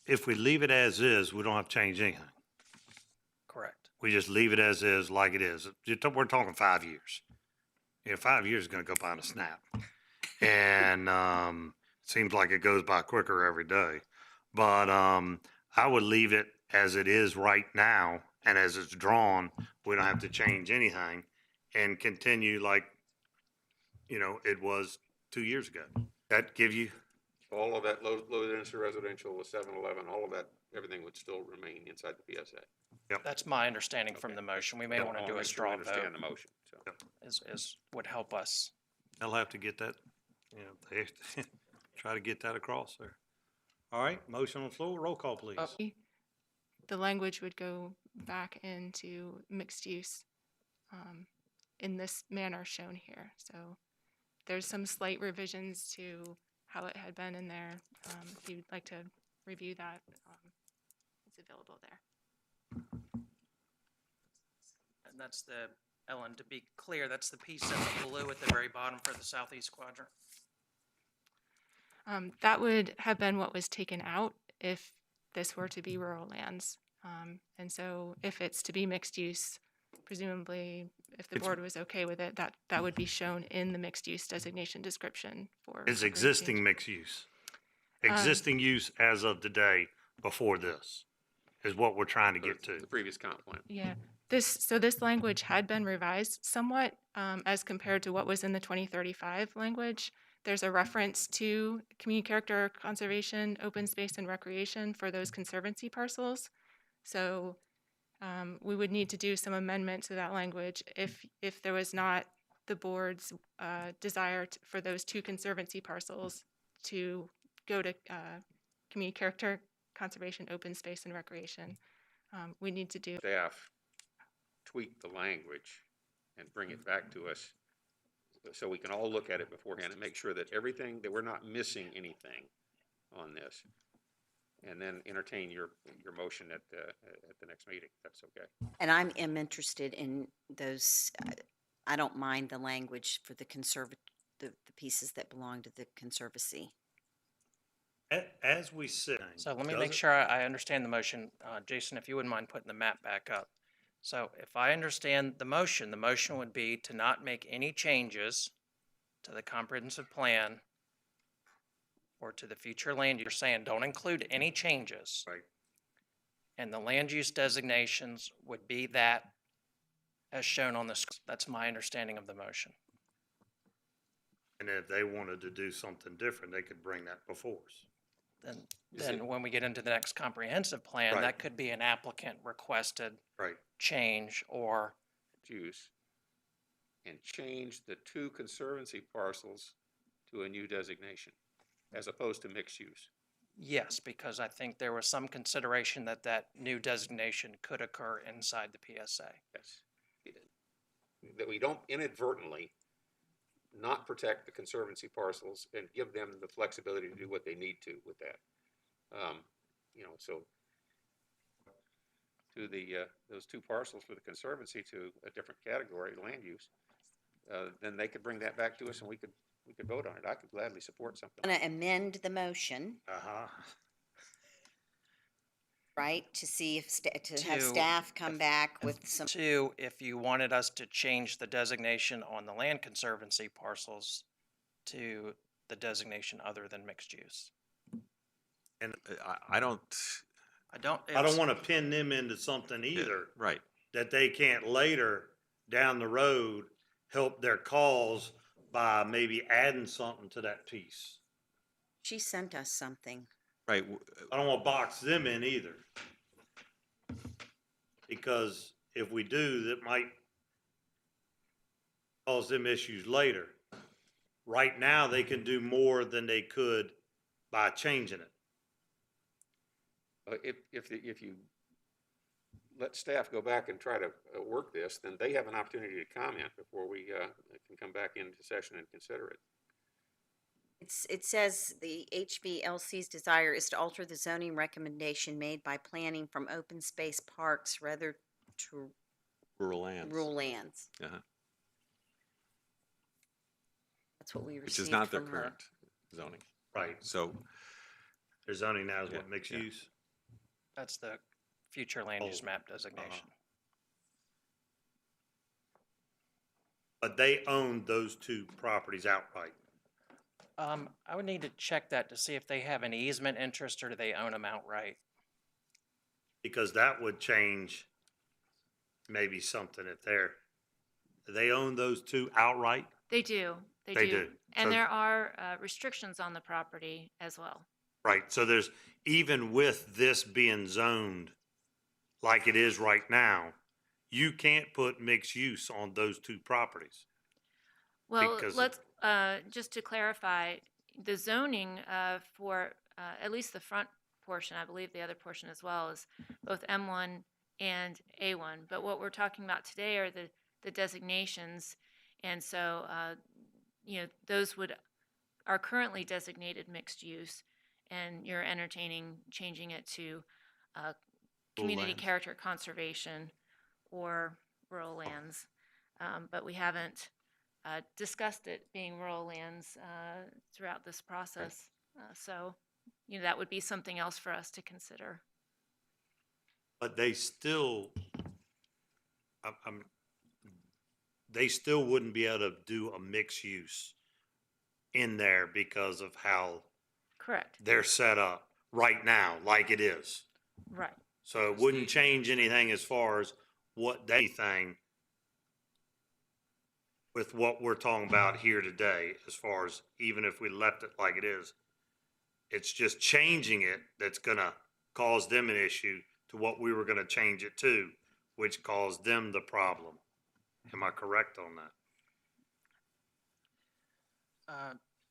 if we leave it as is, we don't have to change anything. Correct. We just leave it as is, like it is. We're talking 5 years. You know, 5 years is gonna go by in a snap. And, seems like it goes by quicker every day. But, I would leave it as it is right now, and as it's drawn, we don't have to change anything and continue like, you know, it was 2 years ago. That give you, All of that low density residential with 7-Eleven, all of that, everything would still remain inside the PSA. That's my understanding from the motion. We may want to do a straw vote. Understand the motion, so. Would help us. they'll have to get that, you know, they try to get that across there. All right, motion on the floor, roll call, please. The language would go back into mixed use in this manner shown here. So there's some slight revisions to how it had been in there. If you'd like to review that, it's available there. And that's Ellen, to be clear, that's the piece in the blue at the very bottom for the southeast quadrant. That would have been what was taken out if this were to be rural lands. And so if it's to be mixed use, presumably if the board was okay with it, that would be shown in the mixed use designation description for. It's for existing change. mixed use. Existing use as of today before this is what we're trying to get to. The previous comp plan. Yeah, this language had been revised somewhat as compared to what was in the 2035 language. There's a reference to community character conservation, open space, and recreation for those conservancy parcels. So we would need to do some amendment to that language if there was not the board's desire for those two conservancy parcels to go to community character conservation, open space, and recreation. We need to do. Staff tweak the language and bring it back to us so we can all look at it beforehand and make sure that everything, that we're not missing anything on this. And then entertain your motion at the next meeting, if that's okay. And I am interested in those, I don't mind the language for the the pieces that belong to the conservancy. As we sit. So let me make sure I understand the motion. Jason, if you wouldn't mind putting the map back up. So if I understand the motion would be to not make any changes to the comprehensive plan or to the future land. You're saying don't include any changes. Right. And the land use designations would be that as shown on the screen. That's my understanding of the motion. And if they wanted to do something different, they could bring that before us. Then when we get into the next comprehensive plan, Right. that could be an applicant requested Right. change or Use and change the two conservancy parcels to a new designation as opposed to mixed use. yes, because I think there was some consideration that new designation could occur inside the PSA. Yes. That we don't inadvertently not protect the conservancy parcels and give them the flexibility to do what they need to with that. You know, so to the, those two parcels for the conservancy to a different category, land use, then they could bring that back to us and we could vote on it. I could gladly support something. Want to amend the motion, Uh-huh. right, to see if, to have To- staff come back with some, Two, if you wanted us to change the designation on the land conservancy parcels to the designation other than mixed use. And I don't, I don't. I don't want to pin them into something either right. that they can't later down the road help their cause by maybe adding something to that piece. she sent us something. Right. I don't want to box them in either. Because if we do, that might cause them issues later. Right now, they can do more than they could by changing it. If you let staff go back and try to work this, then they have an opportunity to comment before we can come back into session and consider it. It says the HVLC's desire is to alter the zoning recommendation made by planning from open space parks rather to Rural lands. rural lands. Uh-huh. That's what we received Which is not their from her. current zoning. Right. So, Their zoning now is Yeah, what, mixed yeah. use? That's the future land use Oh, map designation. But they own those two properties outright. I would need to check that to see if they have an easement interest or do they own them outright. Because that would change maybe something if they own those two outright? They do. They They do. do. And So- there are restrictions on the property as well. Right, so there's, even with this being zoned like it is right now, you can't put mixed use on those two properties. Well, Because- let's, just to clarify, the zoning for at least the front portion, I believe the other portion as well, is both M1 and A1. But what we're talking about today are the designations. And so, you know, those are currently designated mixed use, and you're entertaining changing it to community lands. character conservation or rural lands. But we haven't discussed it being rural lands throughout this process. So, you know, that would be something else for us to consider. But they still, they still wouldn't be able to do a mixed use in there because of how Correct. they're set up right now, like it is. Right. So it wouldn't change anything as far as what they think with what we're talking about here today, as far as even if we left it like it is. It's just changing it that's gonna cause them an issue to what we were gonna change it to, which caused them the problem. Am I correct on that?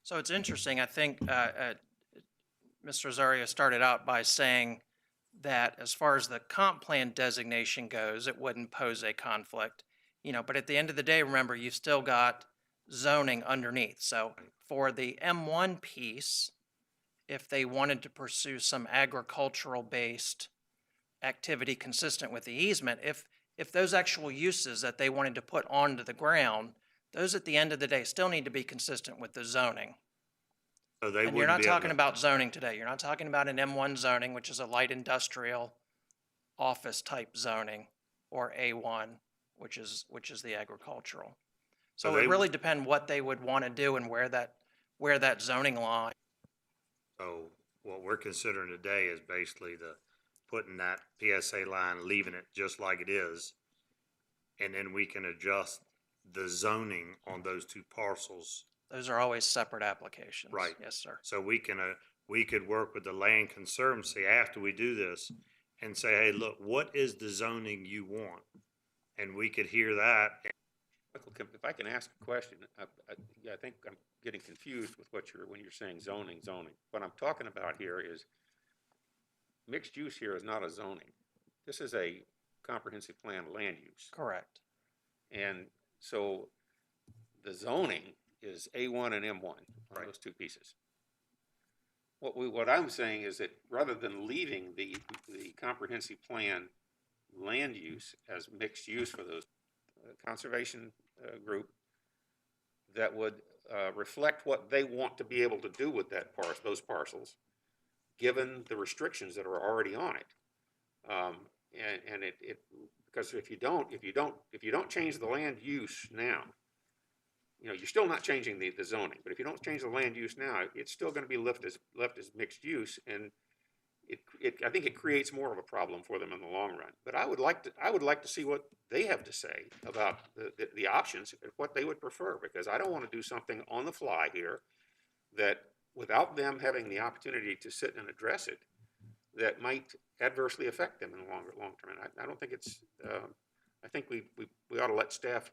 So it's interesting, I think Mr. Rosario started out by saying that as far as the comp plan designation goes, it wouldn't pose a conflict. You know, but at the end of the day, remember, you've still got zoning underneath. So for the M1 piece, if they wanted to pursue some agricultural-based activity consistent with the easement, if those actual uses that they wanted to put onto the ground, those at the end of the day still need to be consistent with the zoning. So they And you're wouldn't not be able talking to, about zoning today. You're not talking about an M1 zoning, which is a light industrial office type zoning, or A1, which is the agricultural. So So it they- really depends what they would want to do and where that zoning line. so what we're considering today is basically putting that PSA line, leaving it just like it is. And then we can adjust the zoning on those two parcels. Those are always separate applications. Right. Yes, sir. So we could work with the Land Conservancy after we do this and say, hey, look, what is the zoning you want? And we could hear that. If I can ask a question, I think I'm getting confused with when you're saying zoning. What I'm talking about here is mixed use here is not a zoning. This is a comprehensive plan land use. Correct. And so the zoning is A1 and M1 on those two pieces. What I'm saying is that rather than leaving the comprehensive plan land use as mixed use for those conservation group, that would reflect what they want to be able to do with those parcels, given the restrictions that are already on it. And because if you don't change the land use now, you know, you're still not changing the zoning, but if you don't change the land use now, it's still going to be left as mixed use, and I think it creates more of a problem for them in the long run. But I would like to see what they have to say about the options, what they would prefer, because I don't want to do something on the fly here that, without them having the opportunity to sit and address it, that might adversely affect them in the long term. And I don't think it's. I think we ought to let staff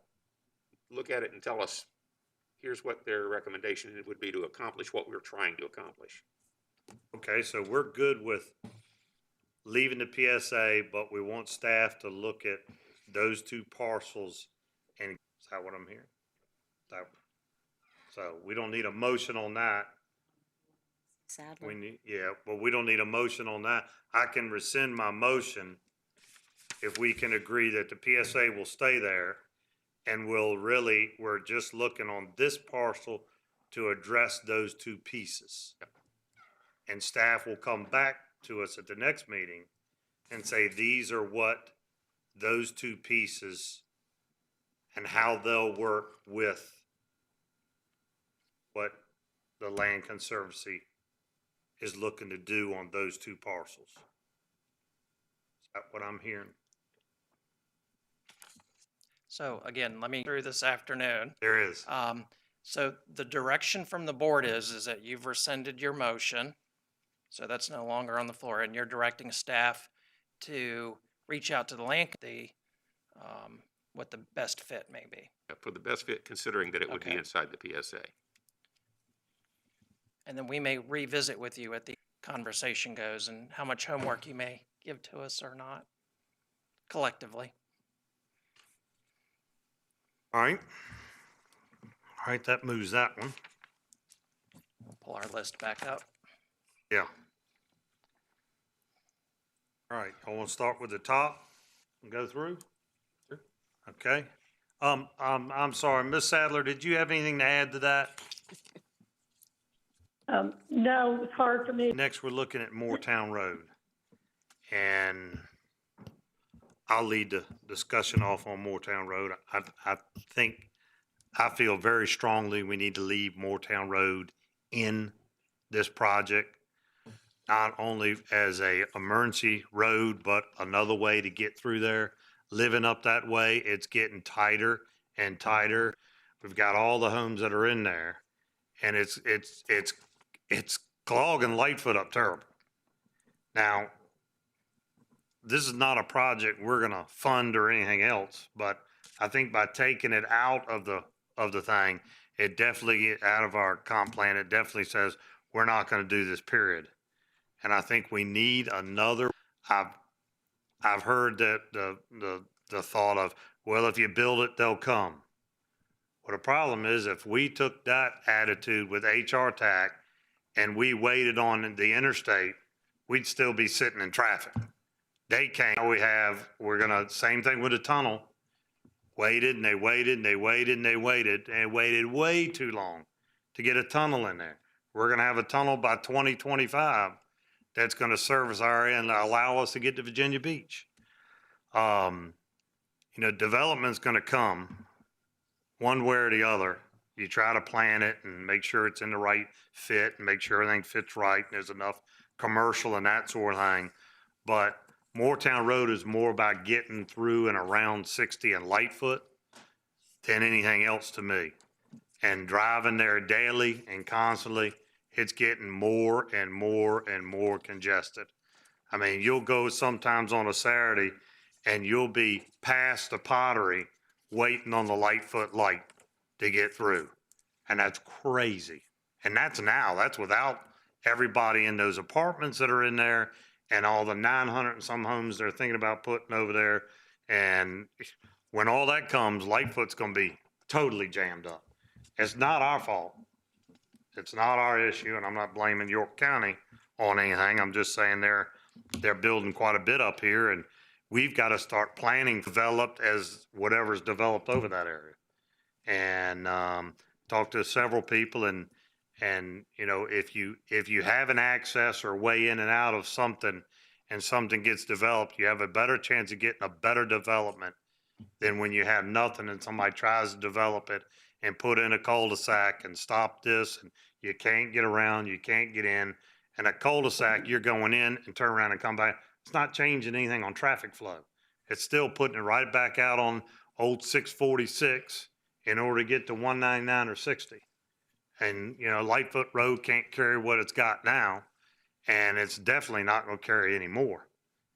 look at it and tell us, here's what their recommendation would be to accomplish what we're trying to accomplish. Okay, so we're good with leaving the PSA, but we want staff to look at those two parcels. And is that what I'm hearing? So we don't need a motion on that. Sadly. But we don't need a motion on that. I can rescind my motion if we can agree that the PSA will stay there, and we're just looking on this parcel to address those two pieces. Yep. And staff will come back to us at the next meeting and say, these are what those two pieces and how they'll work with what the Land Conservancy is looking to do on those two parcels. Is that what I'm hearing? So again, let me through this afternoon. There is. So the direction from the board is that you've rescinded your motion. So that's no longer on the floor, and you're directing staff to reach out to the land, what the best fit may be. For the best fit, considering that it would be inside the PSA. And then we may revisit with you as the conversation goes and how much homework you may give to us or not, collectively. All right. All right, that moves that one. We'll pull our list back up. Yeah. All right, I want to start with the top and go through? Sure. Okay. I'm sorry, Ms. Sadler, did you have anything to add to that? No, it's hard for me. Next, we're looking at Moortown Road. And I'll lead the discussion off on Moortown Road. I feel very strongly we need to leave Moortown Road in this project, not only as a emergency road, but another way to get through there. Living up that way, it's getting tighter and tighter. We've got all the homes that are in there, and it's clogging Lightfoot up terrible. Now, this is not a project we're gonna fund or anything else, but I think by taking it out of the thing, it definitely, out of our comp plan, it definitely says we're not gonna do this, period. And I think we need another, I've heard that the thought of, well, if you build it, they'll come. Well, the problem is, if we took that attitude with HR TAC and we waited on the interstate, we'd still be sitting in traffic. They came, we're gonna, same thing with the tunnel. Waited and they waited and they waited and they waited, and they waited way too long to get a tunnel in there. We're gonna have a tunnel by 2025 that's gonna service our area and allow us to get to Virginia Beach. Development's gonna come one way or the other. You try to plan it and make sure it's in the right fit and make sure everything fits right and there's enough commercial and that sort of thing. But Moortown Road is more about getting through and around 60 and Lightfoot than anything else to me. And driving there daily and constantly, it's getting more and more and more congested. I mean, you'll go sometimes on a Saturday and you'll be past the Pottery waiting on the Lightfoot light to get through. And that's crazy. And that's without everybody in those apartments that are in there and all the 900 and some homes they're thinking about putting over there. And when all that comes, Lightfoot's gonna be totally jammed up. It's not our fault. It's not our issue, and I'm not blaming York County on anything. I'm just saying they're building quite a bit up here, and we've got to start planning developed as whatever's developed over that area. And talked to several people, and you know, if you have an access or way in and out of something, and something gets developed, you have a better chance of getting a better development than when you have nothing and somebody tries to develop it and put in a cul-de-sac and stop this, and you can't get around, you can't get in. And a cul-de-sac, you're going in and turn around and come back. It's not changing anything on traffic flow. It's still putting it right back out on old 646 in order to get to 199 or 60. And, you know, Lightfoot Road can't carry what it's got now, and it's definitely not going to carry any more.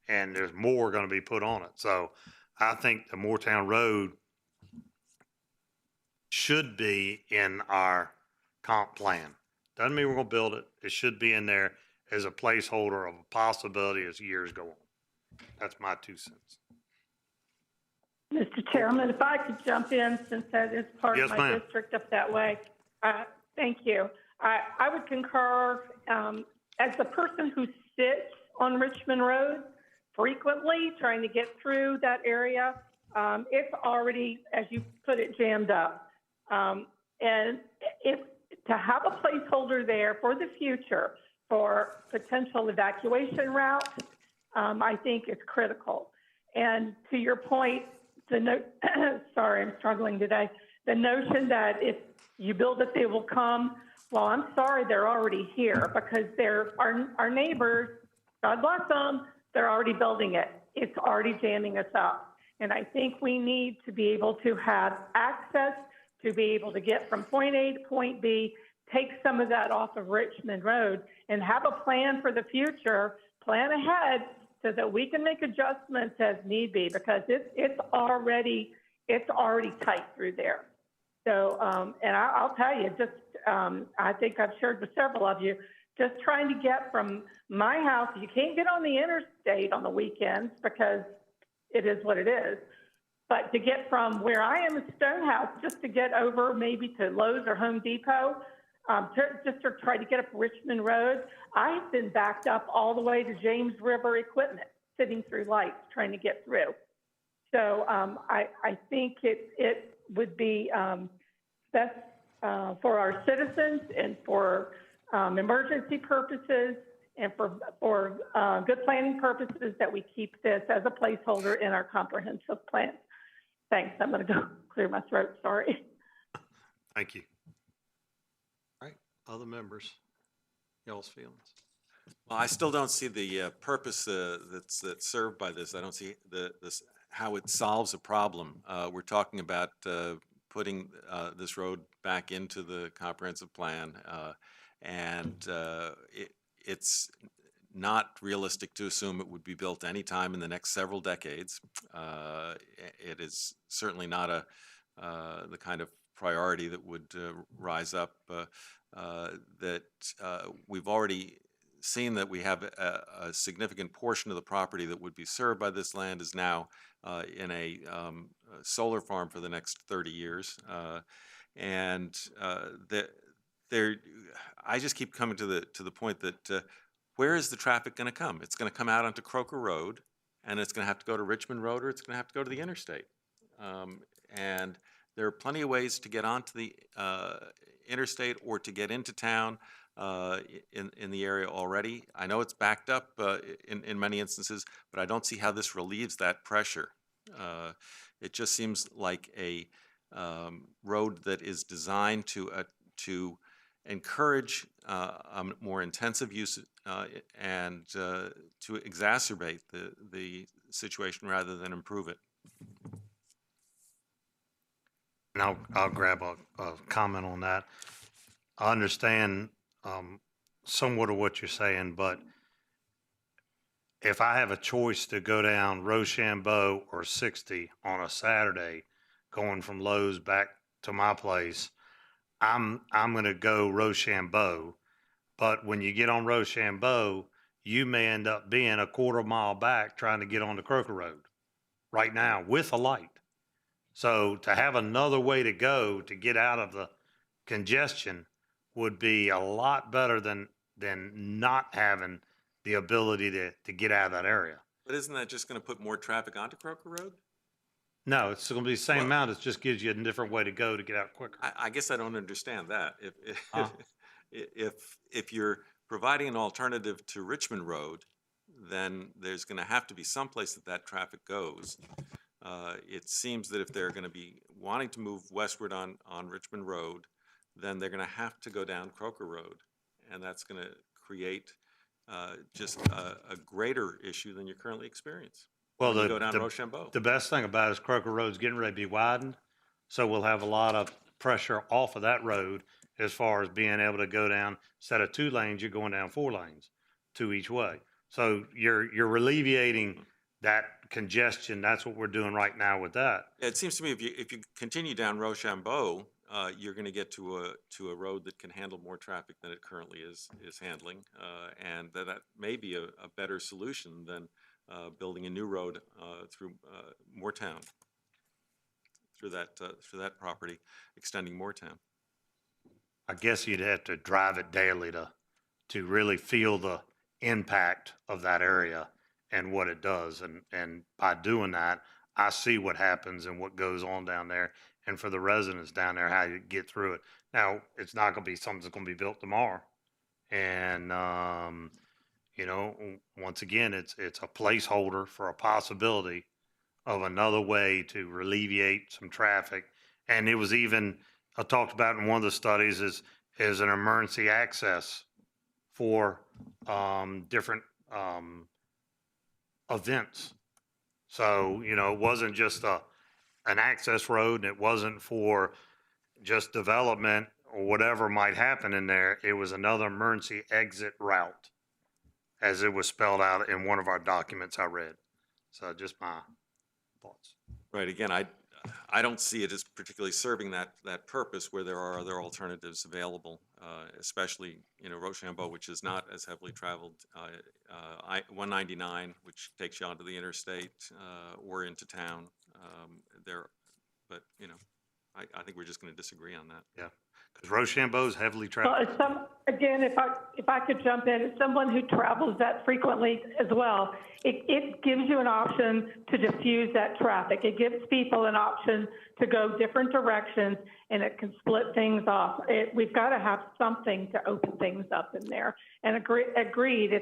And there's more going to be put on it. So I think the Moortown Road should be in our comp plan. Doesn't mean we're going to build it. It should be in there as a placeholder of a possibility as years go on. That's my 2 cents. Mr. Chairman, if I could jump in, since that is part Yes, of my ma'am. district up that way. Thank you. I would concur, as the person who sits on Richmond Road frequently trying to get through that area, it's already, as you put it, jammed up. And if to have a placeholder there for the future for potential evacuation routes, I think is critical. And to your point, sorry, I'm struggling today. The notion that if you build it, they will come. Well, I'm sorry, they're already here because they're our neighbors. God bless them. They're already building it. It's already jamming us up. And I think we need to be able to have access to be able to get from point A to point B, take some of that off of Richmond Road, and have a plan for the future, plan ahead so that we can make adjustments as need be, because it's already tight through there. So, and I'll tell you, just I think I've shared with several of you, just trying to get from my house, you can't get on the interstate on the weekends because it is what it is. But to get from where I am in Stonehouse, just to get over maybe to Lowe's or Home Depot, just to try to get up Richmond Road, I've been backed up all the way to James River Equipment, sitting through lights, trying to get through. So I think it would be best for our citizens and for emergency purposes and for good planning purposes that we keep this as a placeholder in our comprehensive plan. Thanks. I'm going to go clear my throat. Sorry. Thank you. All right, other members, y'all's feelings? Well, I still don't see the purpose that's served by this. I don't see how it solves a problem. We're talking about putting this road back into the comprehensive plan, and it's not realistic to assume it would be built anytime in the next several decades. It is certainly not the kind of priority that would rise up. That we've already seen that we have a significant portion of the property that would be served by this land is now in a solar farm for the next 30 years. I just keep coming to the point that where is the traffic going to come? It's going to come out onto Croker Road, and it's going to have to go to Richmond Road, or it's going to have to go to the interstate. And there are plenty of ways to get onto the interstate or to get into town in the area already. I know it's backed up in many instances, but I don't see how this relieves that pressure. It just seems like a road that is designed to encourage a more intensive use and to exacerbate the situation rather than improve it. And I'll grab a comment on that. I understand somewhat of what you're saying, but if I have a choice to go down Rochambeau or 60 on a Saturday, going from Lowe's back to my place, I'm going to go Rochambeau. But when you get on Rochambeau, you may end up being a quarter mile back trying to get onto Croker Road right now with a light. So to have another way to go to get out of the congestion would be a lot better than not having the ability to get out of that area. But isn't that just going to put more traffic onto Croker Road? No, it's going to be the same Well- amount. It just gives you a different way to go to get out quicker. I guess I don't understand that. Huh? If you're providing an alternative to Richmond Road, then there's going to have to be some place that traffic goes. It seems that if they're going to be wanting to move westward on Richmond Road, then they're going to have to go down Croker Road. And that's going to create just a greater issue than you currently experience. Well, when you go down the Rochambeau. best thing about it is Croker Road's getting ready to be widened, so we'll have a lot of pressure off of that road as far as being able to go down, instead of 2 lanes, you're going down 4 lanes, 2 each way. So you're alleviating that congestion. That's what we're doing right now with that. Yeah, it seems to me if you continue down Rochambeau, you're going to get to a road that can handle more traffic than it currently is handling, and that may be a better solution than building a new road through Moortown, through that property, extending Moortown. I guess you'd have to drive it daily to really feel the impact of that area and what it does. And by doing that, I see what happens and what goes on down there. And for the residents down there, how you get through it. Now, it's not going to be something that's going to be built tomorrow. And, once again, it's a placeholder for a possibility of another way to alleviate some traffic. And it was even talked about in one of the studies is an emergency access for different events. So, it wasn't just an access road, and it wasn't for just development or whatever might happen in there. It was another emergency exit route, as it was spelled out in one of our documents I read. So just my thoughts. Right. Again, I don't see it as particularly serving that purpose where there are other alternatives available, especially, Rochambeau, which is not as heavily traveled, 199, which takes you onto the interstate, or into town. But I think we're just going to disagree on that. Yeah, because Rochambeau is heavily Well, traveled. again, if I could jump in, as someone who travels that frequently as well, it gives you an option to diffuse that traffic. It gives people an option to go different directions, and it can split things off. We've got to have something to open things up in there. And agreed,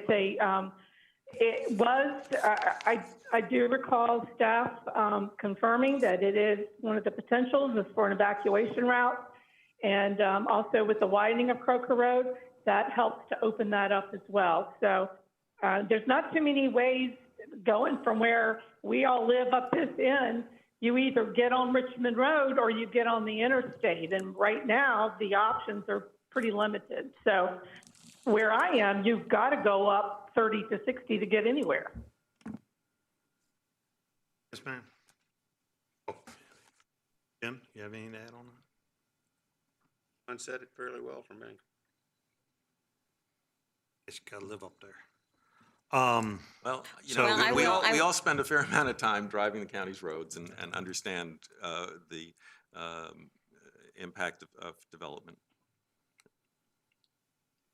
I do recall staff confirming that it is one of the potentials is for an evacuation route. And also with the widening of Croker Road, that helps to open that up as well. So there's not too many ways going from where we all live up this end. You either get on Richmond Road or you get on the interstate. And right now, the options are pretty limited. So where I am, you've got to go up 30 to 60 to get anywhere. Yes, ma'am. Oh. Jim, you have anything to add on that? John said it fairly well for me. It's got to live up there. Well, So- we all spend a fair amount of time driving the county's roads and understand the impact of development.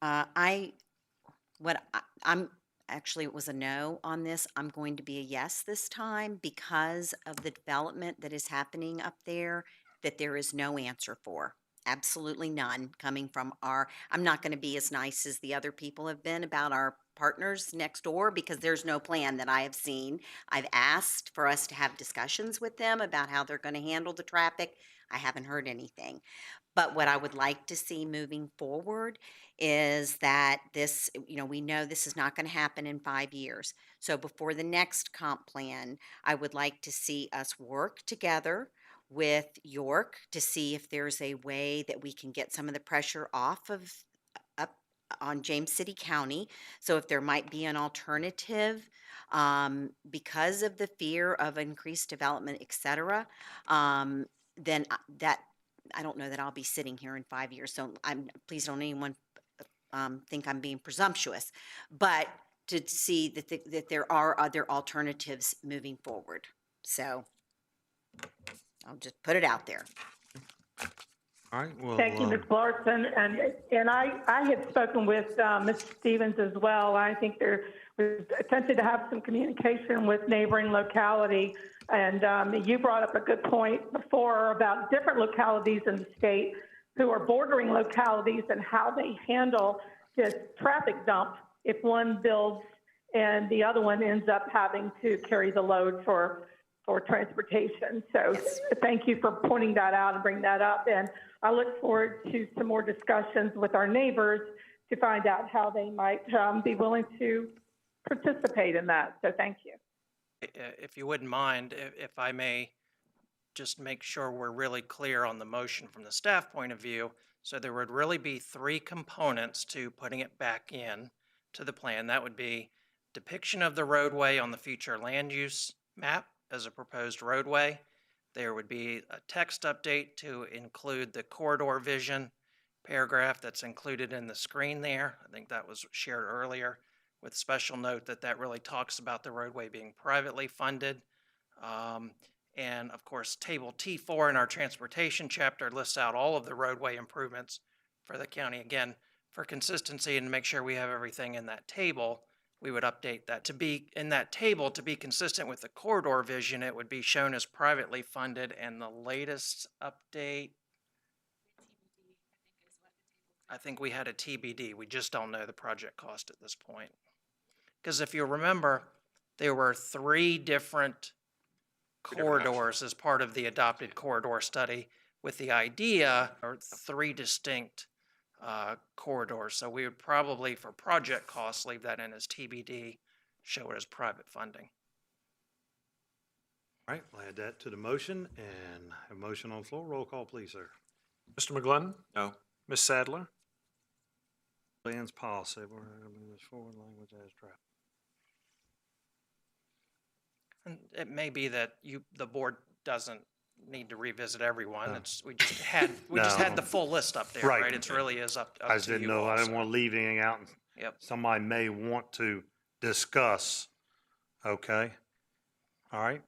I'm actually, it was a no on this. I'm going to be a yes this time because of the development that is happening up there that there is no answer for. Absolutely none coming from I'm not going to be as nice as the other people have been about our partners next door because there's no plan that I have seen. I've asked for us to have discussions with them about how they're going to handle the traffic. I haven't heard anything. But what I would like to see moving forward is that this, we know this is not going to happen in 5 years. So before the next comp plan, I would like to see us work together with York to see if there's a way that we can get some of the pressure off of up on James City County. So if there might be an alternative because of the fear of increased development, et cetera, then that I don't know that I'll be sitting here in 5 years. So please don't anyone think I'm being presumptuous, but to see that there are other alternatives moving forward. So I'll just put it out there. All right, well, Thank you, Ms. Larson. And I had spoken with Mr. Stevens as well. I think there was attempted to have some communication with neighboring locality. And you brought up a good point before about different localities in the state who are bordering localities and how they handle this traffic dump if one builds and the other one ends up having to carry the load for transportation. So thank you for pointing that out and bringing that up. And I look forward to some more discussions with our neighbors to find out how they might be willing to participate in that. So thank you. If you wouldn't mind, if I may just make sure we're really clear on the motion from the staff point of view. So there would really be three components to putting it back in to the plan. That would be depiction of the roadway on the future land use map as a proposed roadway. There would be a text update to include the corridor vision paragraph that's included in the screen there. I think that was shared earlier, with special note that that really talks about the roadway being privately funded. And of course, table T4 in our transportation chapter lists out all of the roadway improvements for the county. Again, for consistency and to make sure we have everything in that table, we would update that to be in that table to be consistent with the corridor vision. It would be shown as privately funded, and the latest update, I think we had a TBD. We just don't know the project cost at this point. Because if you remember, there were three different corridors as part of the adopted corridor study, with the idea or three distinct corridors. So we would probably, for project costs, leave that in as TBD, show it as private funding. All right, we'll add that to the motion and have a motion on the floor. Roll call, please, sir. Mr. McGlinnan? No. Ms. Sadler? Plans policy, we're going to move this forward, language as draft. And it may be that the board doesn't need to revisit everyone. It's, we just had the full list up there, right? It really is up to you. I just didn't know, I didn't want to leave anything out. Yep. Somebody may want to discuss, okay? All right,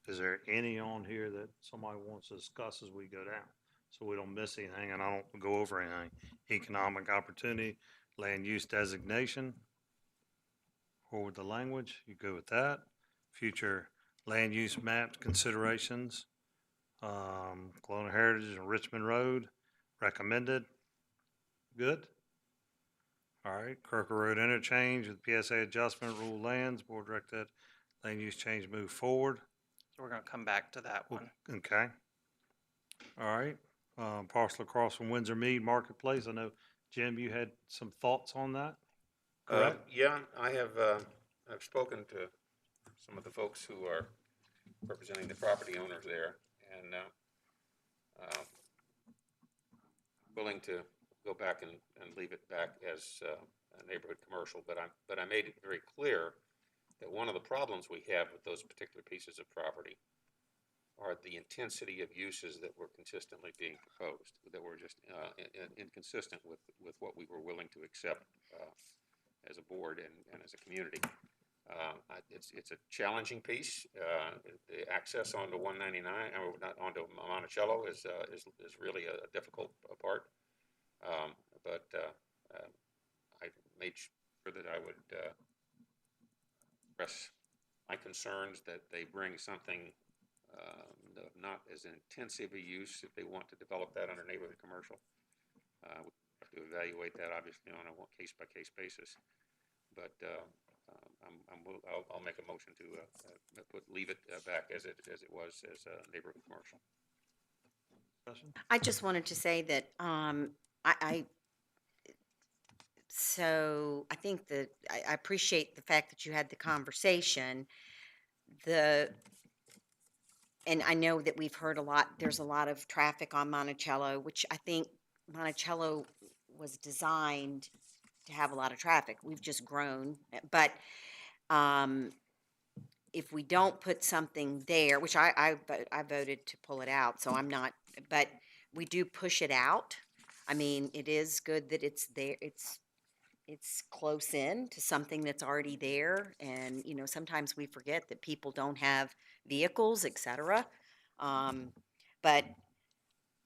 is there any on here that somebody wants to discuss as we go down? So we don't miss anything and I don't go over anything. Economic opportunity, land use designation, forward the language, you go with that. Future land use maps considerations, Colonial Heritage and Richmond Road, recommended, good. All right, Kirker Road interchange with PSA adjustment, rule lands, board direct that land use change move forward. So we're going to come back to that one. Okay. All right, parcel across from Windsor Mead Marketplace. I know, Jim, you had some thoughts on that? Correct? Yeah, I have, I've spoken to some of the folks who are representing the property owners there, and willing to go back and leave it back as a neighborhood commercial, but I made it very clear that one of the problems we have with those particular pieces of property are the intensity of uses that were consistently being proposed, that were just inconsistent with what we were willing to accept as a board and as a community. It's a challenging piece. The access onto 199, or not onto Monticello, is really a difficult part. But I made sure that I would express my concerns that they bring something not as intensive a use if they want to develop that under neighborhood commercial. We have to evaluate that obviously on a case-by-case basis. But I'll make a motion to leave it back as it was as a neighborhood commercial. I just wanted to say that so I think that I appreciate the fact that you had the conversation. And I know that we've heard a lot, there's a lot of traffic on Monticello, which I think Monticello was designed to have a lot of traffic. We've just grown. But if we don't put something there, which I voted to pull it out, so I'm not, but we do push it out. I mean, it is good that it's there. It's close in to something that's already there. And, you know, sometimes we forget that people don't have vehicles, et cetera. But,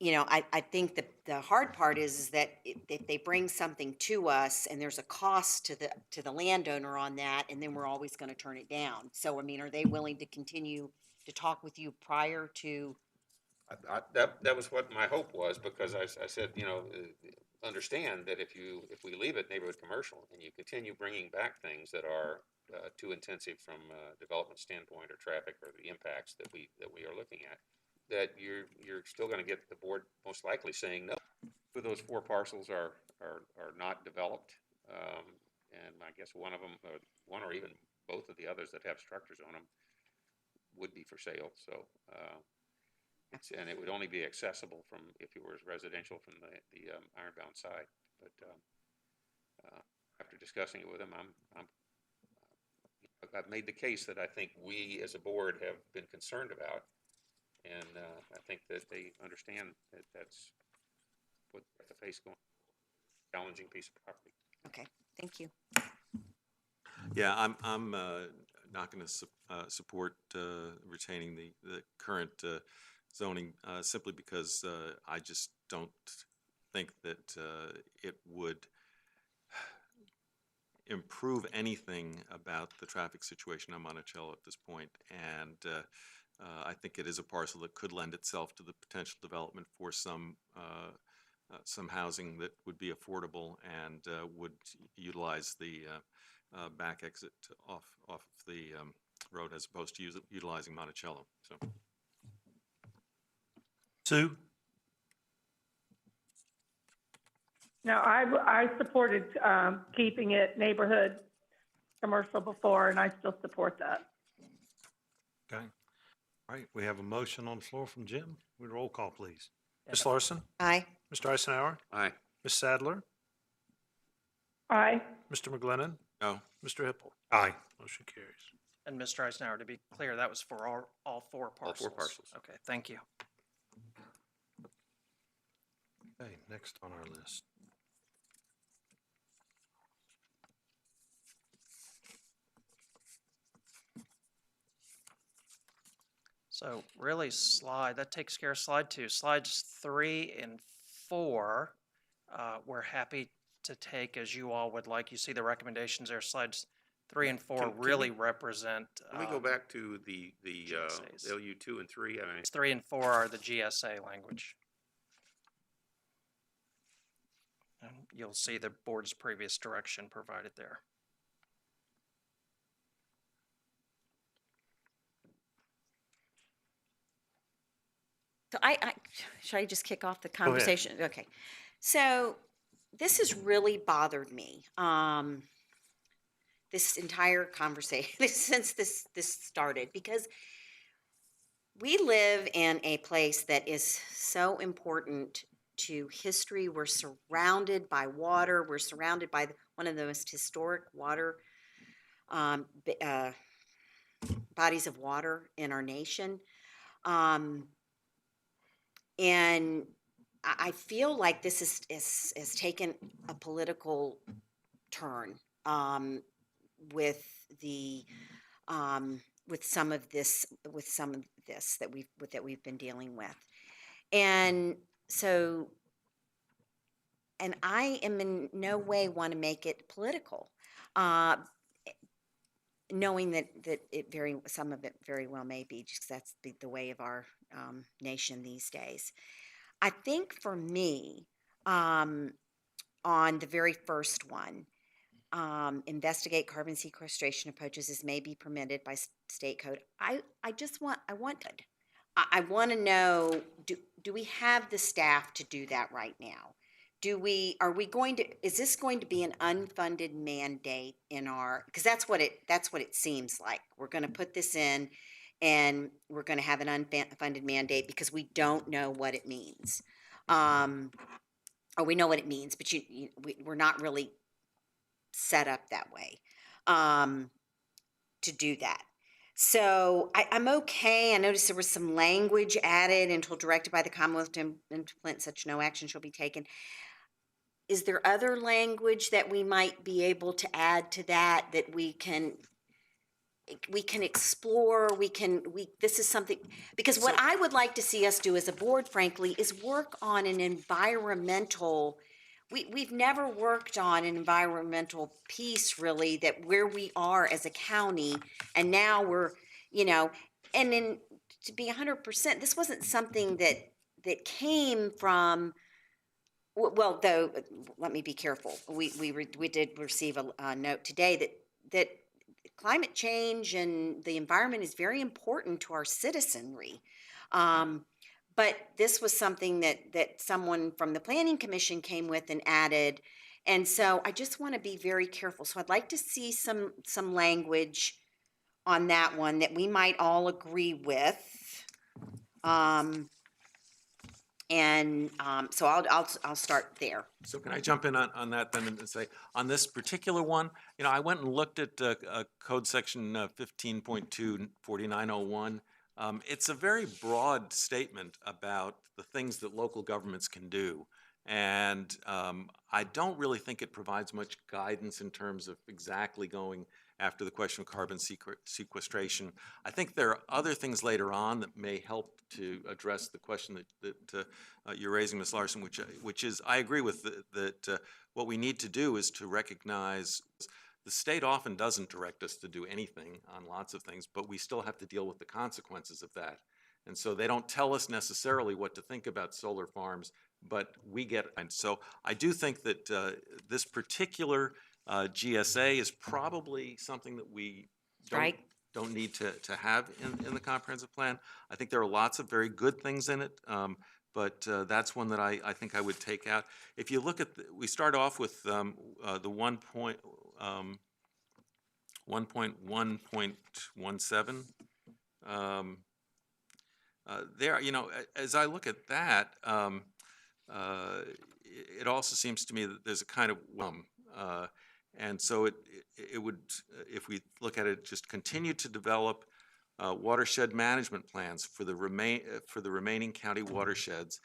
I think the hard part is that if they bring something to us and there's a cost to the landowner on that, and then we're always gonna turn it down. So, I mean, are they willing to continue to talk with you prior to? That was what my hope was, because I said, understand that if we leave it neighborhood commercial and you continue bringing back things that are too intensive from a development standpoint or traffic or the impacts that we are looking at, that you're still going to get the board most likely saying no. Those 4 parcels are not developed, and I guess one of them, one or even both of the others that have structures on them, would be for sale. So. And it would only be accessible from, if it was residential, from the Ironbound side. But after discussing it with them, I've made the case that I think we as a board have been concerned about, and I think that they understand that that's what the face going, challenging piece of property. Okay, thank you. Yeah, I'm not going to support retaining the current zoning simply because I just don't think that it would improve anything about the traffic situation on Monticello at this point. And I think it is a parcel that could lend itself to the potential development for some housing that would be affordable and would utilize the back exit off of the road as opposed to utilizing Monticello. So. Sue? No, I supported keeping it neighborhood commercial before, and I still support that. Okay. All right, we have a motion on the floor from Jim. Would roll call, please? Ms. Larson? Aye. Mr. Eisenhower? Aye. Ms. Sadler? Aye. Mr. McGlinnan? No. Mr. Hippel? Aye. Motion carries. And Mr. Eisenhower, to be clear, that was for all 4 parcels? All 4 parcels. Okay, thank you. Okay, next on our list. So really that takes care of slide 2. Slides 3 and 4, we're happy to take as you all would like. You see the recommendations there. Slides 3 and 4 Can really represent. Let me go back to the GSAs. LU 2 and 3. I mean, 3 and 4 are the GSA language. And you'll see the board's previous direction provided there. So should I just kick off the conversation? Okay. So this has really bothered me. This entire conversation since this started, because we live in a place that is so important to history. We're surrounded by water. We're surrounded by one of the most historic water bodies of water in our nation. And I feel like this has taken a political turn with some of this that we've been dealing with, and so, and I am in no way want to make it political, knowing that some of it very well may be, just that's the way of our nation these days. I think for me, on the very first one, investigate carbon sequestration approaches as may be permitted by state code. I want to know, do we have the staff to do that right now? Is this going to be an unfunded mandate in because that's what it seems like. We're going to put this in and we're going to have an unfunded mandate because we don't know what it means. Or we know what it means, but we're not really set up that way to do that. So I'm okay. I noticed there was some language added until directed by the Commonwealth to implement such no action shall be taken. Is there other language that we might be able to add to that we can we can explore, this is something, because what I would like to see us do as a board, frankly, is work on an environmental, we've never worked on an environmental piece really, that where we are as a county, and now we're, and then to be 100%, this wasn't something that came from, well, though, let me be careful. We did receive a note today that climate change and the environment is very important to our citizenry. But this was something that someone from the Planning Commission came with and added. And so I just want to be very careful. So I'd like to see some language on that one that we might all agree with. So I'll start there. So can I jump in on that then and say, on this particular one, I went and looked at Code Section 15.2 4901. It's a very broad statement about the things that local governments can do. And I don't really think it provides much guidance in terms of exactly going after the question of carbon sequestration. I think there are other things later on that may help to address the question that you're raising, Ms. Larson, which is, I agree with that what we need to do is to recognize the state often doesn't direct us to do anything on lots of things, but we still have to deal with the consequences of that. And so they don't tell us necessarily what to think about solar farms, but we get, and so I do think that this particular GSA is probably something that we don't need to have in the comprehensive plan. I think there are lots of very good things in it, but that's one that I think I would take out. If you look at, we start off with the 1.1.17. There, as I look at that, it also seems to me that there's a kind of and so it would, if we look at it, just continue to develop watershed management plans for the remaining county watersheds,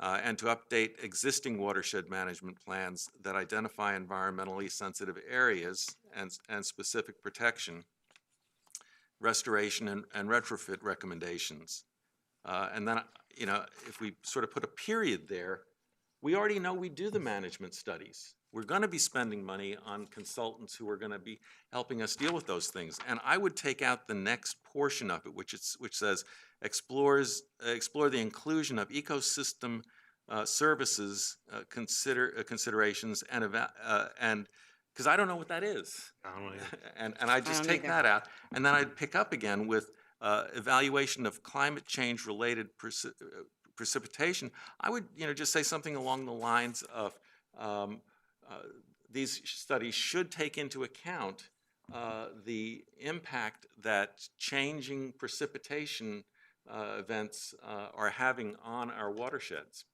and to update existing watershed management plans that identify environmentally sensitive areas and specific protection, restoration and retrofit recommendations. And then, if we sort of put a period there, we already know we do the management studies. We're going to be spending money on consultants who are going to be helping us deal with those things. And I would take out the next portion of it, which says explore the inclusion of ecosystem services considerations and because I don't know what that is. And I just take that out, and then I'd pick up again with evaluation of climate change related precipitation. I would just say something along the lines of these studies should take into account the impact that changing precipitation events are having on our watersheds,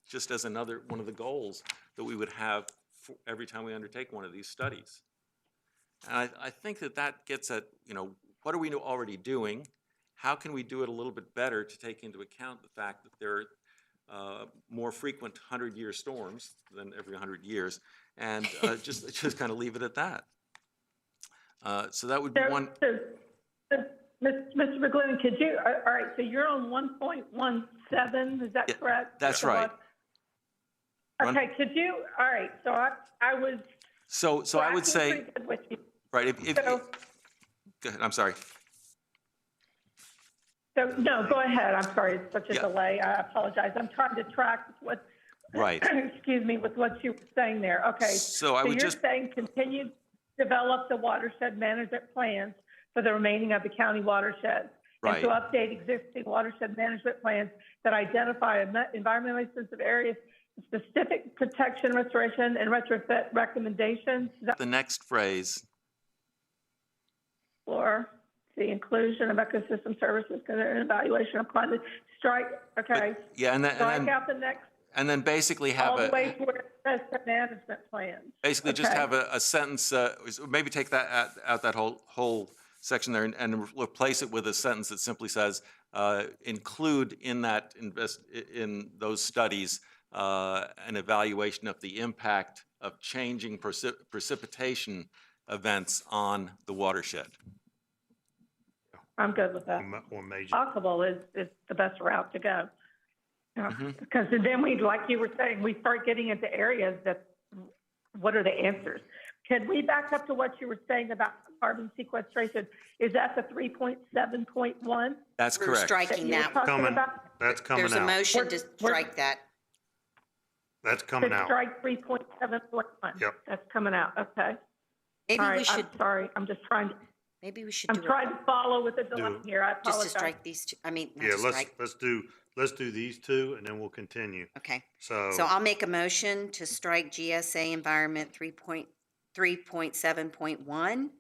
just as another one of the goals that we would have for every time we undertake one of these studies. And I think that gets at, what are we already doing? How can we do it a little bit better to take into account the fact that there are more frequent 100-year storms than every 100 years, and just kind of leave it at that. So that would be one. Mr. McGlynn, could you, all right, so you're on 1.17, is that correct? That's right. Okay, could you, all right, so I was. So I would say, right, go ahead, I'm sorry. So, no, go ahead. I'm sorry. It's such a delay. I apologize. I'm trying to track what, excuse me, with what you were saying there. Okay. So I would you're saying continue to develop the watershed management plans for the remaining of the county watersheds. Right. And to update existing watershed management plans that identify environmentally sensitive areas, specific protection, restoration, and retrofit recommendations. The next phrase. Or the inclusion of ecosystem services and evaluation of climate strike. Okay. Strike out the next. And then basically have all the way to where it says the management plan. Basically, just have a sentence. Maybe take that out that whole section there and replace it with a sentence that simply says include in that in those studies an evaluation of the impact of changing precipitation events on the watershed. I'm good with that. or major. Possible is the best route to go. Mhm. Because then we, like you were saying, we start getting into areas that, what are the answers? Can we back up to what you were saying about carbon sequestration? Is that the 3.7.1? That's We're correct. striking you were that. talking Coming, about? that's coming There's a out. motion to We're- strike that. That's coming To out. strike 3.7.1? Yep. That's coming out, okay. Maybe All we right, should, I'm sorry, I'm just trying, maybe we should I'm do it trying to follow with the dilemma Do- here, I just apologize. to strike these two, I mean, not Yeah, to strike. let's do these two and then we'll continue. Okay. So, So I'll make a motion to strike GSA Environment 3.7.1.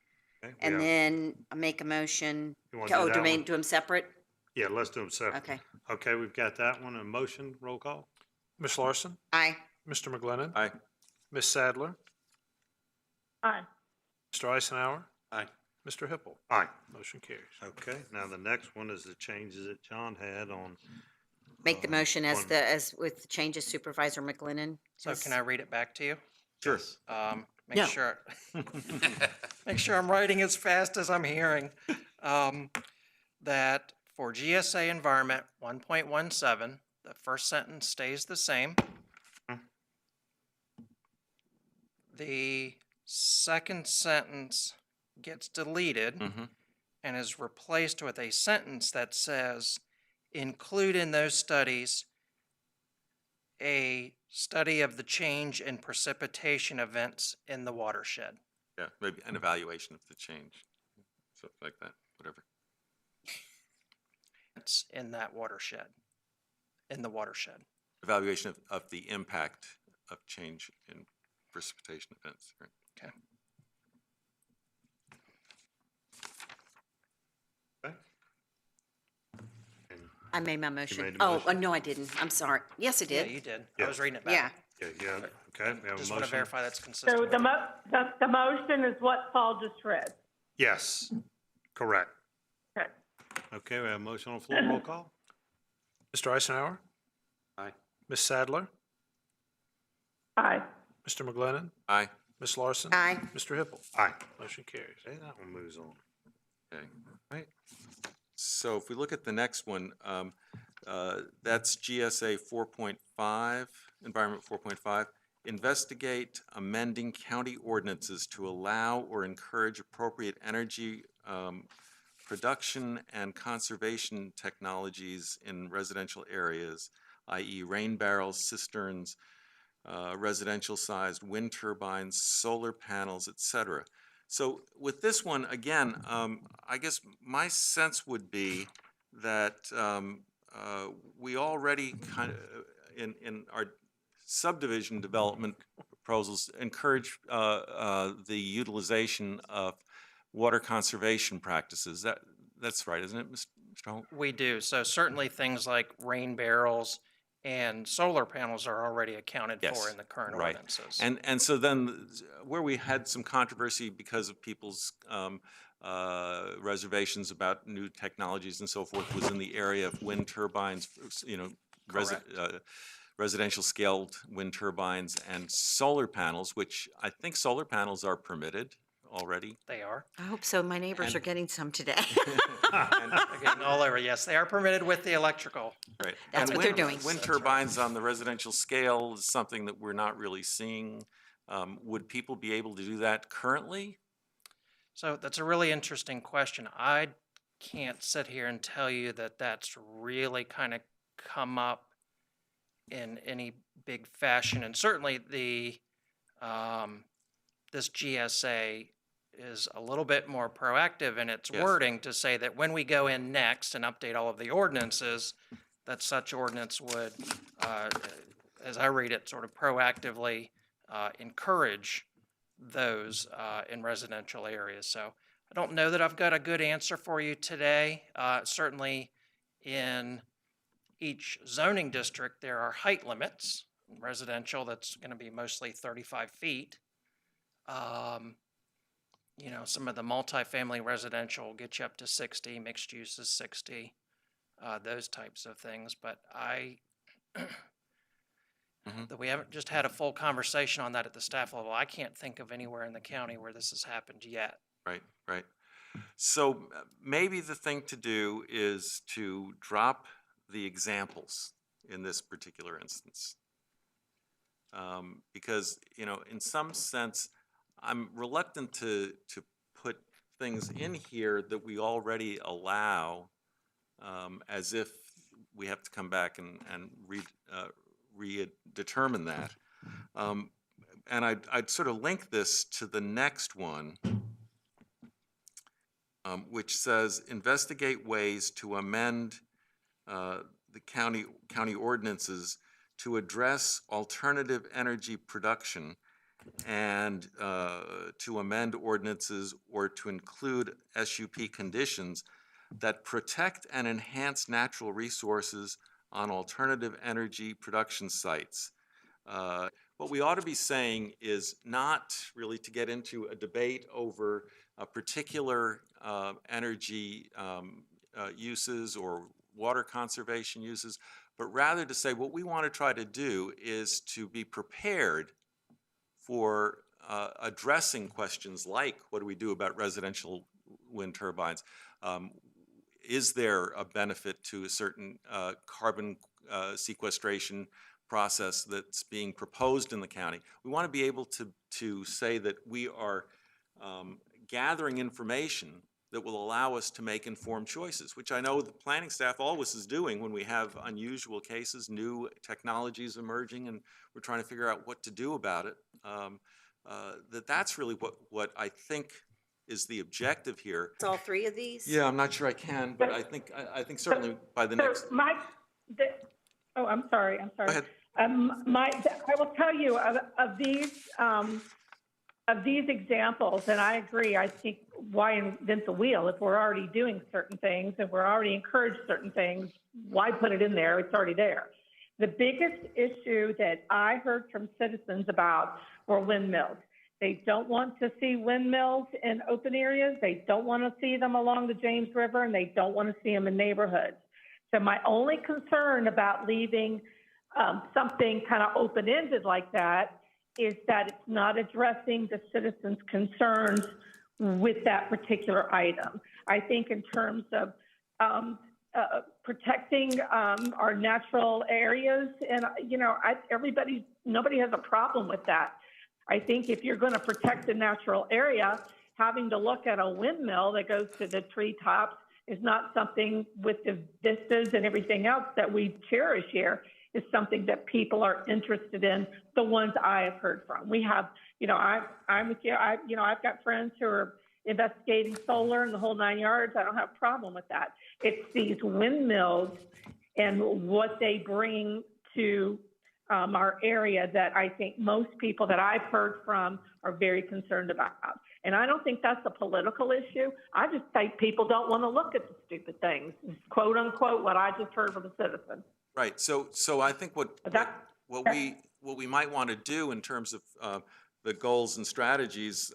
okay, And yeah. then I'll make a motion, You wanna do that one? do them separate? Yeah, let's do them separate. Okay. Okay, we've got that one. A motion, roll call? Ms. Larson, Aye. Mr. McGlinnan, Aye. Ms. Sadler, Aye. Mr. Eisenhower, Aye. Mr. Hippel. Aye. Motion carries. Okay, now the next one is the changes that John had on. Make the motion as on- as with changes Supervisor McGlinnan. So has- can I read it back to you? Sure. Make No. sure, make sure I'm writing as fast as I'm hearing. That for GSA Environment 1.17, the first sentence stays the same. The second sentence gets deleted Mhm. and is replaced with a sentence that says, include in those studies a study of the change in precipitation events in the watershed. Yeah, maybe an evaluation of the change, something like that, whatever. It's in that watershed, in the watershed. Evaluation of the impact of change in precipitation events, right? Okay. Okay. And I made my motion. made the Oh, motion? no, I didn't. I'm sorry. Yes, I Yeah, did. you did. Yeah. I was reading it Yeah. back. Yeah, yeah, okay, we have a Just want to motion. verify that's consistent. So the motion is what Paul just read? Yes, correct. Okay. Okay, we have a motion on the floor, roll call? Mr. Eisenhower, Aye. Ms. Sadler, Aye. Mr. McGlinnan, Aye. Ms. Larson. Aye. Mr. Hippel. Aye. Motion carries. Okay, that one moves on. Okay, right. So if we look at the next one, that's GSA 4.5, Environment 4.5. Investigate amending county ordinances to allow or encourage appropriate energy production and conservation technologies in residential areas, i.e. rain barrels, cisterns, residential-sized wind turbines, solar panels, et cetera. So with this one, again, I guess my sense would be that we already kind of, in our subdivision development proposals, encourage the utilization of water conservation practices. That's right, isn't it, Mr. Holt? We do. So certainly things like rain barrels and solar panels are already accounted Yes, for in the current right. ordinances. And so then, where we had some controversy because of people's reservations about new technologies and so forth was in the area of wind turbines, you know, residential scaled wind turbines and solar panels, which I think solar panels are permitted already. They are. I hope so. My neighbors are getting some today. Again, all over, yes, they are permitted with the electrical. Right. That's And what they're doing. Wind turbines on the residential scale is something that we're not really seeing. Would people be able to do that currently? So that's a really interesting question. I can't sit here and tell you that that's really kind of come up in any big fashion. And certainly the, this GSA is a little bit more proactive in its Yes. wording to say that when we go in next and update all of the ordinances, that such ordinance would, as I read it, sort of proactively encourage those in residential areas. So I don't know that I've got a good answer for you today. Certainly in each zoning district, there are height limits. In residential, that's going to be mostly 35 feet. You know, some of the multifamily residential will get you up to 60, mixed use is 60, those types of things. But that we haven't just had a full conversation on that at the staff level. I can't think of anywhere in the county where this has happened yet. Right, right. So maybe the thing to do is to drop the examples in this particular instance. Because, you know, in some sense, I'm reluctant to put things in here that we already allow, as if we have to come back and redetermine that. And I'd sort of link this to the next one, which says investigate ways to amend the county ordinances to address alternative energy production and to amend ordinances or to include SUP conditions that protect and enhance natural resources on alternative energy production sites. What we ought to be saying is not really to get into a debate over a particular energy uses or water conservation uses, but rather to say what we want to try to do is to be prepared for addressing questions like what do we do about residential wind turbines? Is there a benefit to a certain carbon sequestration process that's being proposed in the county? We want to be able to say that we are gathering information that will allow us to make informed choices, which I know the planning staff always is doing when we have unusual cases, new technologies emerging, and we're trying to figure out what to do about it. That's really what I think is the objective here. It's all three of these? Yeah, I'm not sure I can, but I think certainly by the next. I'm sorry. Go ahead. I will tell you of these examples, and I agree. I think why invent the wheel if we're already doing certain things and we're already encouraged certain things? Why put it in there? It's already there. The biggest issue that I heard from citizens about were windmills. They don't want to see windmills in open areas. They don't want to see them along the James River, and they don't want to see them in neighborhoods. So my only concern about leaving something kind of open-ended like that is that it's not addressing the citizens' concerns with that particular item. I think in terms of protecting our natural areas, and nobody has a problem with that. I think if you're going to protect a natural area, having to look at a windmill that goes to the treetops is not something with the vistas and everything else that we cherish here. Is something that people are interested in, the ones I have heard from. We have, I'm with you, I've got friends who are investigating solar and the whole 9 yards. I don't have a problem with that. It's these windmills and what they bring to our area that I think most people that I've heard from are very concerned about. And I don't think that's a political issue. I just think people don't want to look at the stupid things, quote unquote, what I just heard from a citizen. Right. So I think what we might want to do in terms of the goals and strategies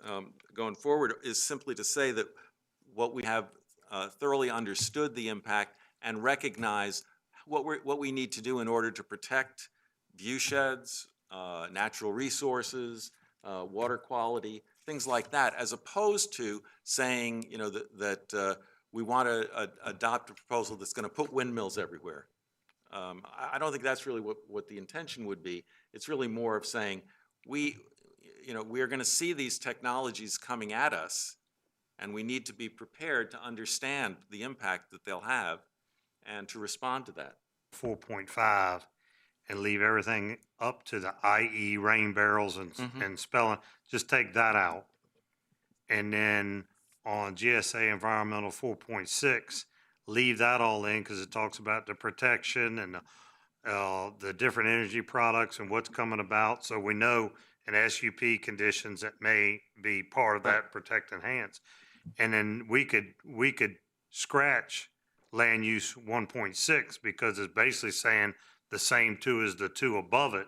going forward is simply to say that what we have thoroughly understood the impact and recognize what we need to do in order to protect view sheds, natural resources, water quality, things like that, as opposed to saying that we want to adopt a proposal that's going to put windmills everywhere. I don't think that's really what the intention would be. It's really more of saying we are going to see these technologies coming at us, and we need to be prepared to understand the impact that they'll have and to respond to that. 4.5 and leave everything up to the IE rain barrels and spelling. Just take that out. And then on GSA Environmental 4.6, leave that all in because it talks about the protection and the different energy products and what's coming about. So we know in SUP conditions that may be part of that protect enhance. And then we could scratch land use 1.6 because it's basically saying the same two as the two above it.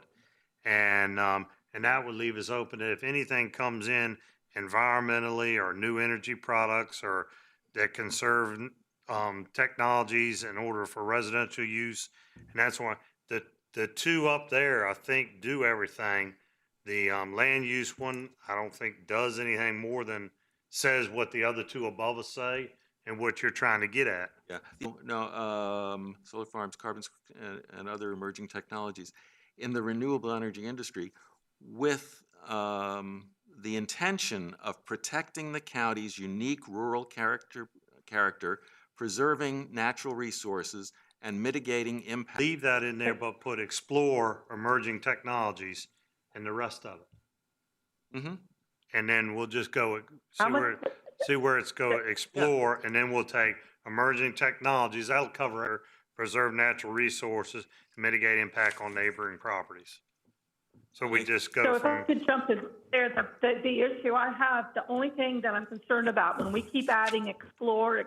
And that would leave us open that if anything comes in environmentally or new energy products or that conserve technologies in order for residential use. And that's why the two up there, I think, do everything. The land use one, I don't think does anything more than says what the other two above us say and what you're trying to get at. Yeah, solar farms, and other emerging technologies in the renewable energy industry with the intention of protecting the county's unique rural character, preserving natural resources, and mitigating impact. Leave that in there, but put explore emerging technologies and the rest of it. Mm-hmm. And then we'll just go, see where it's go, explore, and then we'll take emerging technologies, that'll cover preserve natural resources, and mitigate impact on neighboring properties. So we just So go if I from, could jump in there, the issue I have, the only thing that I'm concerned about, when we keep adding explore,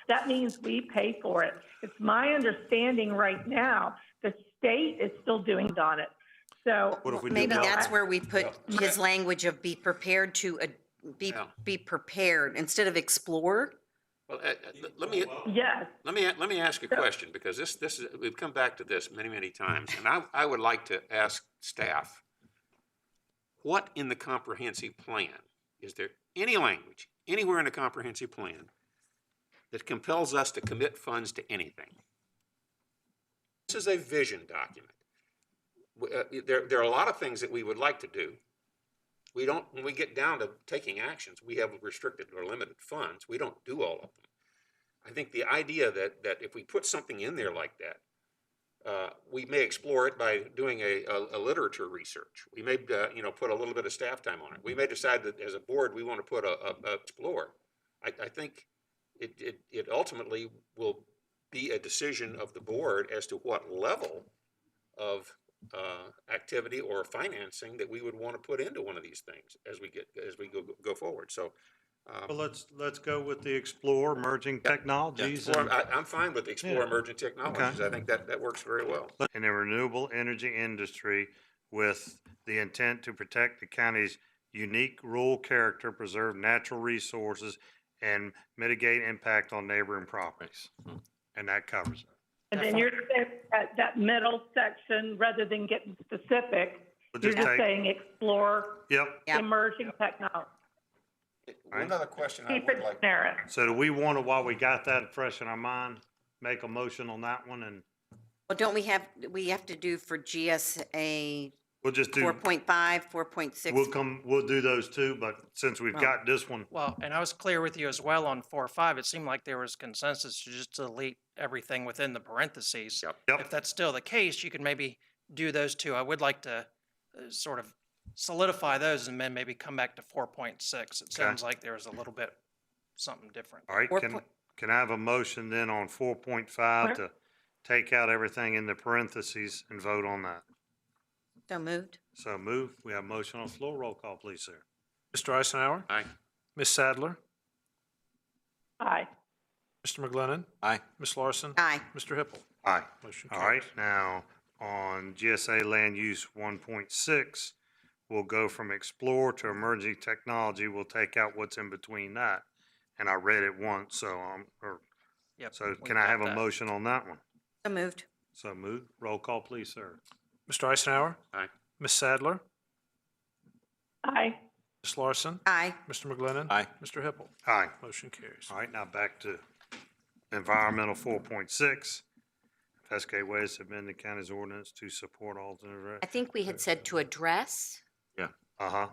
that means we pay for it. It's my understanding right now, the state is still doing on it. So what if we do Maybe that? that's where we put his language of be prepared to, be prepared instead of explore. Well, let me, Yes. let me ask a question, because this is, we've come back to this many times, and I would like to ask staff, what in the comprehensive plan, is there any language anywhere in the comprehensive plan that compels us to commit funds to anything? This is a vision document. There are a lot of things that we would like to do. We don't, when we get down to taking actions, we have restricted or limited funds. We don't do all of them. I think the idea that if we put something in there like that, we may explore it by doing a literature research. We may, put a little bit of staff time on it. We may decide that as a board, we want to put a explore. I think it ultimately will be a decision of the board as to what level of activity or financing that we would want to put into one of these things as we go forward. So Well, let's go with the explore emerging technologies. I'm fine with explore emerging technologies. Okay. I think that works very well. In the renewable energy industry with the intent to protect the county's unique rural character, preserve natural resources, and mitigate impact on neighboring properties. And that covers it. And then you're saying that middle section, rather than getting specific, We'll you're just just take- saying explore Yep. emerging technology. One other question I Keep would it like. generic. So do we want to, while we got that fresh in our mind, make a motion on that one, and Well, don't we have to do for GSA we'll just do, 4.5, 4.6? we'll do those two, but since we've got this one, Well, and I was clear with you as well on 4.5. It seemed like there was consensus to just delete everything within the parentheses. Yep. If that's still the case, you could maybe do those two. I would like to sort of solidify those and then maybe come back to 4.6. It sounds like there was a little bit something different. all right, can I have a motion then on 4.5 to take out everything in the parentheses and vote on that? So moved. So move. We have motion on the floor. Roll call, please, sir. Mr. Eisenhower? Aye. Ms. Sadler? Aye. Mr. McGlinnan? Aye. Ms. Larson? Aye. Mr. Hippel? Aye. Motion All carries. right, now, on GSA Land Use 1.6, we'll go from explore to emerging technology. We'll take out what's in between that. And I read it once, so, Yep, so we've can I got have a that. motion on that one? So moved. So move. Roll call, please, sir. Mr. Eisenhower? Aye. Ms. Sadler? Aye. Ms. Larson? Aye. Mr. McGlinnan? Aye. Mr. Hippel? Aye. Motion carries. All right, now back to environmental 4.6. Pesca ways to amend the county's ordinance to support alternative. I think we had said to address, Uh-huh.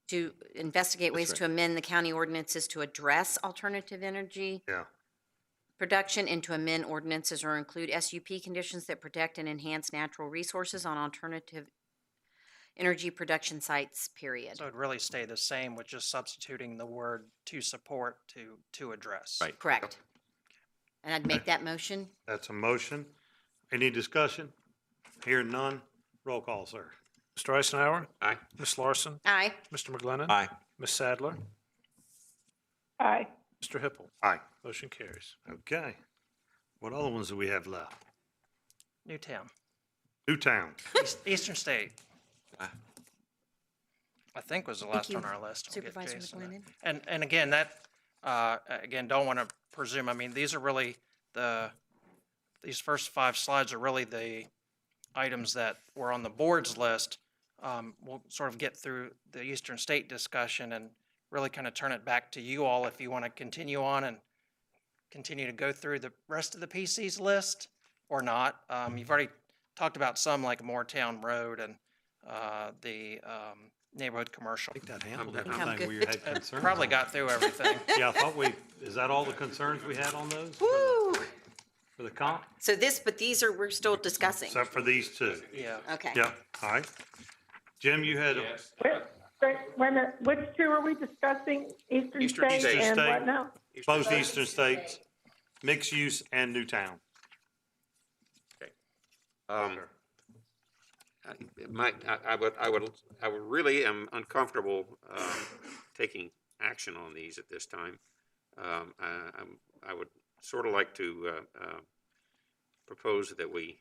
to investigate ways right. to amend the county ordinances to address alternative energy Yeah. production and to amend ordinances or include SUP conditions that protect and enhance natural resources on alternative energy production sites, period. So it'd really stay the same with just substituting the word to support to address. Right. Correct. And I'd make that motion. That's a motion. Any discussion? Hearing none. Roll call, sir. Mr. Eisenhower? Aye. Ms. Larson? Aye. Mr. McGlinnan? Aye. Ms. Sadler? Aye. Mr. Hippel? Aye. Motion carries. Okay. What other ones do we have left? Newtown, Newtown. Eastern State. Ah. I think was the last you, on our list. We'll get Supervisor Jason McGlinnan. And again, that, again, don't want to presume, I mean, these are really these first 5 slides are really the items that were on the board's list. We'll sort of get through the Eastern State discussion and really kind of turn it back to you all if you want to continue on and continue to go through the rest of the PC's list or not. You've already talked about some like Moortown Road and the neighborhood commercial. I think that handled I'm everything good. where you had concerns. Probably got through everything. Yeah, I thought is that all the concerns we had on those? Woo! For the comp? So but these are, we're still discussing. Except for these two. Yeah. Okay. Yep, all right. Jim, you had, Wait a minute, which two are we discussing? Eastern State Eastern and State. what now? both eastern states, mixed use and Newtown. I would really am uncomfortable taking action on these at this time. I would sort of like to propose that we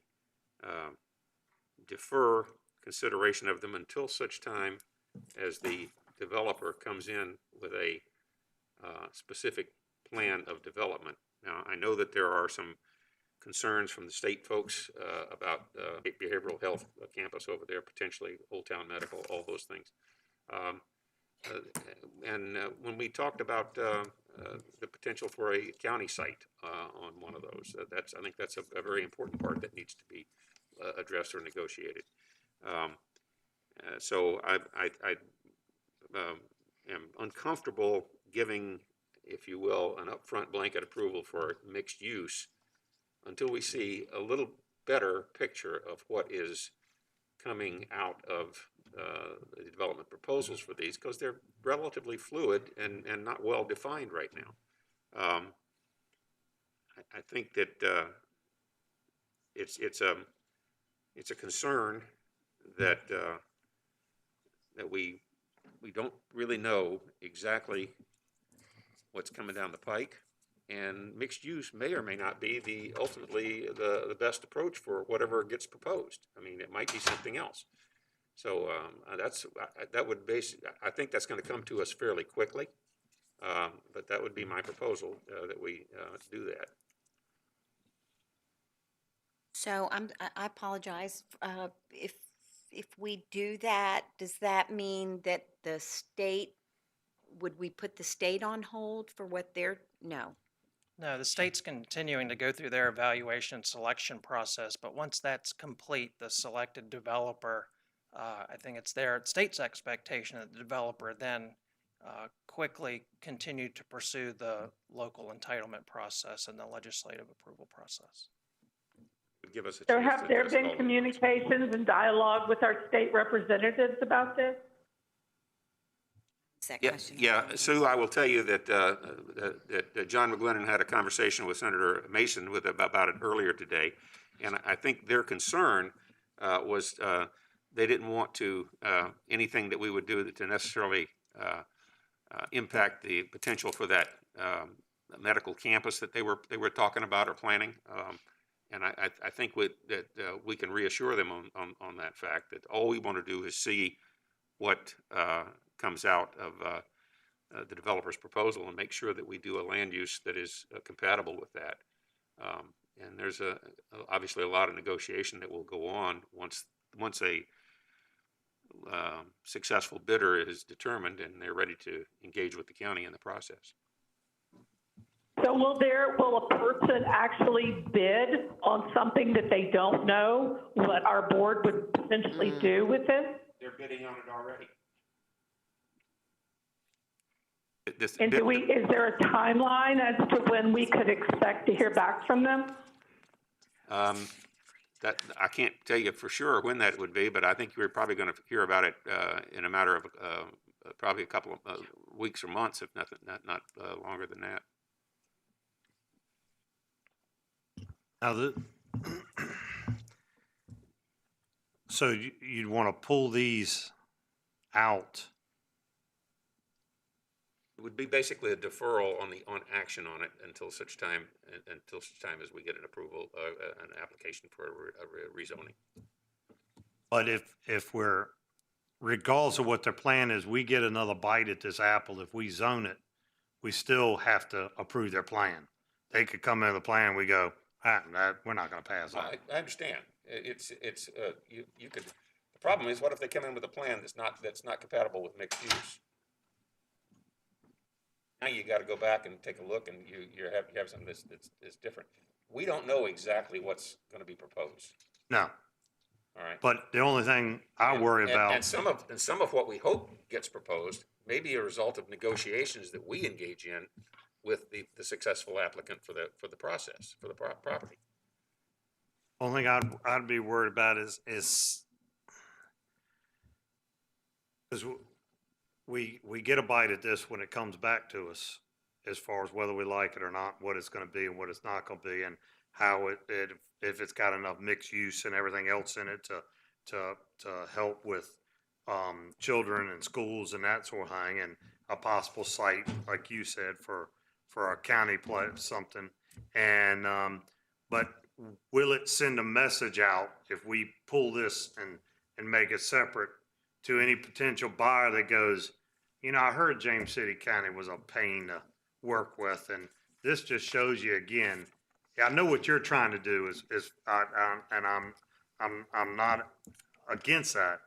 defer consideration of them until such time as the developer comes in with a specific plan of development. Now, I know that there are some concerns from the state folks about behavioral health campus over there, potentially Old Town Medical, all those things. And when we talked about the potential for a county site on one of those, I think that's a very important part that needs to be addressed or negotiated. So I am uncomfortable giving, if you will, an upfront blanket approval for mixed use until we see a little better picture of what is coming out of the development proposals for these, because they're relatively fluid and not well defined right now. I think that it's a concern that that we don't really know exactly what's coming down the pike, and mixed use may or may not be ultimately the best approach for whatever gets proposed. I mean, it might be something else. So that would I think that's going to come to us fairly quickly, but that would be my proposal, that we do that. So I apologize. If we do that, does that mean that the state, would we put the state on hold for what they're, no? No, the state's continuing to go through their evaluation selection process, but once that's complete, the selected developer, I think it's their state's expectation that the developer then quickly continue to pursue the local entitlement process and the legislative approval process. Give us a So chance have to there address been all of it. communications and dialogue with our state representatives about this? Yeah, Sue, I will tell you that that John McGlennon had a conversation with Senator Mason about it earlier today, and I think their concern was they didn't want to anything that we would do to necessarily impact the potential for that medical campus that they were talking about or planning. And I think that we can reassure them on that fact, that all we want to do is see what comes out of the developer's proposal and make sure that we do a land use that is compatible with that. And there's obviously a lot of negotiation that will go on once a successful bidder is determined and they're ready to engage with the county in the process. So will a person actually bid on something that they don't know what our board would potentially do with it? They're bidding on it already. And is there a timeline as to when we could expect to hear back from them? That I can't tell you for sure when that would be, but I think you're probably going to hear about it in a matter of probably a couple of weeks or months, if not longer than that. Now, so you'd want to pull these out? It would be basically a deferral on action on it until such time as we get an approval, an application for a rezoning. But if we're, regardless of what their plan is, we get another bite at this apple, if we zone it, we still have to approve their plan. They could come in with a plan, we go, we're not going to pass that. I understand. You could. The problem is, what if they come in with a plan that's not compatible with mixed use? Now you got to go back and take a look, and you have something that's different. We don't know exactly what's going to be proposed. No, All right. but the only thing I worry about. And some of what we hope gets proposed may be a result of negotiations that we engage in with the successful applicant for the process, for the property. Only thing I'd be worried about is we get a bite at this when it comes back to us, as far as whether we like it or not, what it's going to be and what it's not going to be, and how if it's got enough mixed use and everything else in it to help with children and schools and that sort of thing, and a possible site, like you said, for a county place, something. And but will it send a message out if we pull this and make it separate to any potential buyer that goes, you know, I heard James City County was a pain to work with, and this just shows you again. Yeah, I know what you're trying to do and I'm not against that.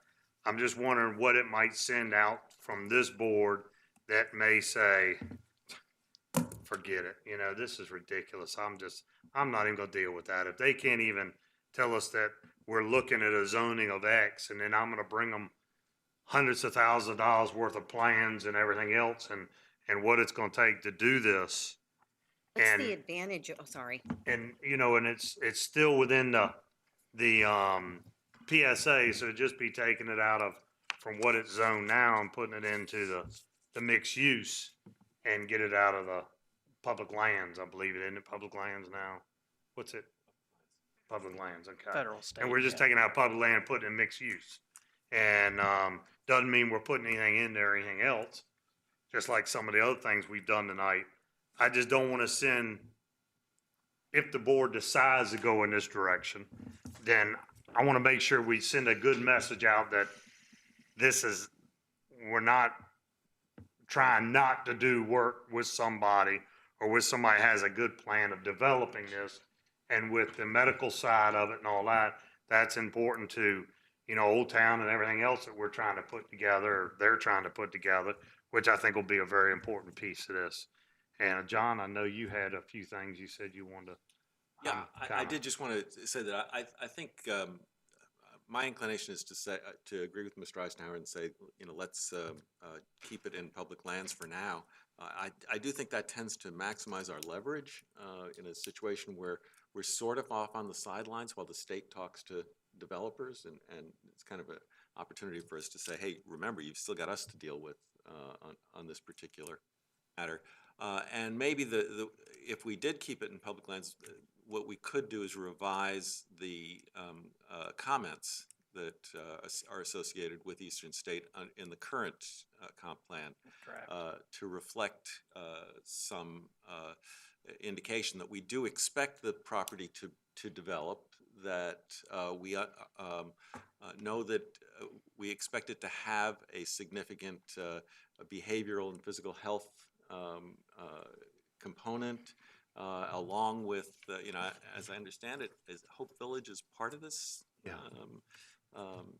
I'm just wondering what it might send out from this board that may say, forget it. You know, this is ridiculous. I'm not even gonna deal with that. If they can't even tell us that we're looking at a zoning of X, and then I'm gonna bring them hundreds of thousands of dollars worth of plans and everything else, and what it's gonna take to do this. What's And, the advantage? Oh, sorry. and, you know, and it's still within the PSA, so it'd just be taking it out of, from what it's zoned now and putting it into the mixed use and get it out of the public lands, I believe it, isn't it public lands now? What's it? Public lands, okay. Federal, state, And we're just yeah. taking out public land and putting it in mixed use. And, doesn't mean we're putting anything in there or anything else, just like some of the other things we've done tonight. I just don't want to send, if the board decides to go in this direction, then I want to make sure we send a good message out that we're not trying not to do work with somebody, or with somebody that has a good plan of developing this. And with the medical side of it and all that, that's important to, you know, Old Town and everything else that we're trying to put together, or they're trying to put together, which I think will be a very important piece of this. And John, I know you had a few things you said you wanted to. Yeah, I did just want to say that I think my inclination is to say, to agree with Mr. Eisenhower and say, you know, let's keep it in public lands for now. I do think that tends to maximize our leverage in a situation where we're sort of off on the sidelines while the state talks to developers, and it's kind of an opportunity for us to say, hey, remember, you've still got us to deal with on this particular matter. And maybe if we did keep it in public lands, what we could do is revise the comments that are associated with Eastern State in the current comp plan to reflect some indication that we do expect the property to develop, that we know that we expect it to have a significant behavioral and physical health component, along with, you know, as I understand it, Hope Village is part of this. Yeah.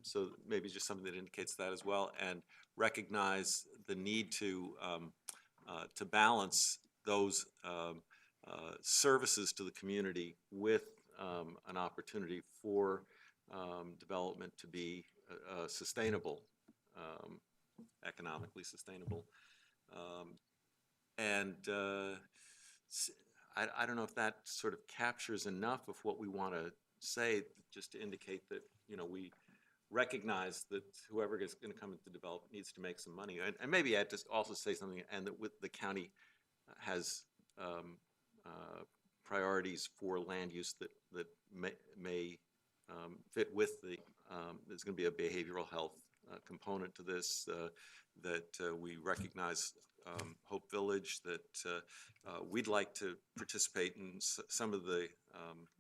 So maybe just something that indicates that as well, and recognize the need to balance those services to the community with an opportunity for development to be sustainable, economically sustainable. And I don't know if that sort of captures enough of what we want to say, just to indicate that, you know, we recognize that whoever is going to come into develop needs to make some money. And maybe I'd just also say something, and that with the county has priorities for land use that may fit with the, there's going to be a behavioral health component to this, that we recognize Hope Village, that we'd like to participate in some of the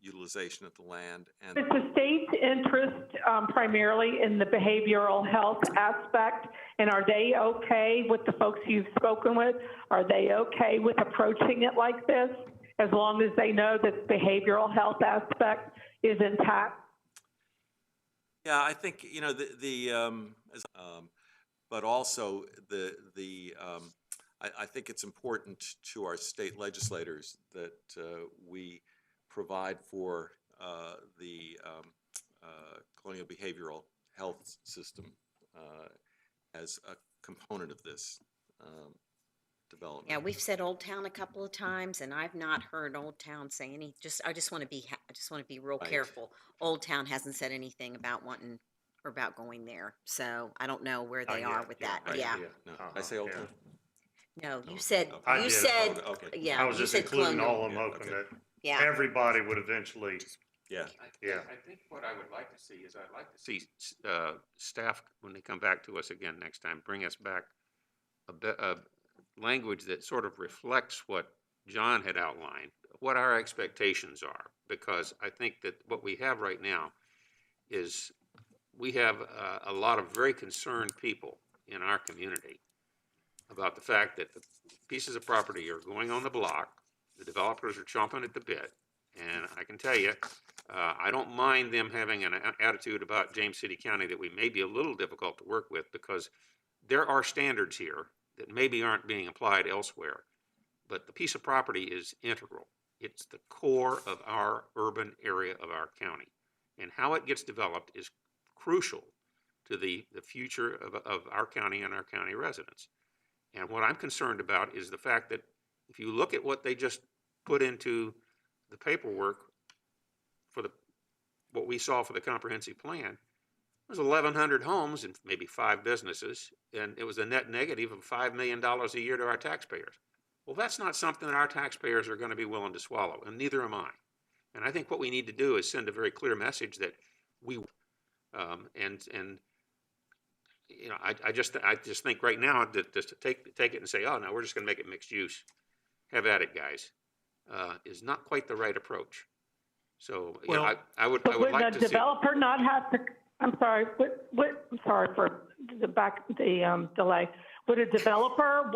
utilization of the land. And Is the state's interest primarily in the behavioral health aspect? And are they okay with the folks you've spoken with? Are they okay with approaching it like this, as long as they know that the behavioral health aspect is intact? yeah, I think, you know, but also I think it's important to our state legislators that we provide for the colonial behavioral health system as a component of this development. Yeah, we've said Old Town a couple of times, and I've not heard Old Town say any, I just want to be, I just want to be real Right. careful. Old Town hasn't said anything about wanting, or about going there, so I don't know where they are with that, Right, yeah. No, I say Old yeah. Town? No, you said, I you did. said, Oh, okay. yeah, I was you just said including colonial. all of them, Yeah, hoping okay. that Yeah. everybody would eventually, Yeah. yeah. I think what I would like to see is I'd like to see staff, when they come back to us again next time, bring us back a language that sort of reflects what John had outlined, what our expectations are. Because I think that what we have right now is we have a lot of very concerned people in our community about the fact that the pieces of property are going on the block, the developers are chomping at the bit, and I can tell you, I don't mind them having an attitude about James City County that we may be a little difficult to work with, because there are standards here that maybe aren't being applied elsewhere, but the piece of property is integral. It's the core of our urban area of our county, and how it gets developed is crucial to the future of our county and our county residents. And what I'm concerned about is the fact that if you look at what they just put into the paperwork for what we saw for the comprehensive plan, there's 1,100 homes and maybe 5 businesses, and it was a net negative of $5 million a year to our taxpayers. Well, that's not something that our taxpayers are going to be willing to swallow, and neither am I. And I think what we need to do is send a very clear message that we, and you know, I just think right now that just to take it and say, oh no, we're just going to make it mixed use, have at it, guys, is not quite the right approach. So you know, I would like to see. Would the developer not have to? I'm sorry. I'm sorry for the delay. Would a developer,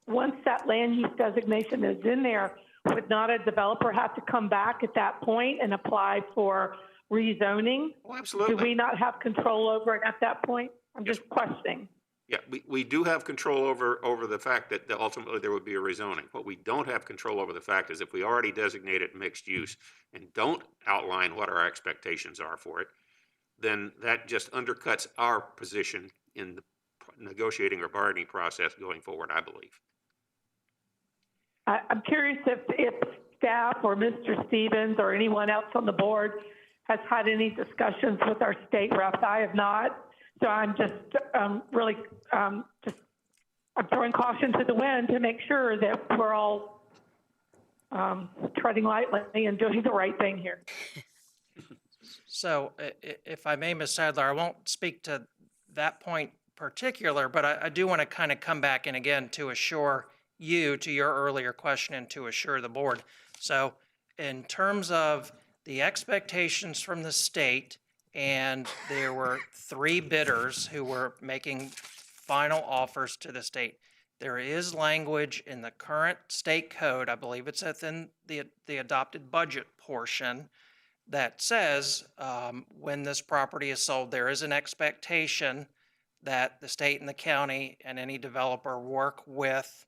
once that land use designation is in there, would not a developer have to come back at that point and apply for rezoning? Oh, absolutely. Do we not have control over it at that point? I'm just questioning. Yeah, we do have control over the fact that ultimately there would be a rezoning. What we don't have control over the fact is if we already designate it mixed use and don't outline what our expectations are for it, then that just undercuts our position in the negotiating or bargaining process going forward, I believe. I'm curious if staff or Mr. Stevens or anyone else on the board has had any discussions with our state reps. I have not. So I'm just really I'm throwing caution to the wind to make sure that we're all treading lightly and doing the right thing here. So if I may, Ms. Sadler, I won't speak to that point particular, but I do want to kind of come back and again to assure you, to your earlier question, and to assure the board. So in terms of the expectations from the state, and there were 3 bidders who were making final offers to the state. There is language in the current state code, I believe it's within the adopted budget portion, that says when this property is sold, there is an expectation that the state and the county and any developer work with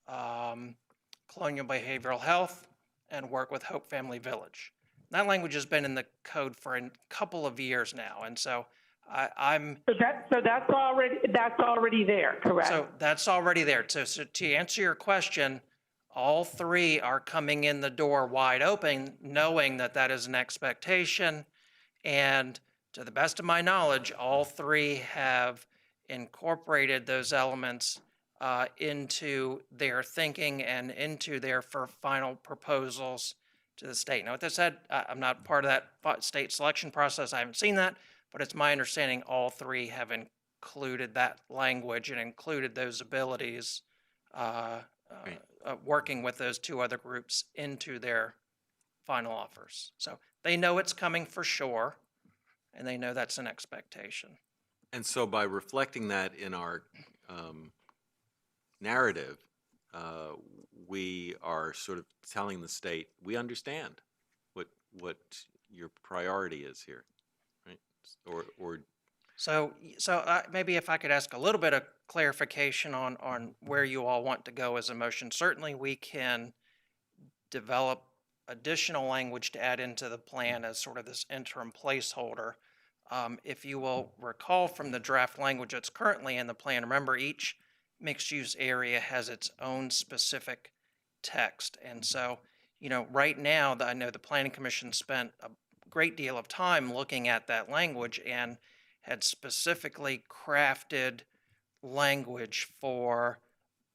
Colonial Behavioral Health and work with Hope Family Village. That language has been in the code for a couple of years now, and so I'm. So that's already there, correct? So that's already there. So to answer your question, all 3 are coming in the door wide open, knowing that that is an expectation, and to the best of my knowledge, all 3 have incorporated those elements into their thinking and into their final proposals to the state. Now, with that said, I'm not part of that state selection process. I haven't seen that, but it's my understanding all 3 have included that language and included those abilities, working with those 2 other groups into their final offers. So they know it's coming for sure, and they know that's an expectation. And so by reflecting that in our narrative, we are sort of telling the state, we understand what your priority is here, right? Or So, maybe if I could ask a little bit of clarification on where you all want to go as a motion. Certainly, we can develop additional language to add into the plan as sort of this interim placeholder. If you will recall from the draft language that's currently in the plan, remember each mixed-use area has its own specific text. And so, right now, I know the Planning Commission spent a great deal of time looking at that language and had specifically crafted language for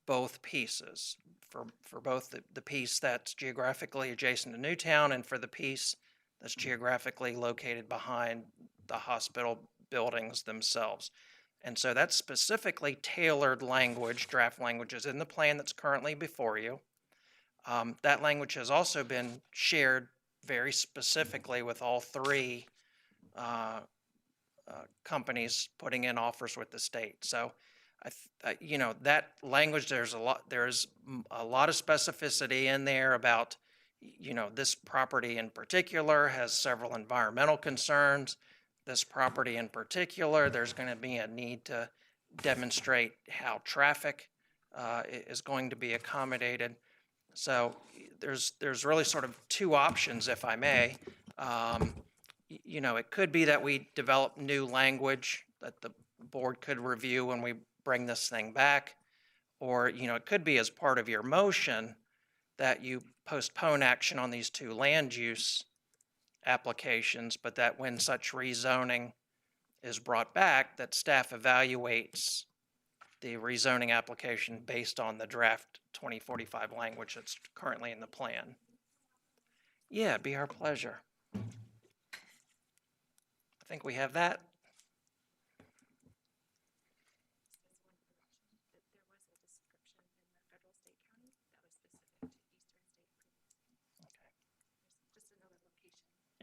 both pieces, for both the piece that's geographically adjacent to Newtown and for the piece that's geographically located behind the hospital buildings themselves. And so that's specifically tailored language, draft language is in the plan that's currently before you. That language has also been shared very specifically with all three companies putting in offers with the state. So, that language, there's a lot of specificity in there about, this property in particular has several environmental concerns. This property in particular, there's going to be a need to demonstrate how traffic is going to be accommodated. So there's really sort of two options, if I may. It could be that we develop new language that the board could review when we bring this thing back. Or, it could be as part of your motion that you postpone action on these two land use applications, but that when such rezoning is brought back, that staff evaluates the rezoning application based on the draft 2045 language that's currently in the plan. Yeah, it'd be our pleasure. I think we have that.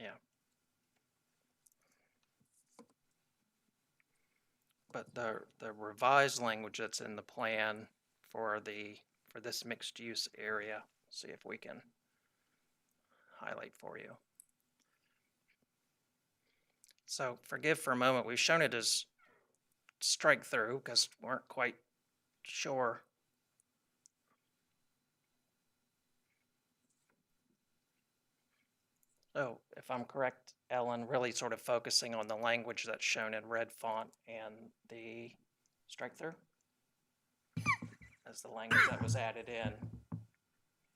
Yeah. But the revised language that's in the plan for this mixed use area, see if we can highlight for you. So forgive for a moment, we've shown it as strike through because we weren't quite sure. So if I'm correct, Ellen, really sort of focusing on the language that's shown in red font and the strike through as the language that was added in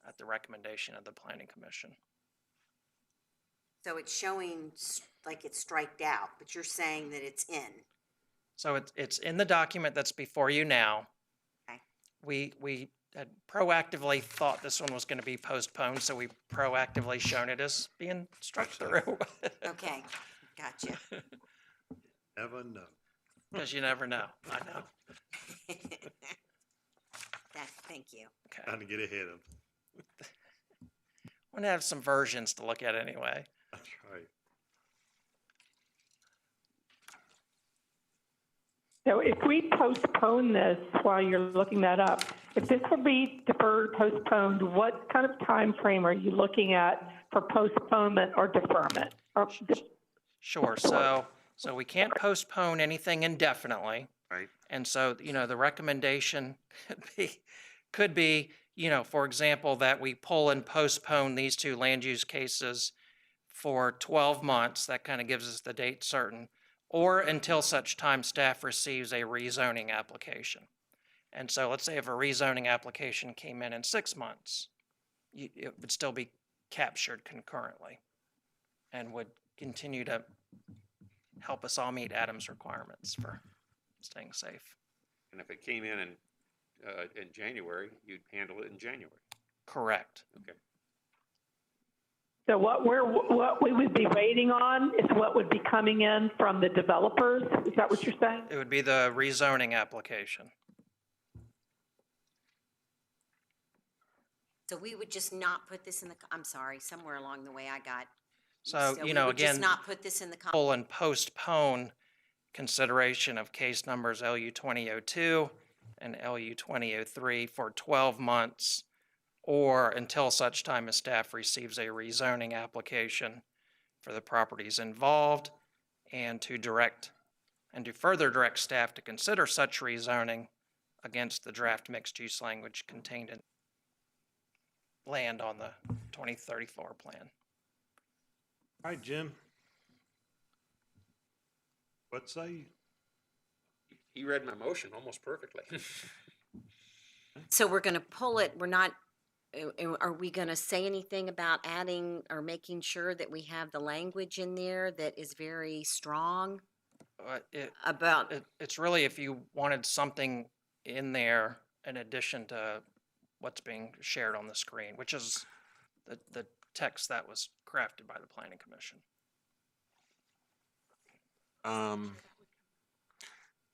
at the recommendation of the Planning Commission. So it's showing like it's striked out, but you're saying that it's in. So it's in the document that's before you now. Okay. We had proactively thought this one was going to be postponed, so we proactively shown it as being struck through. Okay, gotcha. Never know. Because you never know. I know. Thank you. Okay. Trying to get ahead of. Want to have some versions to look at anyway. That's right. So if we postpone this while you're looking that up, if this will be deferred, postponed, what kind of time frame are you looking at for postponement or deferment? Sure. So we can't postpone anything indefinitely. Right. And so, the recommendation could be, for example, that we pull and postpone these two land use cases for 12 months. That kind of gives us the date certain, or until such time staff receives a rezoning application. And so let's say if a rezoning application came in 6 months, it would still be captured concurrently and would continue to help us all meet Adam's requirements for staying safe. And if it came in January, you'd handle it in January. Correct. Okay. So what we would be waiting on is what would be coming in from the developers? Is that what you're saying? It would be the rezoning application. So we would just not put this in the, I'm sorry, somewhere along the way I got. So, we would again, just not put this in the. Pull and postpone consideration of case numbers LU 2002 and LU 2003 for 12 months or until such time as staff receives a rezoning application for the properties involved and to direct and to further direct staff to consider such rezoning against the draft mixed-use language contained in land on the 2034 plan. All right, Jim. What say you? He read my motion almost perfectly. So we're gonna pull it, we're not, are we gonna say anything about adding or making sure that we have the language in there that is very strong about? It's really if you wanted something in there in addition to what's being shared on the screen, which is the text that was crafted by the Planning Commission.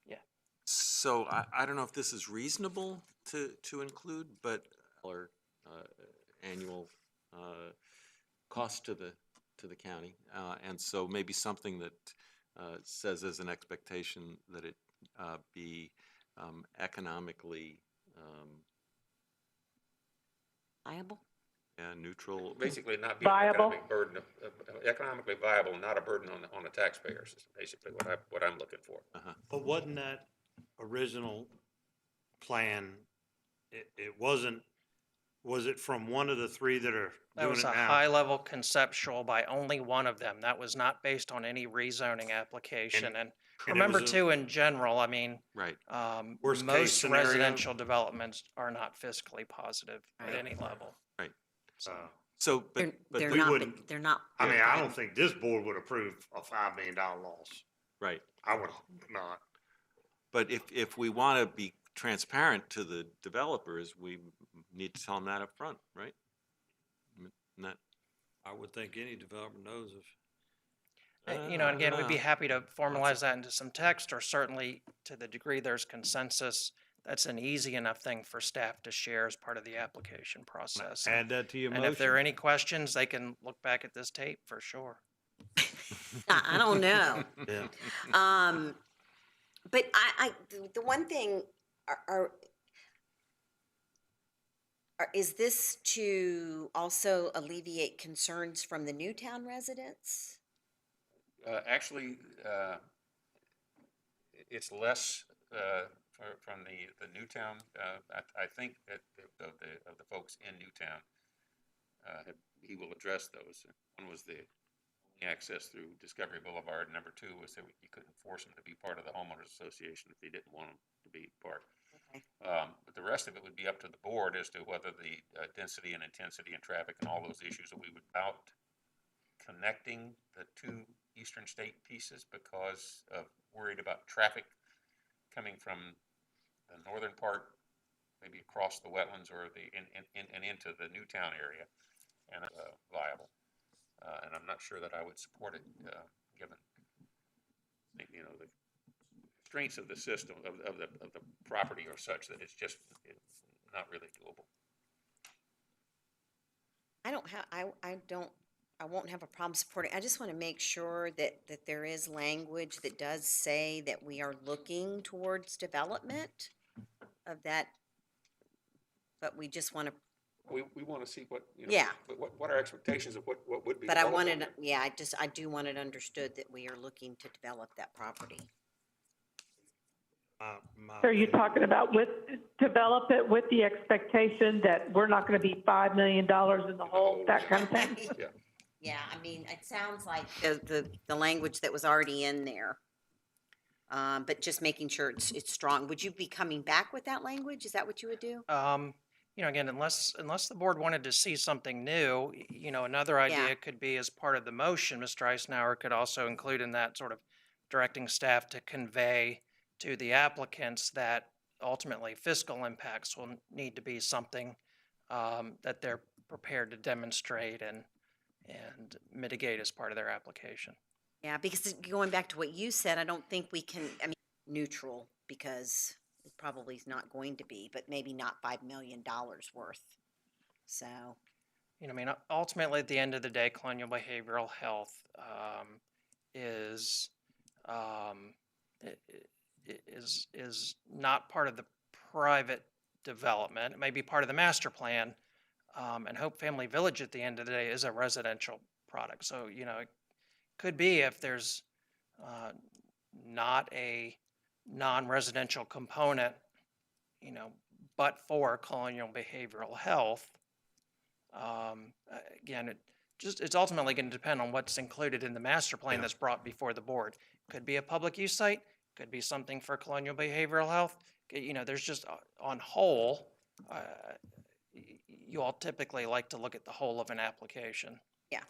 Yeah. So I don't know if this is reasonable to include, but our annual cost to the county, and so maybe something that says as an expectation that it be economically viable. Yeah, neutral. Basically, not be an economic burden, economically viable, not a burden on the taxpayers. Is basically what I'm looking for. But wasn't that original plan? It wasn't. Was it from one of the three that are That doing was it a now? high-level conceptual by only one of them. That was not based on any rezoning application. And it remember was a- too, in general, I mean, right. Worst case most scenario. residential developments are not fiscally positive at any level. Right. So, They're but we not, wouldn't. they're not. I mean, I don't think this board would approve a $5 million loss. Right. I would hope not. But if we want to be transparent to the developers, we need to tell them that up front, right? Not. I would think any developer knows if. You know, and again, we'd be happy to formalize that into some text, or certainly to the degree there's consensus, that's an easy enough thing for staff to share as part of the application process. Add that to your And motion. if there are any questions, they can look back at this tape for sure. I don't know. Yeah. But the one thing, is this to also alleviate concerns from the Newtown residents? Actually, it's less from the Newtown. I think that of the folks in Newtown, he will address those. One was the access through Discovery Boulevard. Number two was that you couldn't force them to be part of the homeowners association if they didn't want them to be part. Okay. But the rest of it would be up to the board as to whether the density and intensity and traffic and all those issues that we would about connecting the two eastern state pieces because of worried about traffic coming from the northern part, maybe across the wetlands or and into the Newtown area, and viable. And I'm not sure that I would support it, given the strengths of the system of the property are such that it's not really doable. I won't have a problem supporting. I just want to make sure that there is language that does say that we are looking towards development of that, but we just want to. We want to see what, Yeah. what our expectations of what would be. But I developable. wanted, yeah, I do want it understood that we are looking to develop that property. So you're talking about develop it with the expectation that we're not going to be $5 million in the hole, that kind of thing? Yeah. Yeah, I mean, it sounds like the language that was already in there. But just making sure it's strong. Would you be coming back with that language? Is that what you would do? You know, again, unless the board wanted to see something new, you know, another idea could be as part of the motion, Mr. Eisenhower could also include in that sort of directing staff to convey to the applicants that ultimately fiscal impacts will need to be something that they're prepared to demonstrate and mitigate as part of their application. Yeah, because going back to what you said, I don't think we can, I mean, neutral, because it probably is not going to be, but maybe not $5 million worth. So. You know, I mean, ultimately, at the end of the day, colonial behavioral health is not part of the private development. It may be part of the master plan, and Hope Family Village at the end of the day is a residential product. So, you know, it could be if there's not a non-residential component, but for colonial behavioral health. Again, it's ultimately going to depend on what's included in the master plan that's brought before the board. Could be a public use site, could be something for colonial behavioral health. There's just on whole, you all typically like to look at the whole of an application. Yeah.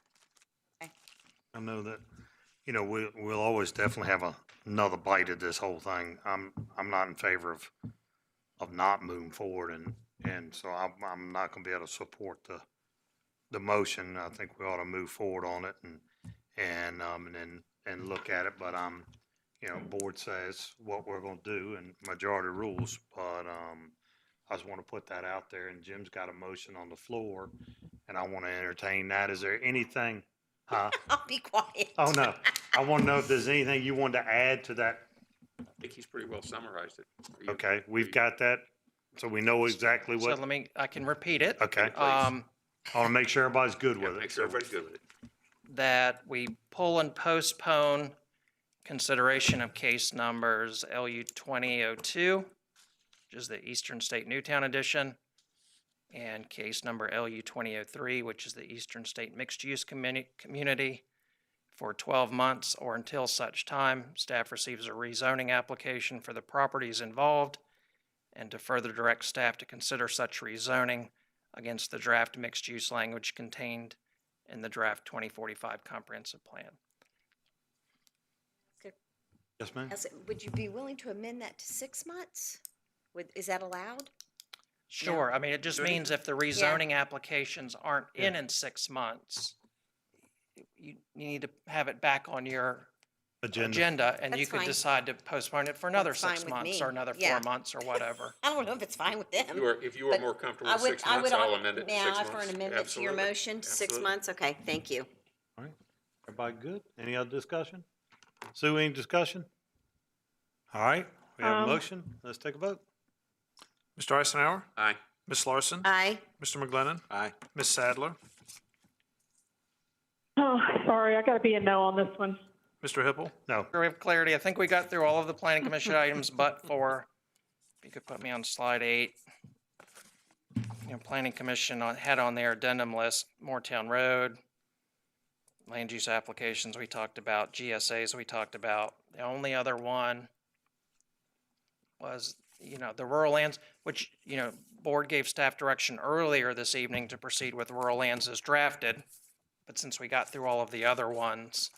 I know that, we'll always definitely have another bite at this whole thing. I'm not in favor of not moving forward, and so I'm not gonna be able to support the motion. I think we ought to move forward on it and look at it, but board says what we're gonna do and majority rules, but I just want to put that out there, and Jim's got a motion on the floor, and I want to entertain that. Is there anything? I'll be quiet. Oh, no. I want to know if there's anything you wanted to add to that. I think he's pretty well summarized it. Okay, we've got that, so we know exactly what. So I can repeat it. Okay. I want to make sure everybody's good with it. Make sure everybody's good with it. That we pull and postpone consideration of case numbers LU 2002, which is the Eastern State Newtown Edition, and case number LU 2003, which is the Eastern State Mixed Use Community, for 12 months or until such time staff receives a rezoning application for the properties involved, and to further direct staff to consider such rezoning against the draft mixed use language contained in the draft 2045 comprehensive plan. Yes, ma'am. Would you be willing to amend that to 6 months? Is that allowed? Sure. I mean, it just means if the rezoning applications aren't in 6 months, you need to have it back on your agenda, and That's you could fine. decide to postpone it for another That's fine 6 with months me. or another Yeah. 4 months or whatever. I don't know if it's fine with them. If you were but more comfortable I with would- 6 I months, would I'll offer- amend it to May I 6 offer months. an amendment to your Absolutely. motion to 6 Absolutely. months? Okay, thank you. All right. Everybody good? Any other discussion? Sue, any discussion? All right, we have a motion. Let's take a vote. Mr. Eisenhower? Aye. Ms. Larson? Aye. Mr. McGlinnan? Aye. Ms. Sadler? Oh, sorry, I gotta be a no on this one. Mr. Hippel? No. We have clarity. I think we got through all of the planning commission items, but for, if you could put me on slide 8. Planning commission had on their addendum list, Moortown Road, land use applications we talked about, GSAs we talked about. The only other one was, the rural lands, which, board gave staff direction earlier this evening to proceed with rural lands as drafted. But since we got through all of the other ones,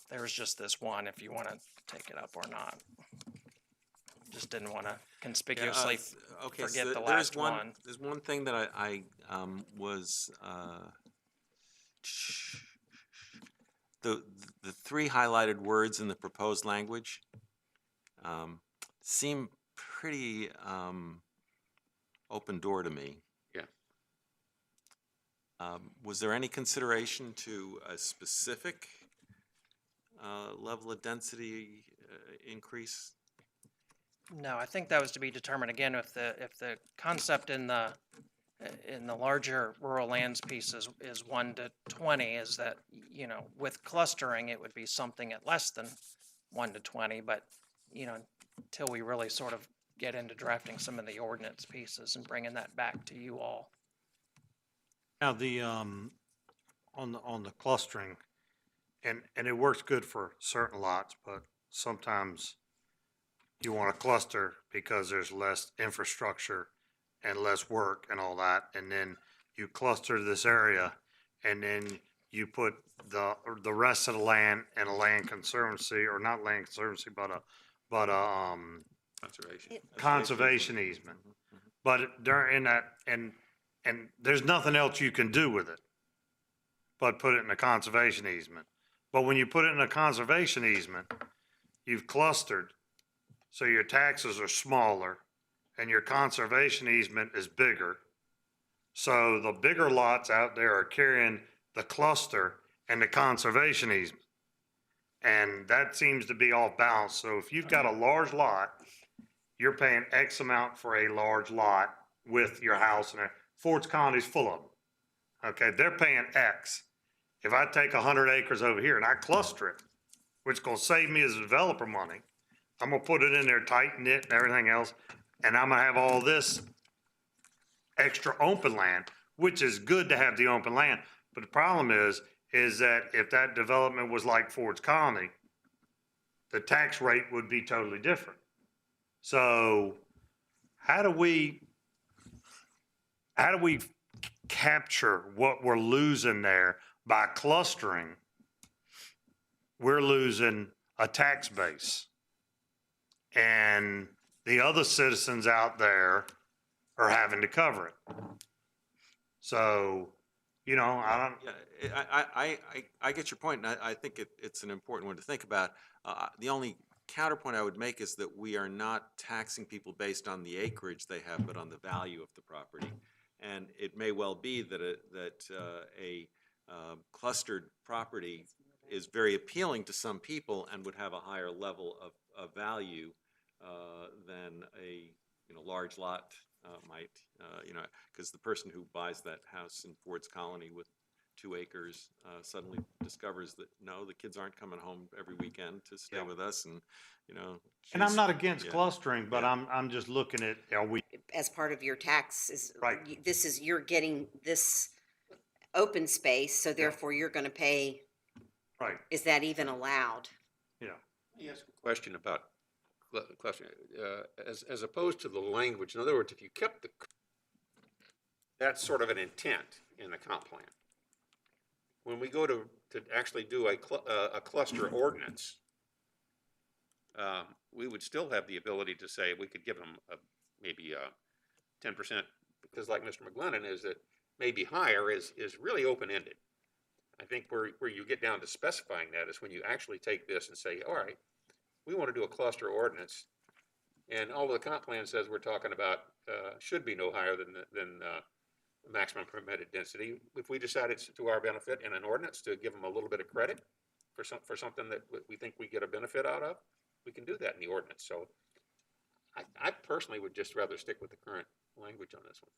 there's just this one, if you want to take it up or not. Just didn't want to conspicuously Okay, forget so the there's last one. There's one thing that I was, the 3 highlighted words in the proposed language seem pretty open door to me. Yeah. Was there any consideration to a specific level of density increase? No, I think that was to be determined again if the concept in the larger rural lands piece is 1 to 20, is that, with clustering, it would be something at less than 1 to 20, but, until we really sort of get into drafting some of the ordinance pieces and bringing that back to you all. Now, the, on the clustering, and it works good for certain lots, but sometimes you want to cluster because there's less infrastructure and less work and all that, and then you cluster this area, and then you put the rest of the land in a land conservancy, or not land conservancy, but a conservation easement. But during that, and there's nothing else you can do with it but put it in a conservation easement. But when you put it in a conservation easement, you've clustered, so your taxes are smaller and your conservation easement is bigger. So the bigger lots out there are carrying the cluster and the conservation easement. And that seems to be off balance. So if you've got a large lot, you're paying X amount for a large lot with your house, and Ford's County's full of them. Okay, they're paying X. If I take 100 acres over here and I cluster it, which is gonna save me as a developer money. I'm gonna put it in there, tighten it and everything else, and I'm gonna have all this extra open land, which is good to have the open land. But the problem is that if that development was like Ford's Colony, the tax rate would be totally different. So how do we capture what we're losing there by clustering? We're losing a tax base. And the other citizens out there are having to cover it. So, you know, I don't. Yeah, I get your point, and I think it's an important one to think about. The only counterpoint I would make is that we are not taxing people based on the acreage they have, but on the value of the property. And it may well be that a clustered property is very appealing to some people and would have a higher level of value than a large lot might. Because the person who buys that house in Ford's Colony with 2 acres suddenly discovers that no, the kids aren't coming home every weekend to stay with us, and And I'm not against yeah. clustering, but Yeah. I'm just looking at, are we, As part of your tax Right. you're getting this open space, so therefore you're gonna pay, right, is that even allowed? yeah. Let me ask a question about clustering, as opposed to the language. In other words, if you kept that's sort of an intent in the comp plan. When we go to actually do a cluster ordinance, we would still have the ability to say we could give them maybe 10%, because like Mr. McGlennon is that maybe higher is really open-ended. I think where you get down to specifying that is when you actually take this and say, all right, we want to do a cluster ordinance, and all the comp plan says we're talking about should be no higher than maximum permitted density. If we decide it's to our benefit in an ordinance to give them a little bit of credit for something that we think we get a benefit out of, we can do that in the ordinance. So I personally would just rather stick with the current language on this one.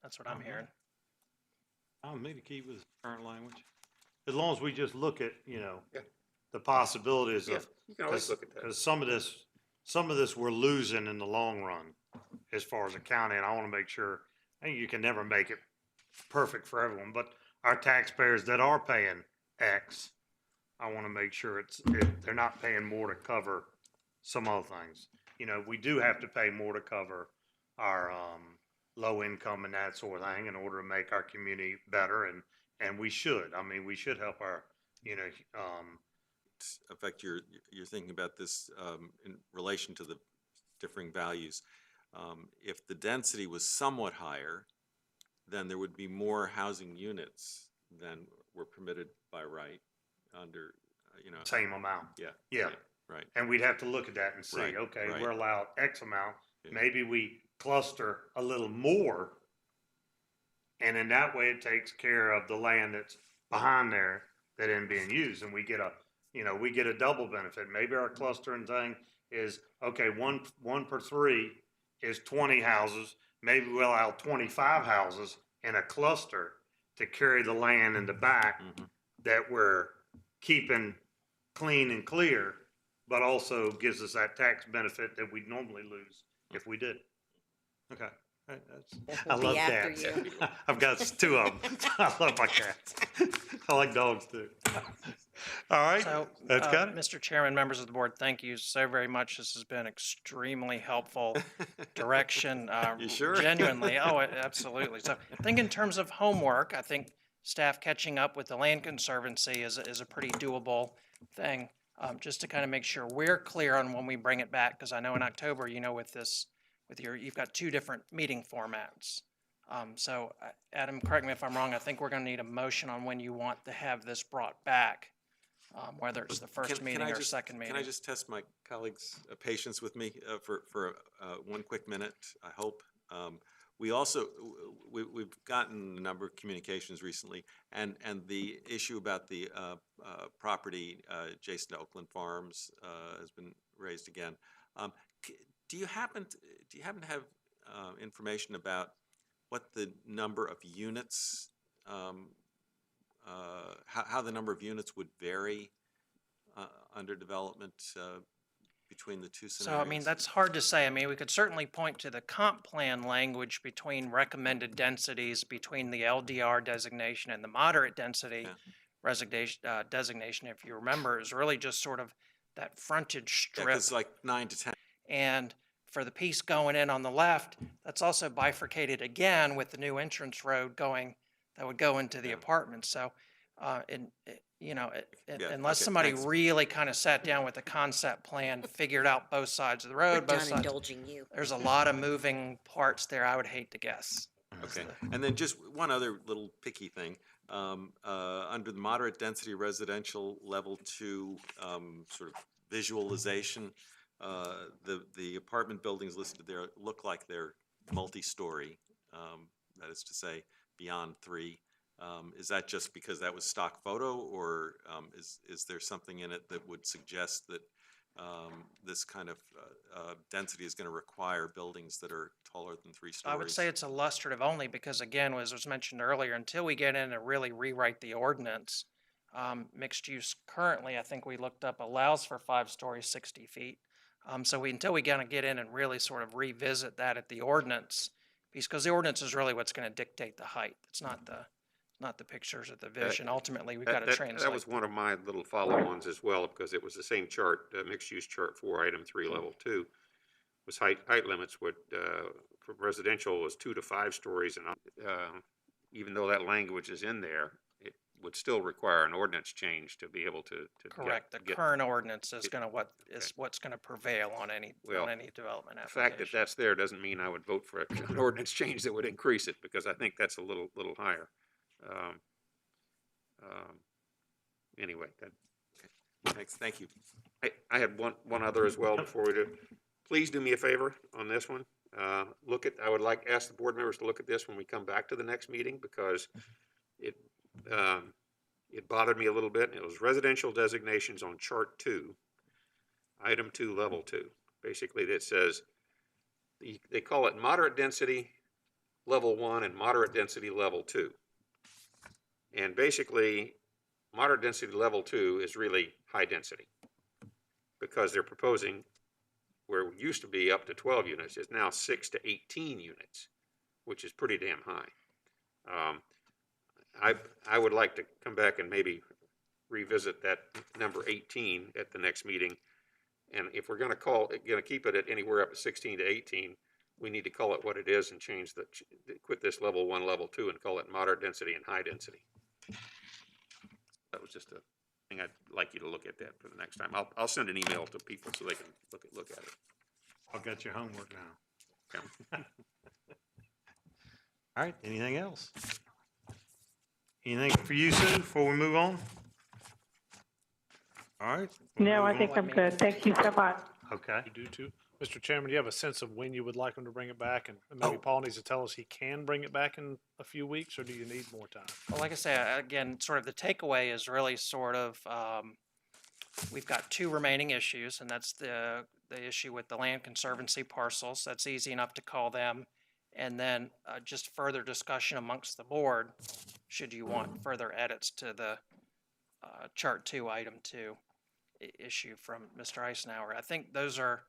That's what I'm hearing. I'm maybe keep with the current language. As long as we just look at, Yeah. the possibilities Yeah, of, you can always look at that. because some of this we're losing in the long run as far as the county, and I want to make sure, I think you can never make it perfect for everyone, but our taxpayers that are paying X, I want to make sure they're not paying more to cover some other things. We do have to pay more to cover our, low income and that sort of thing in order to make our community better, and we should. I mean, we should help our, affect you're thinking about this in relation to the differing values. If the density was somewhat higher, then there would be more housing units than were permitted by right under, same amount. Yeah. Right. And we'd have to look at that and see, Right, okay, right. we're allowed X amount, Yeah. maybe we cluster a little more. And in that way, it takes care of the land that's behind there that isn't being used, and we get a double benefit. Maybe our clustering thing is, okay, one per 3 is 20 houses. Maybe we'll allow 25 houses in a cluster to carry the land in the back that we're keeping clean and clear, but also gives us that tax benefit that we'd normally lose if we did. Okay. I We'll be love after cats. you. I've got 2 of them. I love my cats. I like dogs too. All right. So, That's got it. Mr. Chairman, members of the board, thank you so very much. This has been extremely helpful direction. You sure? Genuinely. Oh, absolutely. So I think in terms of homework, I think staff catching up with the Land Conservancy is a pretty doable thing, just to kind of make sure we're clear on when we bring it back, because I know in October, you've got 2 different meeting formats. So Adam, correct me if I'm wrong, I think we're going to need a motion on when you want to have this brought back, whether it's the first meeting or second meeting. Can I just test my colleagues' patience with me for one quick minute, I hope? We also, we've gotten a number of communications recently, and the issue about the property adjacent to Oakland Farms has been raised again. Do you happen to have information about what the number of units how the number of units would vary under development between the two So, scenarios? I mean, that's hard to say. I mean, we could certainly point to the comp plan language between recommended densities between the LDR designation and the moderate density designation. If you remember, is really just sort of that frontage Yeah, strip. it's like 9 to 10. And for the piece going in on the left, that's also bifurcated again with the new entrance road going, that would go into the apartments. So, unless okay, somebody thanks. really kind of sat down with a concept plan, figured out both sides of the road, We're both done sides. indulging you. There's a lot of moving parts there. I would hate to guess. Okay, and then just one other little picky thing. Under the moderate density residential level 2 sort of visualization, the apartment buildings listed there look like they're multi-story, that is to say, beyond 3. Is that just because that was stock photo, or is there something in it that would suggest that this kind of density is going to require buildings that are taller than 3 stories? I would say it's illustrative only because, again, as was mentioned earlier, until we get in and really rewrite the ordinance, mixed use currently, I think we looked up, allows for 5 stories, 60 feet. Until we kind of get in and really sort of revisit that at the ordinance piece, because the ordinance is really what's going to dictate the height. It's not the pictures or the vision. Ultimately, we've got to translate. That was one of my little follow-ons as well, because it was the same chart, mixed-use chart 4, item 3, level 2, was height limits would, for residential was 2 to 5 stories, and even though that language is in there, it would still require an ordinance change to be able to Correct. The current ordinance is going to what's going to prevail on any development The fact that that's there doesn't mean I would vote for an ordinance change that would increase it, because I think that's a little higher. Anyway, Thanks, thank you. I had one other as well before we do. Please do me a favor on this one. I would ask the board members to look at this when we come back to the next meeting, because it bothered me a little bit. It was residential designations on chart 2, item 2, level 2. Basically, that says, they call it moderate density level 1 and moderate density level 2. And basically, moderate density level 2 is really high density, because they're proposing where it used to be up to 12 units is now 6 to 18 units, which is pretty damn high. I would like to come back and maybe revisit that number 18 at the next meeting. And if we're going to keep it at anywhere up to 16 to 18, we need to call it what it is and change quit this level 1, level 2, and call it moderate density and high density. That was just a thing I'd like you to look at that for the next time. I'll send an email to people so they can look at it. I've got your homework now. Okay. All right, anything else? Anything for you, Sue, before we move on? All right. No, I think I'm good. Thank you so much. Okay. You do too. Mr. Chairman, do you have a sense of when you would like him to bring it back? And maybe Paul needs to tell us he can bring it back in a few weeks, or do you need more time? Well, like I say, again, sort of the takeaway is really sort of, we've got 2 remaining issues, and that's the issue with the land conservancy parcels. That's easy enough to call them. And then just further discussion amongst the board, should you want further edits to the chart 2, item 2 issue from Mr. Eisenhower. I think those are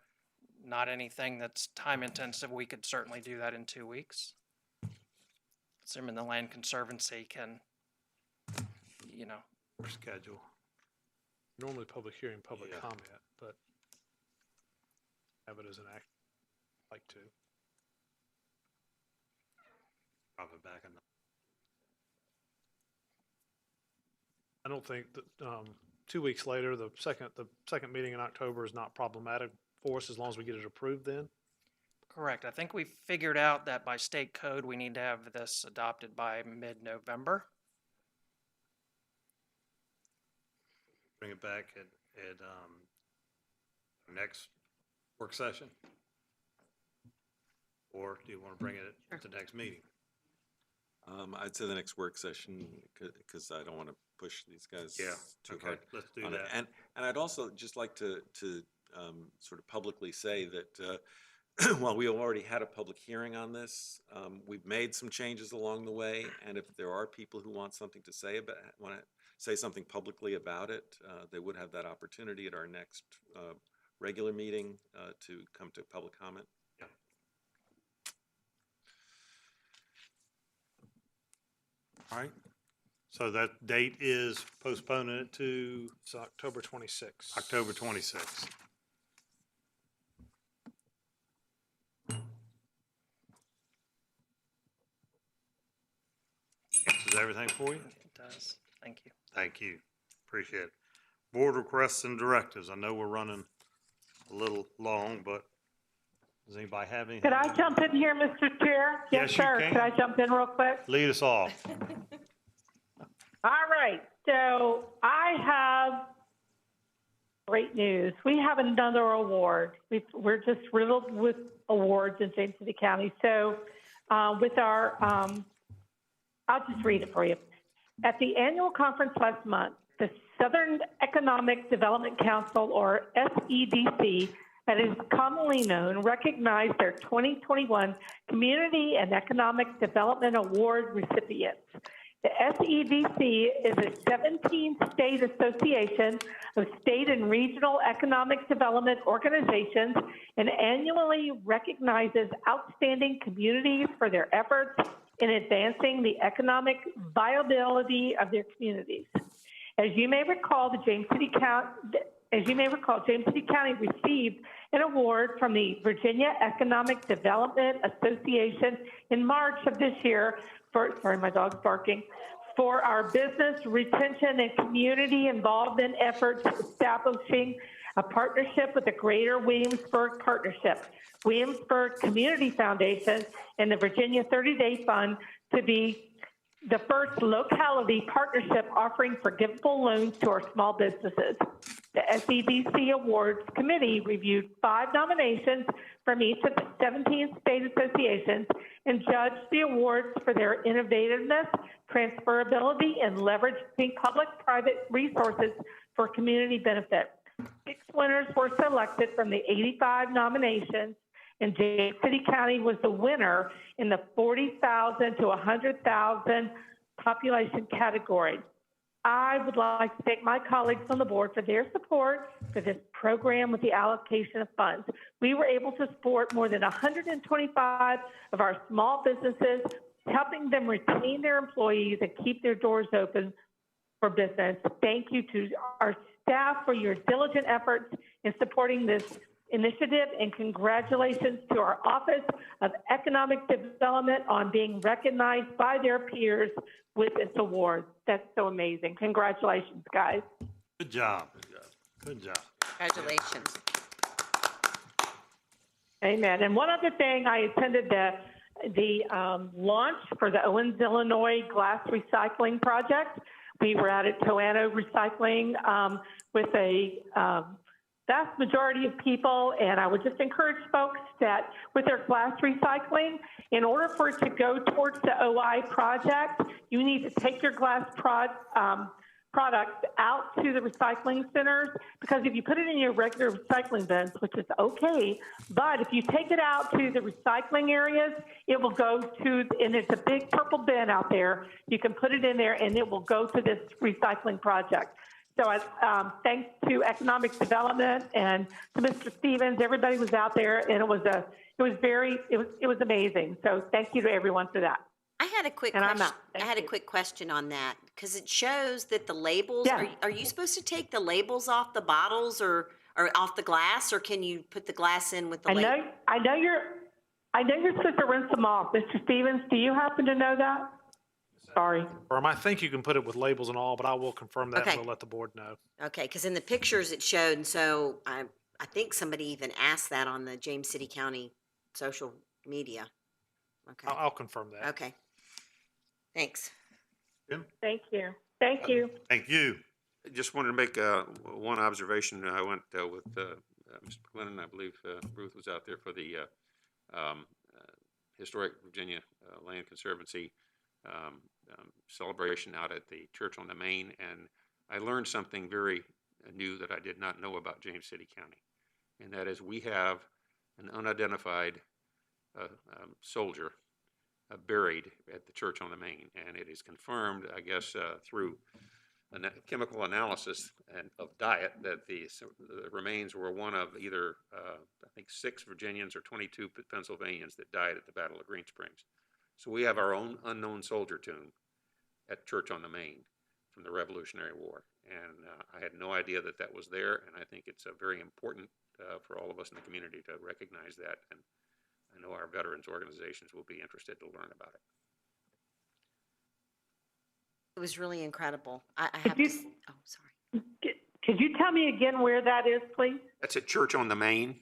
not anything that's time intensive. We could certainly do that in 2 weeks. Assuming the land conservancy can, Schedule. Normally public hearing, public comment, but have it as an act, like to. Probably back in. I don't think that 2 weeks later, the second meeting in October is not problematic for us as long as we get it approved then. Correct. I think we figured out that by state code, we need to have this adopted by mid-November. Bring it back at next work session? Or do you want to bring it at the next meeting? I'd say the next work session, because I don't want to push these guys too hard. Let's do on that. it. And I'd also just like to sort of publicly say that while we already had a public hearing on this, we've made some changes along the way, and if there are people who want something to say about, want to say something publicly about it, they would have that opportunity at our next regular meeting to come to public comment. All right. So that date is postponing it to It's October 26th. October 26th. Is everything for you? It does. Thank you. Thank you. Appreciate it. Board requests and directives. I know we're running a little long, but does anybody have anything? Could I jump in here, Mr. Chair? Yes, you sir. can. Could I jump in real quick? Lead us off. All right. So I have great news. We have another award. We're just riddled with awards in James City County. So with our, I'll just read it for you. At the annual conference last month, the Southern Economic Development Council, or SEDC, that is commonly known, recognized their 2021 Community and Economic Development Award recipients. The SEDC is a 17-state association of state and regional economic development organizations and annually recognizes outstanding communities for their efforts in advancing the economic viability of their communities. As you may recall, James City County received an award from the Virginia Economic Development Association in March of this year for, sorry, my dog's barking, for our business retention and community involvement efforts establishing a partnership with the Greater Williamsburg Partnership, Williamsburg Community Foundation, and the Virginia 30-Day Fund to be the first locality partnership offering forgivable loans to our small businesses. The SEDC Awards Committee reviewed 5 nominations from each of the 17 state associations and judged the awards for their innovativeness, transferability, and leveraging public-private resources for community benefit. 6 winners were selected from the 85 nominations, and James City County was the winner in the 40,000 to 100,000 population category. I would like to thank my colleagues on the board for their support for this program with the allocation of funds. We were able to support more than 125 of our small businesses, helping them retain their employees and keep their doors open for business. Thank you to our staff for your diligent efforts in supporting this initiative, and congratulations to our Office of Economic Development on being recognized by their peers with this award. That's so amazing. Congratulations, guys. Good job. Good job. Congratulations. Amen. And one other thing, I attended the launch for the Owens, Illinois glass recycling project. We were out at Toano Recycling with a vast majority of people, and I would just encourage folks that with their glass recycling, in order for it to go towards the OI project, you need to take your glass products out to the recycling centers, because if you put it in your regular recycling bins, which is okay, but if you take it out to the recycling areas, it will go to, and it's a big purple bin out there, you can put it in there and it will go to this recycling project. So thanks to Economic Development and to Mr. Stevens, everybody was out there, and it was amazing. So thank you to everyone for that. I had a quick question. I had a quick question on that, because it shows that the labels, are you supposed to take the labels off the bottles or off the glass, or can you put the glass in with the label? I know you're supposed to rinse them off. Mr. Stevens, do you happen to know that? Sorry. I think you can put it with labels and all, but I will confirm that and we'll let the board know. Okay, because in the pictures it showed, and so I think somebody even asked that on the James City County social media. Okay. I'll confirm that. Okay. Thanks. Jim? Thank you. Thank you. Thank you. I just wanted to make one observation. I went with Mr. McGlinnan. I believe Ruth was out there for the Historic Virginia Land Conservancy celebration out at the Church on the Main, and I learned something very new that I did not know about James City County, and that is we have an unidentified soldier buried at the church on the Main. And it is confirmed, I guess, through chemical analysis of diet that the remains were one of either, I think, 6 Virginians or 22 Pennsylvanians that died at the Battle of Green Springs. So we have our own unknown soldier tomb at Church on the Main from the Revolutionary War. And I had no idea that that was there, and I think it's very important for all of us in the community to recognize that. And I know our veterans organizations will be interested to learn about it. It was really incredible. I have to, oh, sorry. Could you tell me again where that is, please? That's at Church on the Main,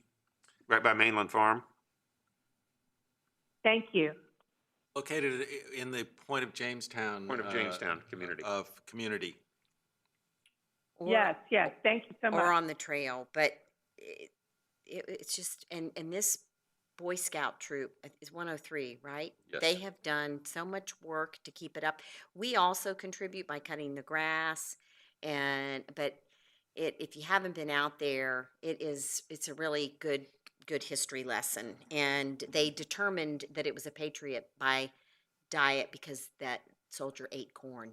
right by Mainland Farm. Thank you. Located in the Point of Jamestown. Community. Community. Or, Yes, thank you so much. or on the trail, but it's just, and this Boy Scout troop is 103, right? Yes. They have done so much work to keep it up. We also contribute by cutting the grass, but if you haven't been out there, it's a really good history lesson. And they determined that it was a patriot by diet because that soldier ate corn.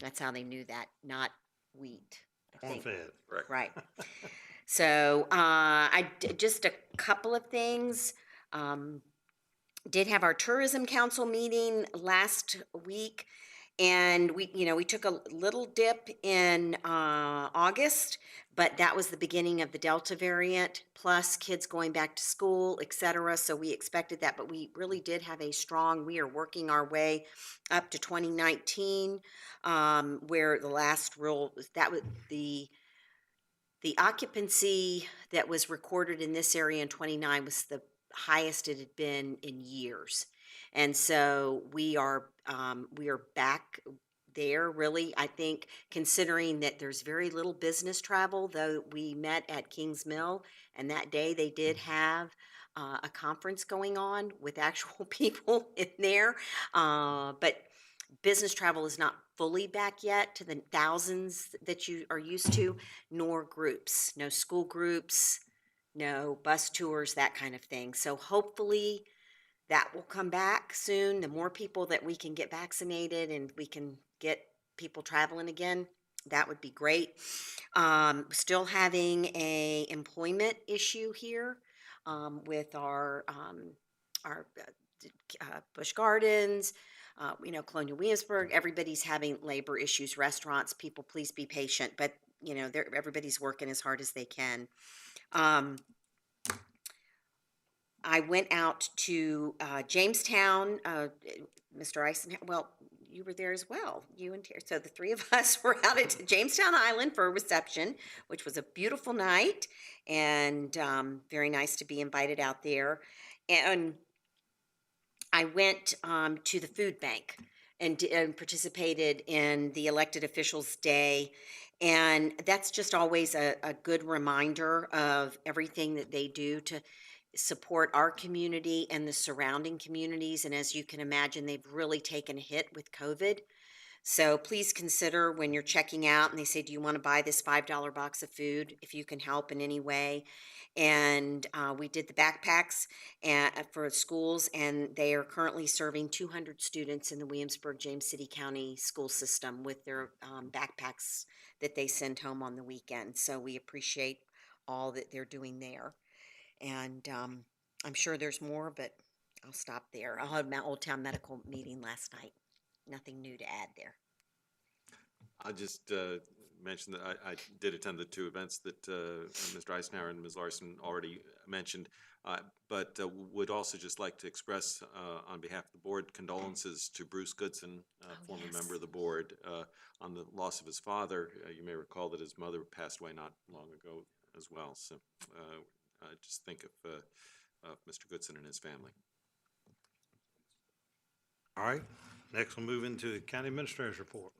That's how they knew that, not wheat. I think. Corn-fed. Right. So just a couple of things. Did have our tourism council meeting last week, and we took a little dip in August, but that was the beginning of the Delta variant, plus kids going back to school, et cetera. So we expected that, but we really did have we are working our way up to 2019, where the last that was the occupancy that was recorded in this area in 29 was the highest it had been in years. And so we are back there, really, I think, considering that there's very little business travel, though we met at Kings Mill, and that day they did have a conference going on with actual people in there. But business travel is not fully back yet to the thousands that you are used to, nor groups, no school groups, no bus tours, that kind of thing. So hopefully that will come back soon. The more people that we can get vaccinated and we can get people traveling again, that would be great. Still having a employment issue here with our Busch Gardens, Colonial Williamsburg. Everybody's having labor issues, restaurants. People, please be patient, but everybody's working as hard as they can. I went out to Jamestown, Mr. Eisenhower. Well, you were there as well, you and Terry. So the three of us were out at Jamestown Island for a reception, which was a beautiful night, and very nice to be invited out there. And I went to the food bank and participated in the elected officials' day. And that's just always a good reminder of everything that they do to support our community and the surrounding communities. And as you can imagine, they've really taken a hit with COVID. So please consider when you're checking out and they say, do you want to buy this $5 box of food, if you can help in any way. And we did the backpacks for schools, and they are currently serving 200 students in the Williamsburg-James City County school system with their backpacks that they send home on the weekend. So we appreciate all that they're doing there. And I'm sure there's more, but I'll stop there. I'll have my Old Town Medical meeting last night. Nothing new to add there. I just mentioned that I did attend the two events that Mr. Eisenhower and Ms. Larson already mentioned, but would also just like to express on behalf of the board condolences to Bruce Goodson, former member of the board, on the loss of his father. You may recall that his mother passed away not long ago as well. So just think of Mr. Goodson and his family. All right, next we'll move into the county administrator's report.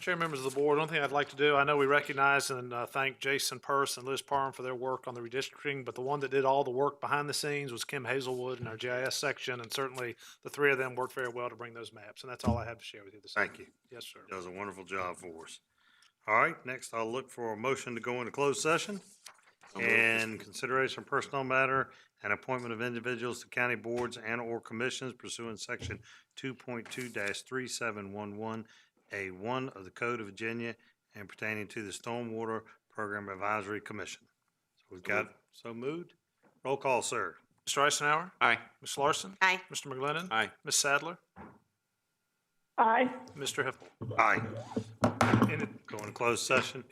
Chair, members of the board, one thing I'd like to do, I know we recognize and thank Jason Purse and Liz Parham for their work on the redistricting, but the one that did all the work behind the scenes was Kim Hazelwood in our GIS section, and certainly the three of them worked very well to bring those maps, and that's all I have to share with you this evening. Thank you. Yes, sir. Does a wonderful job for us. All right, next I'll look for a motion to go into closed session. and consideration of personnel matter and appointment of individuals to county boards and/or commissions pursuant to Section 2.2-3711A1 of the Code of Virginia and pertaining to the Stormwater Program Advisory Commission. So we've got, so moved. Roll call, sir. Mr. Eisenhower? Aye. Ms. Larson? Aye. Mr. McGlinnan? Aye. Ms. Sadler? Aye. Mr. Hippel? Aye. And Going to closed session.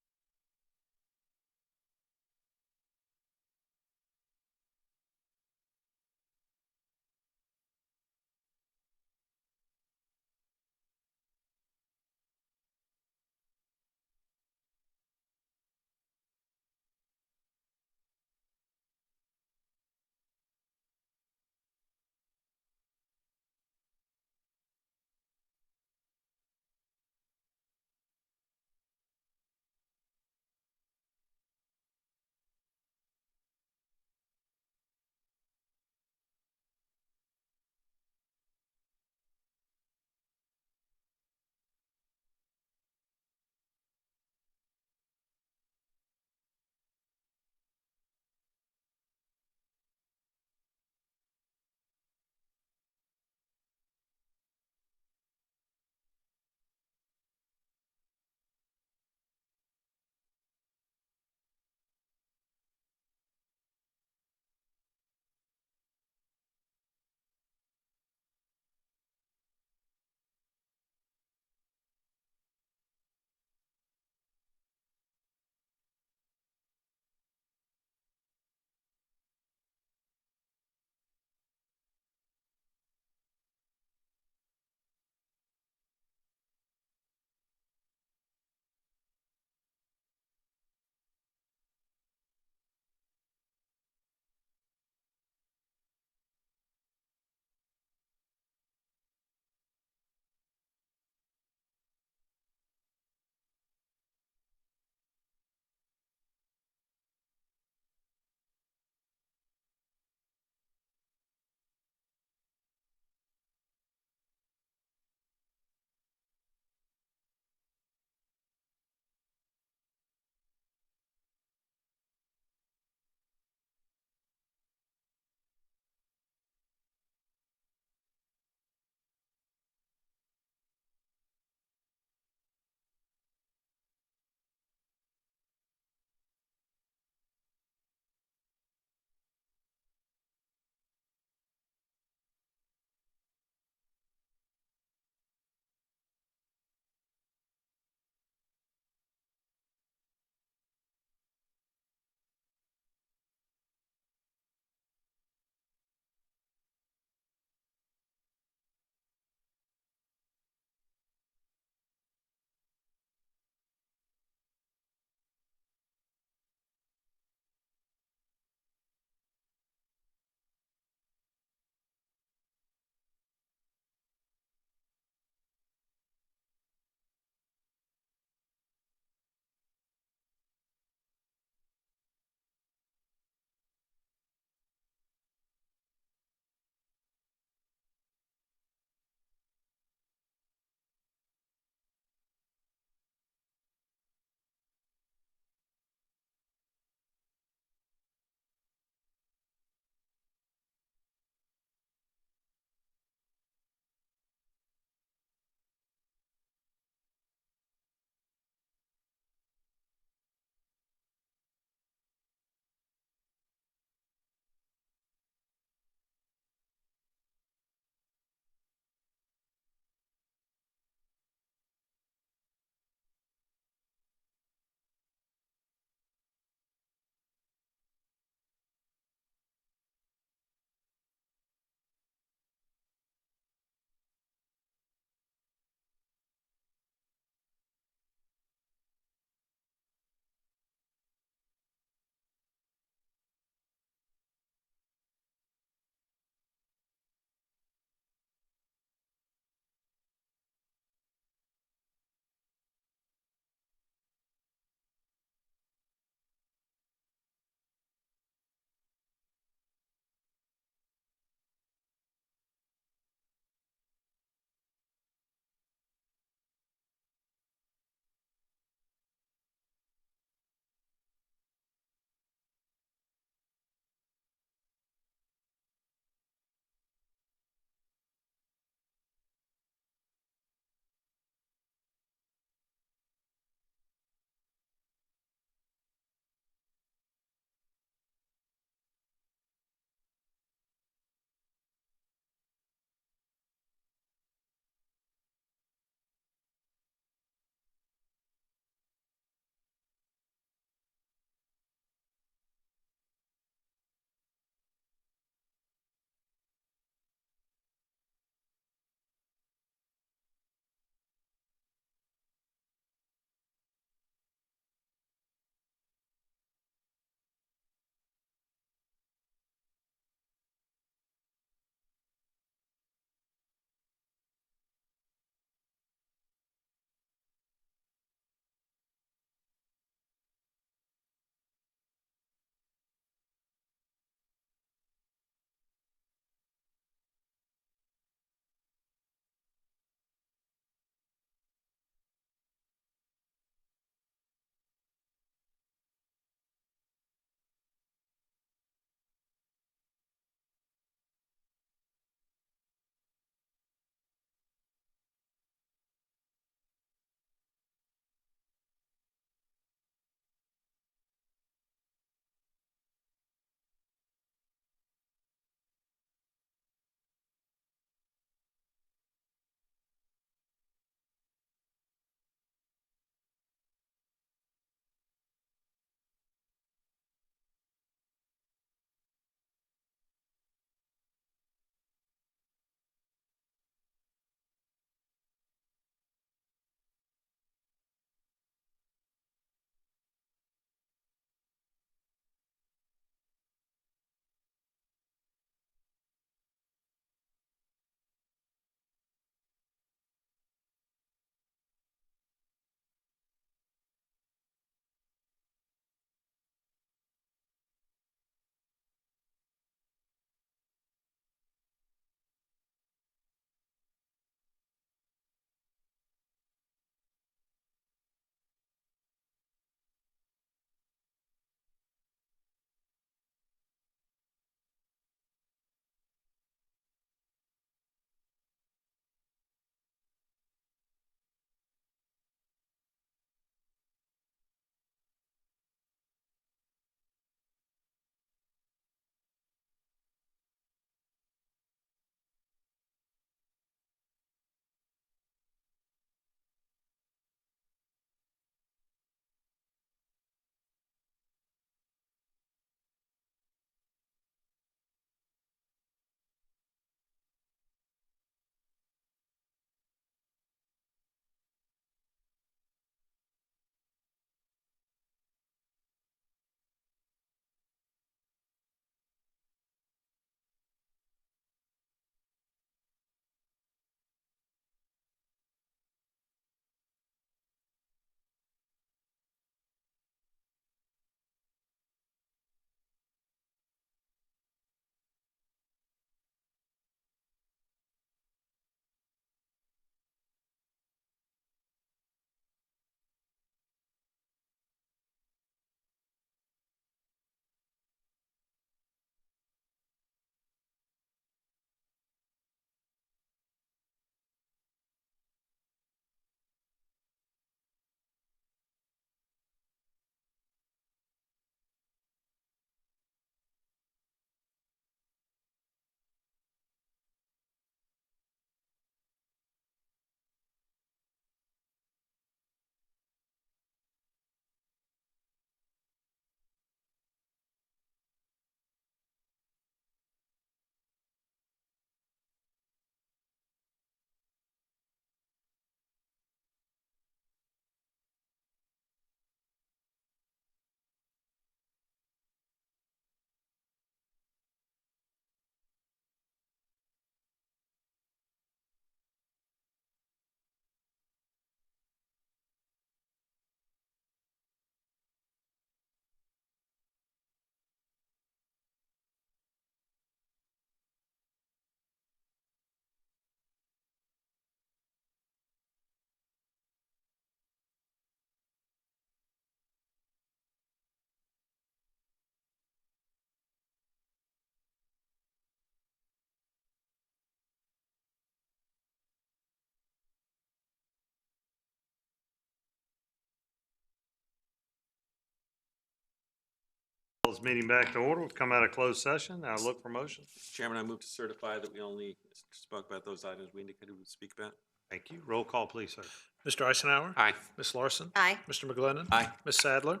this meeting back to order. We've come out of closed session. Now look for motion. Mr. Chairman, I move to certify that we only spoke about those items we indicated we would speak about. Thank you. Roll call, please, sir. Mr. Eisenhower? Aye. Ms. Larson? Aye. Mr. McGlinnan? Aye. Ms. Sadler?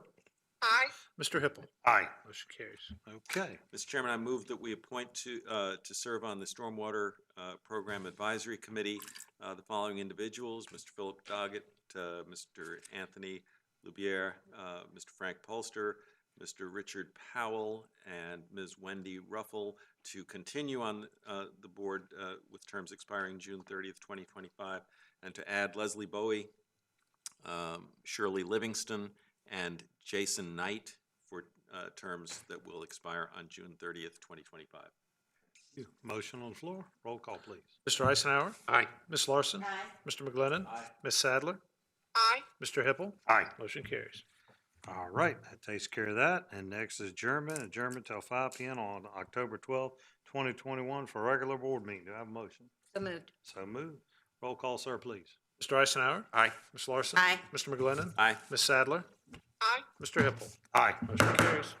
Aye. Mr. Hippel? Aye. Motion carries. Okay. Mr. Chairman, I move that we appoint to serve on the Stormwater Program Advisory Committee the following individuals: Mr. Philip Doggett, Mr. Anthony Lubiere, Mr. Frank Polster, Mr. Richard Powell, and Ms. Wendy Ruffle, to continue on the board with terms expiring June 30th, 2025, and to add Leslie Bowie, Shirley Livingston, and Jason Knight for terms that will expire on June 30th, 2025. Motion on the floor. Roll call, please. Mr. Eisenhower? Aye. Ms. Larson? Aye. Mr. McGlinnan? Aye. Ms. Sadler? Aye. Mr. Hippel? Aye. Motion carries. All right, that takes care of that. And next is adjournment. Adjournment till 5 p.m. on October 12th, 2021 for regular board meeting. Do I have a motion? So moved. So moved. Roll call, sir, please. Mr. Eisenhower? Aye. Ms. Larson? Aye. Mr. McGlinnan? Aye. Ms. Sadler? Aye. Mr. Hippel? Aye. Motion carries.